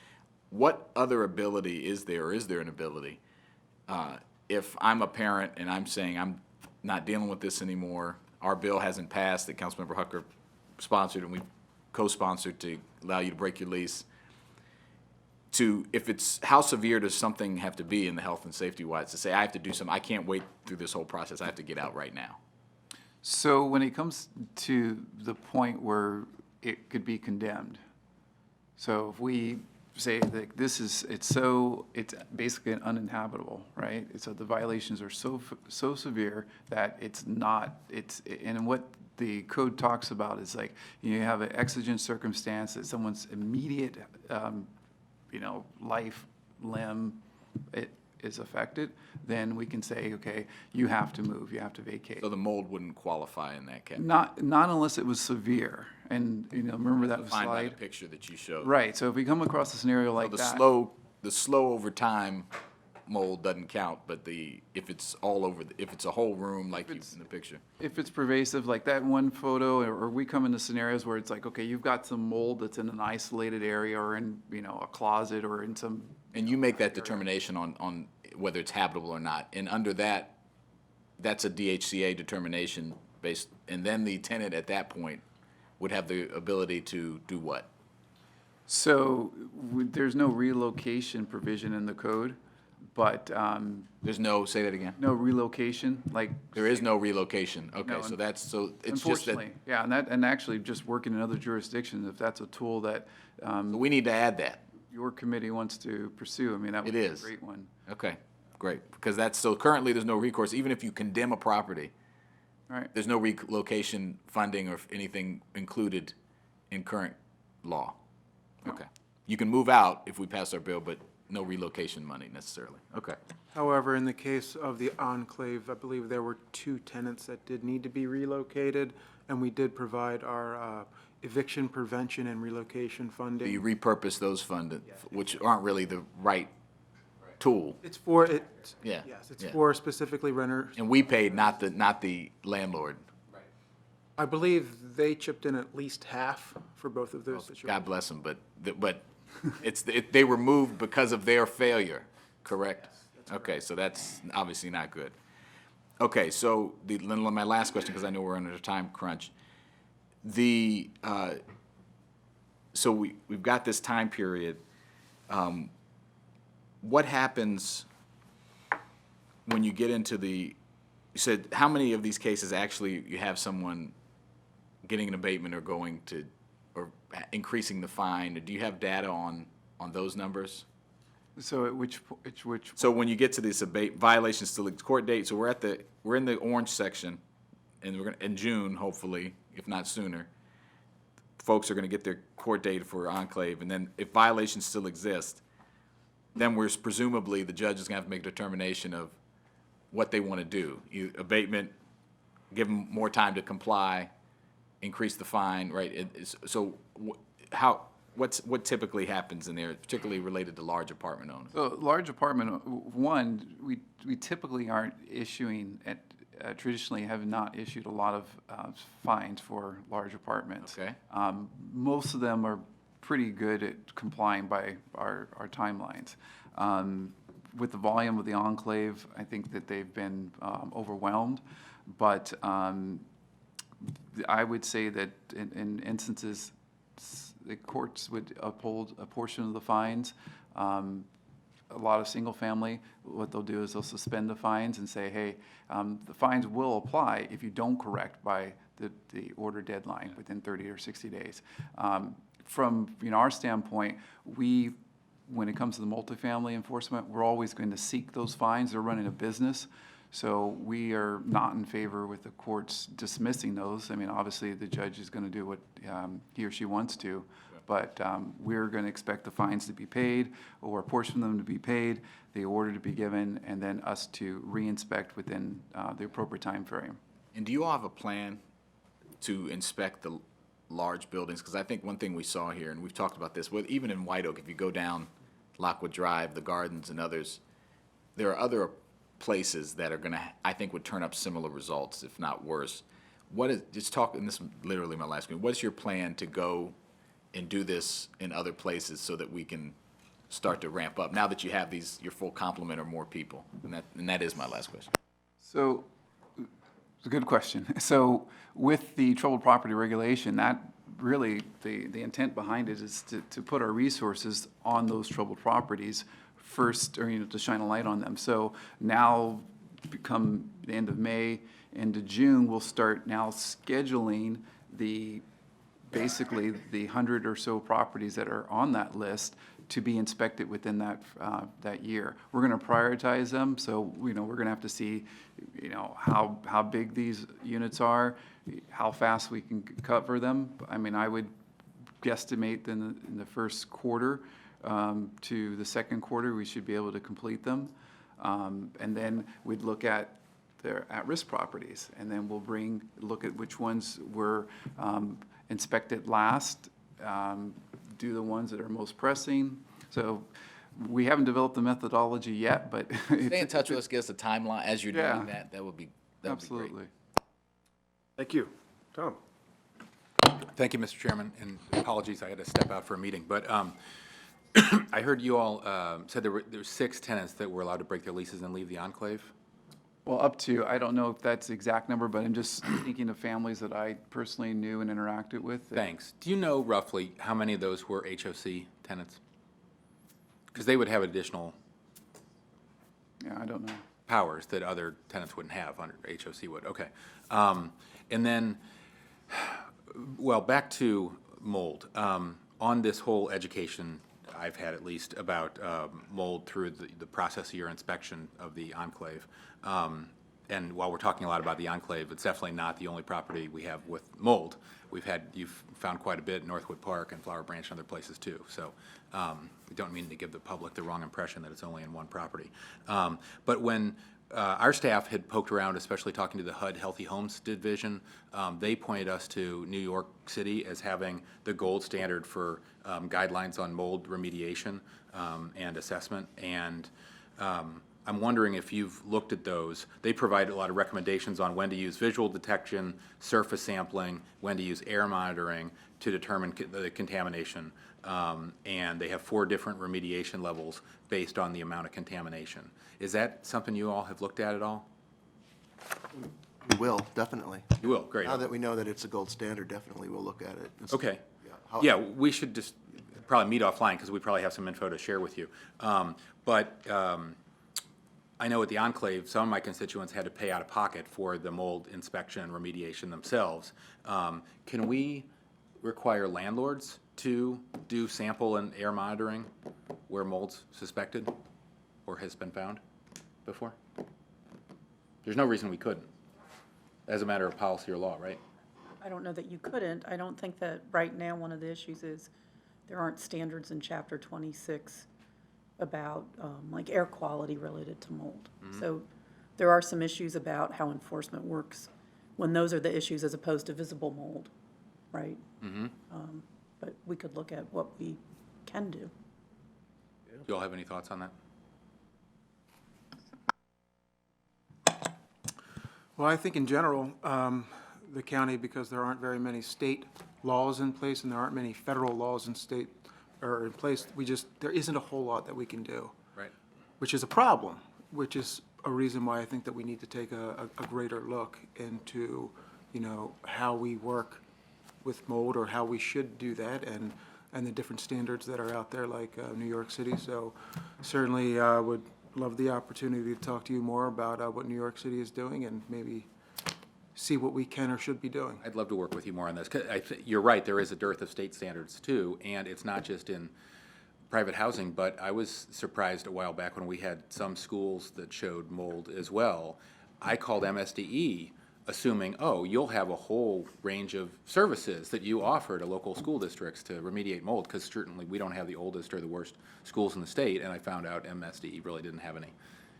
What other ability is there, or is there an ability? If I'm a parent and I'm saying I'm not dealing with this anymore, our bill hasn't passed, that Councilmember Hucker sponsored and we co-sponsored to allow you to break your lease, if it's, how severe does something have to be in the health and safety wise to say, I have to do something, I can't wait through this whole process, I have to get out right now? So when it comes to the point where it could be condemned, So if we say that it's basically uninhabitable, right? So the violations are so severe that and what the code talks about is like, you have an exigent circumstance that someone's immediate, life, limb, is affected, then we can say, okay, you have to move, you have to vacate. So the mold wouldn't qualify in that category? Not unless it was severe, and, remember that Defined by the slide? picture that you showed. Right, so if we come across a scenario So like the that. the slow over time mold doesn't count, but if it's all over, if it's a whole room like in the picture. If it's pervasive, like that one photo, or we come into scenarios where it's like, okay, you've got some mold that's in an isolated area or in, a closet or in some. And you make that determination on whether it's habitable or not. And under that, that's a DHCA determination based, and then the tenant at that point would have the ability to do what? So there's no relocation provision in the code, but There's no, say that again? no relocation, like. There is no relocation. Okay, No, so it's just that, Unfortunately, yeah, and actually just working in other jurisdictions, if that's a tool that we need to add that. your committee wants to pursue, I mean, that would It be a is. great one. Okay, great. Because so currently there's no recourse, even if you condemn a property, All right, there's no relocation funding or anything included in current law. Okay. You can move out if we pass our bill, but no relocation money necessarily. Okay. However, in the case of the enclave, I believe there were 2 tenants that did need to be relocated, and we did provide our eviction prevention and relocation Do funding. you repurpose those funded, which aren't really the right tool? It's for, it. Yeah, Yes, it's yeah. for specifically renters. And we paid, not the landlord. I believe they chipped in at least half for both of those situations. God bless them, but they were moved because of their failure, correct? Okay, so that's obviously not good. Okay, so my last question, because I know we're under a time crunch. So we've got this time period. What happens when you get into you said, how many of these cases actually you have someone getting an abatement or or increasing the fine? Do you have data on those numbers? so at which, So when you get to this violation still court date, so we're in the orange section, and in June, hopefully, if not sooner, folks are gonna get their court date for enclave, and then if violations still exist, then presumably the judge is gonna have to make a determination of what they wanna do. Abatement, give them more time to comply, increase the fine, right? What typically happens in there, particularly related to large apartment owners? so large apartment, one, we typically aren't issuing, traditionally have not issued a lot of fines for large apartments. Okay. Most of them are pretty good at complying by our timelines. With the volume of the enclave, I think that they've been overwhelmed, but I would say that in instances, the courts would uphold a portion of the fines. A lot of single-family, what they'll do is they'll suspend the fines and say, hey, the fines will apply if you don't correct by the order deadline within 30 or 60 days. From our standpoint, when it comes to the multifamily enforcement, we're always going to seek those fines. They're running a business. So we are not in favor with the courts dismissing those. I mean, obviously, the judge is going to do what he or she wants to, but we're going to expect the fines to be paid, or a portion of them to be paid, the order to be given, and then us to re-inspect within the appropriate time frame. And do you all have a plan to inspect the large buildings? Because I think one thing we saw here, and we've talked about this, even in White Oak, if you go down Lockwood Drive, the Gardens and others, there are other places that are gonna, I think, would turn up similar results, if not worse. And this is literally my last question, what's your plan to go and do this in other places so that we can start to ramp up, now that you have your full complement or more people? And that is my last question. So, it's a good question. So with the troubled property regulation, that really, the intent behind it is to put our resources on those troubled properties first, or to shine a light on them. So now, come the end of May into June, we'll start now scheduling the basically the 100 or so properties that are on that list to be inspected within that year. We're going to prioritize them, so, we're going to have to see, how big these units are, how fast we can cover them. I mean, I would guesstimate in the first quarter to the second quarter, we should be able to complete them. And then we'd look at their at-risk properties, and then we'll look at which ones were inspected last, do the ones that are most pressing. So we haven't developed the methodology yet, but. Stay in touch with us, give us a timeline as you're Yeah. doing that. That would be great. Absolutely. Thank you. Tom? Thank you, Mr. Chairman, and apologies, I had to step out for a meeting. But I heard you all said there were 6 tenants that were allowed to break their leases and leave the enclave. Well, up to, I don't know if that's the exact number, but I'm just thinking of families that I personally knew and interacted with. Thanks. Do you know roughly how many of those were HOC tenants? Because they would have additional Yeah, I don't know. powers that other tenants wouldn't have under HOC would. Okay. And then, well, back to mold. On this whole education I've had at least about mold through the process of your inspection of the enclave. And while we're talking a lot about the enclave, it's definitely not the only property we have with mold. You've found quite a bit in Northwood Park and Flower Branch and other places too. So we don't mean to give the public the wrong impression that it's only in one property. But when our staff had poked around, especially talking to the HUD Healthy Homes Division, they pointed us to New York City as having the gold standard for guidelines on mold remediation and assessment. And I'm wondering if you've looked at those. They provide a lot of recommendations on when to use visual detection, surface sampling, when to use air monitoring to determine the contamination. And they have 4 different remediation levels based on the amount of contamination. Is that something you all have looked at all? We will, definitely. You will, great. Now that we know that it's a gold standard, definitely we'll look at it. and see- Okay. how- Yeah, we should just probably meet offline because we probably have some info to share with you. But I know at the enclave, some of my constituents had to pay out of pocket for the mold inspection and remediation themselves. Can we require landlords to do sample and air monitoring where mold's suspected or has been found before? There's no reason we couldn't, as a matter of policy or law, right? I don't know that you couldn't. I don't think that right now one of the issues is there aren't standards in Chapter 26 about like air quality related to mold. So there are some issues about how enforcement works when those are the issues as opposed to visible mold, right? But we could look at what we can do. Do you all have any thoughts on that? Well, I think in general, the county, because there aren't very many state laws in place and there aren't many federal laws in state or in place, there isn't a whole lot that we can do. Right. Which is a problem, which is a reason why I think that we need to take a greater look into, how we work with mold or how we should do that and the different standards that are out there like New York City. So certainly would love the opportunity to talk to you more about what New York City is doing and maybe see what we can or should be doing. I'd love to work with you more on this. 'Cause you're right, there is a dearth of state standards too, and it's not just in private housing, but I was surprised a while back when we had some schools that showed mold as well. I called MSDE assuming, oh, you'll have a whole range of services that you offer to local school districts to remediate mold, because certainly we don't have the oldest or the worst schools in the state, and I found out MSDE really didn't have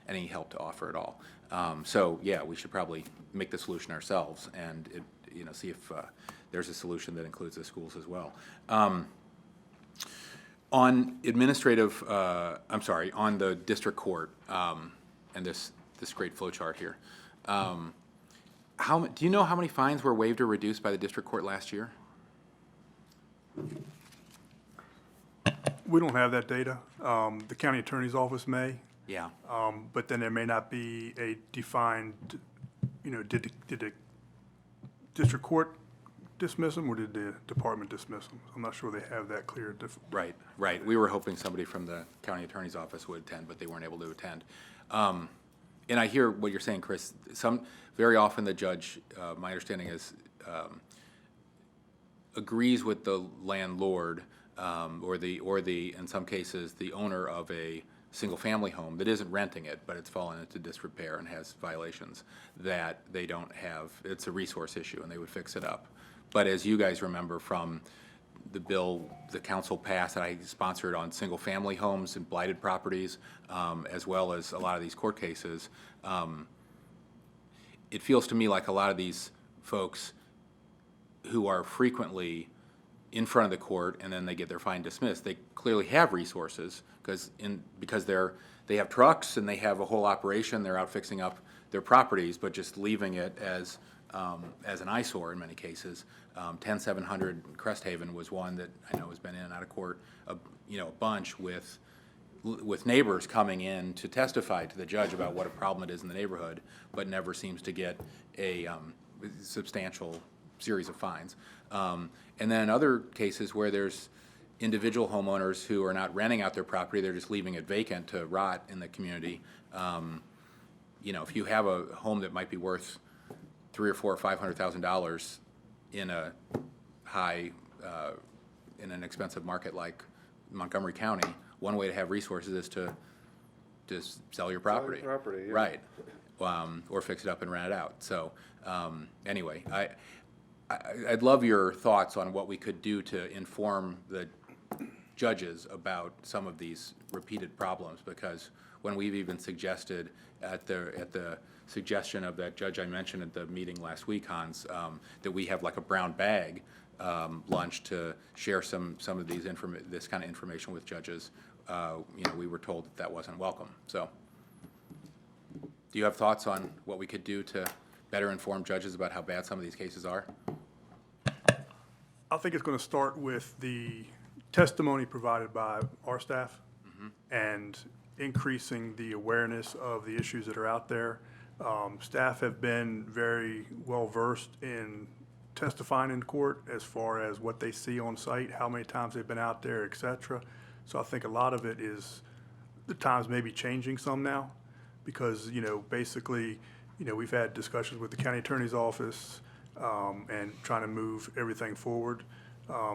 any help to offer at all. So yeah, we should probably make the solution ourselves and see if there's a solution that includes the schools as well. On administrative, on the district court and this great flow chart here. Do you know how many fines were waived or reduced by the district court last year? We don't have that data. The county attorney's office may, Yeah. but then there may not be a defined, did the district court dismiss them or did the department dismiss them? I'm not sure they have that clear. Right. We were hoping somebody from the county attorney's office would attend, but they weren't able to attend. And I hear what you're saying, Chris. Very often the judge, my understanding is, agrees with the landlord, or in some cases, the owner of a single-family home that isn't renting it, but it's fallen into disrepair and has violations, that they don't have, it's a resource issue, and they would fix it up. But as you guys remember from the bill the council passed that I sponsored on single-family homes and blighted properties, as well as a lot of these court cases, it feels to me like a lot of these folks who are frequently in front of the court and then they get their fine dismissed, they clearly have resources because they have trucks and they have a whole operation. They're out fixing up their properties, but just leaving it as an eyesore in many cases. 10700 Cresthaven was one that I know has been in and out of court, a bunch with neighbors coming in to testify to the judge about what a problem it is in the neighborhood, but never seems to get a substantial series of fines. And then other cases where there's individual homeowners who are not renting out their property, they're just leaving it vacant to rot in the community. If you have a home that might be worth $300,000 or $400,000 or $500,000 in a in an expensive market like Montgomery County, one way to have resources is to just sell your property. Yeah. Right. Or fix it up and rent it out. So anyway, I'd love your thoughts on what we could do to inform the judges about some of these repeated problems, because when we've even suggested at the suggestion of that judge I mentioned at the meeting last week, Hans, that we have like a brown bag lunch to share some of these this kind of information with judges, we were told that wasn't welcome. So do you have thoughts on what we could do to better inform judges about how bad some of these cases are? I think it's going to start with the testimony provided by our staff and increasing the awareness of the issues that are out there. Staff have been very well versed in testifying in court as far as what they see on site, how many times they've been out there, et cetera. So I think a lot of it is the times may be changing some now because, basically, we've had discussions with the county attorney's office and trying to move everything forward.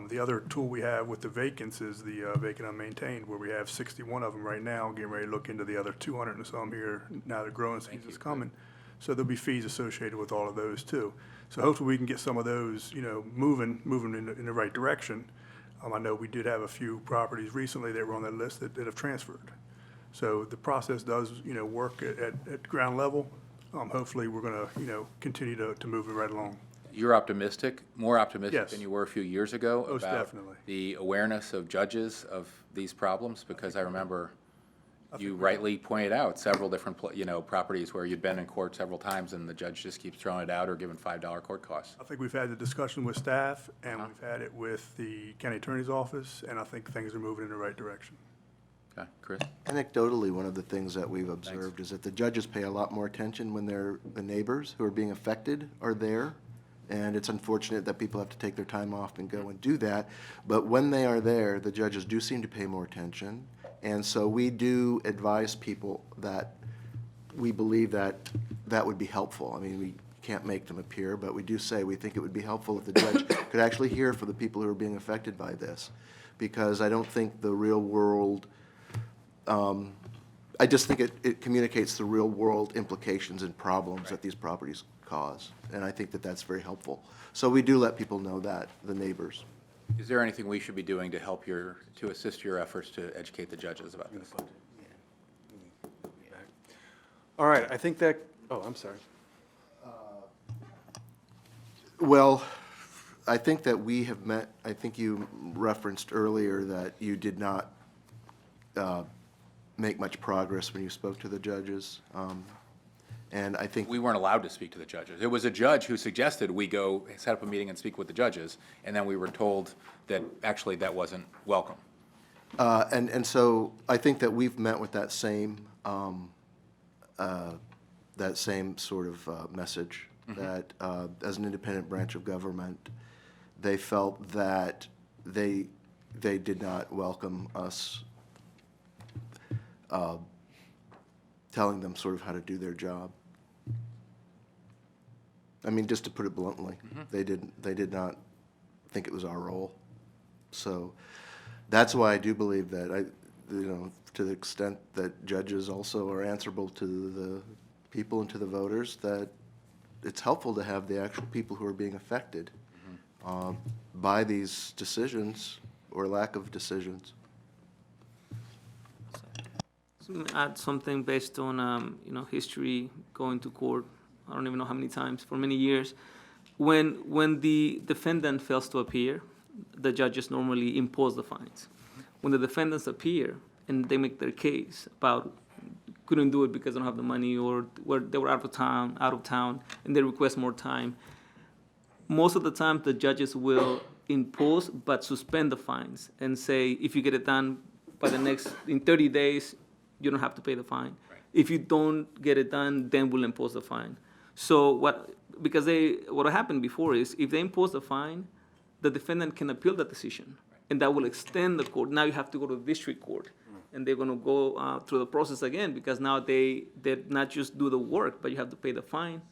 The other tool we have with the vacants is the vacant unmaintained, where we have 61 of them right now, getting ready to look into the other 200 and some here now that growing season's coming. So there'll be fees associated with all of those too. So hopefully we can get some of those, moving in the right direction. I know we did have a few properties recently that were on that list that have transferred. So the process does, work at ground level. Hopefully we're going to, continue to move it right along. You're optimistic, more optimistic Yes. than you were a few years ago Most about definitely. the awareness of judges of these problems? Because I remember you rightly pointed out several different, properties where you'd been in court several times and the judge just keeps throwing it out or giving $5 court costs. I think we've had the discussion with staff and we've had it with the county attorney's office, and I think things are moving in the right direction. Okay, Chris? Anecdotally, one of the things that we've observed is that the judges pay a lot more attention when the neighbors who are being affected are there. And it's unfortunate that people have to take their time off and go and do that. But when they are there, the judges do seem to pay more attention. And so we do advise people that we believe that would be helpful. I mean, we can't make them appear, but we do say we think it would be helpful if the judge could actually hear from the people who are being affected by this. Because I don't think the real world, I just think it communicates the real world implications and problems that these properties cause. And I think that that's very helpful. So we do let people know that, the neighbors. Is there anything we should be doing to help to assist your efforts to educate the judges about this? All right, I think that, I'm sorry. Well, I think that we have met, I think you referenced earlier that you did not make much progress when you spoke to the judges. And I think We weren't allowed to speak to the judges. It was a judge who suggested we go set up a meeting and speak with the judges, and then we were told that actually that wasn't welcome. And so I think that we've met with that same sort of message, that as an independent branch of government, they felt that they did not welcome us telling them sort of how to do their job. I mean, just to put it bluntly, they did not think it was our role. So that's why I do believe that to the extent that judges also are answerable to the people and to the voters, that it's helpful to have the actual people who are being affected by these decisions or lack of decisions. So add something based on, history, going to court, I don't even know how many times, for many years. When the defendant fails to appear, the judges normally impose the fines. When the defendants appear and they make their case about couldn't do it because they don't have the money or they were out of town, and they request more time, most of the time the judges will impose but suspend the fines and say, if you get it done in 30 days, you don't have to pay the fine. If you don't get it done, then we'll impose the fine. So what happened before is, if they impose the fine, the defendant can appeal that decision, and that will extend the court. Now you have to go to the district court, and they're gonna go through the process again, because now they not just do the work, but you have to pay the fine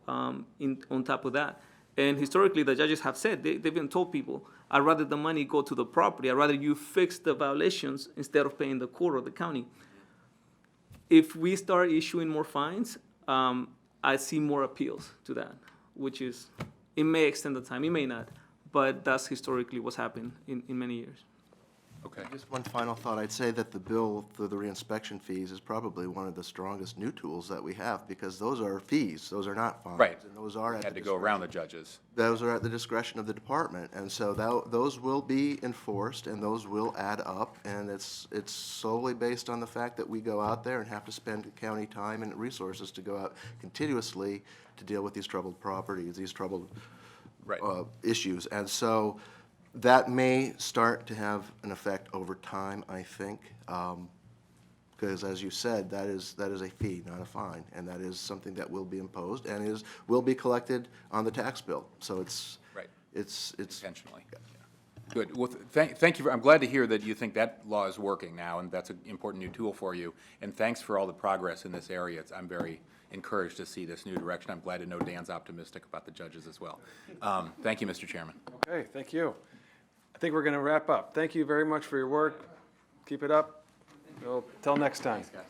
on top of that. And historically, the judges have said, they've been told people, I'd rather the money go to the property, I'd rather you fix the violations instead of paying the court or the county. If we start issuing more fines, I see more appeals to that, which is, it may extend the time, it may not, but that's historically what's happened in many years. Okay. Just one final thought. I'd say that the bill for the reinspection fees is probably one of the strongest new tools that we have, because those are fees, those are not fines. Right. And those are at Had the to go around the judges. Those are at the discretion of the department, and so those will be enforced, and those will add up, and it's solely based on the fact that we go out there and have to spend county time and resources to go out continuously to deal with these troubled properties, these troubled Right. issues. And so that may start to have an effect over time, I think, because as you said, that is a fee, not a fine, and that is something that will be imposed and will be collected on the tax bill. So it's Right. it's Intentionally. Yeah. Good. Well, thank you. I'm glad to hear that you think that law is working now, and that's an important new tool for you. And thanks for all the progress in this area. I'm very encouraged to see this new direction. I'm glad to know Dan's optimistic about the judges as well. Thank you, Mr. Chairman. Okay, thank you. I think we're going to wrap up. Thank you very much for your work. Keep it up. Till next time. Thanks, guys.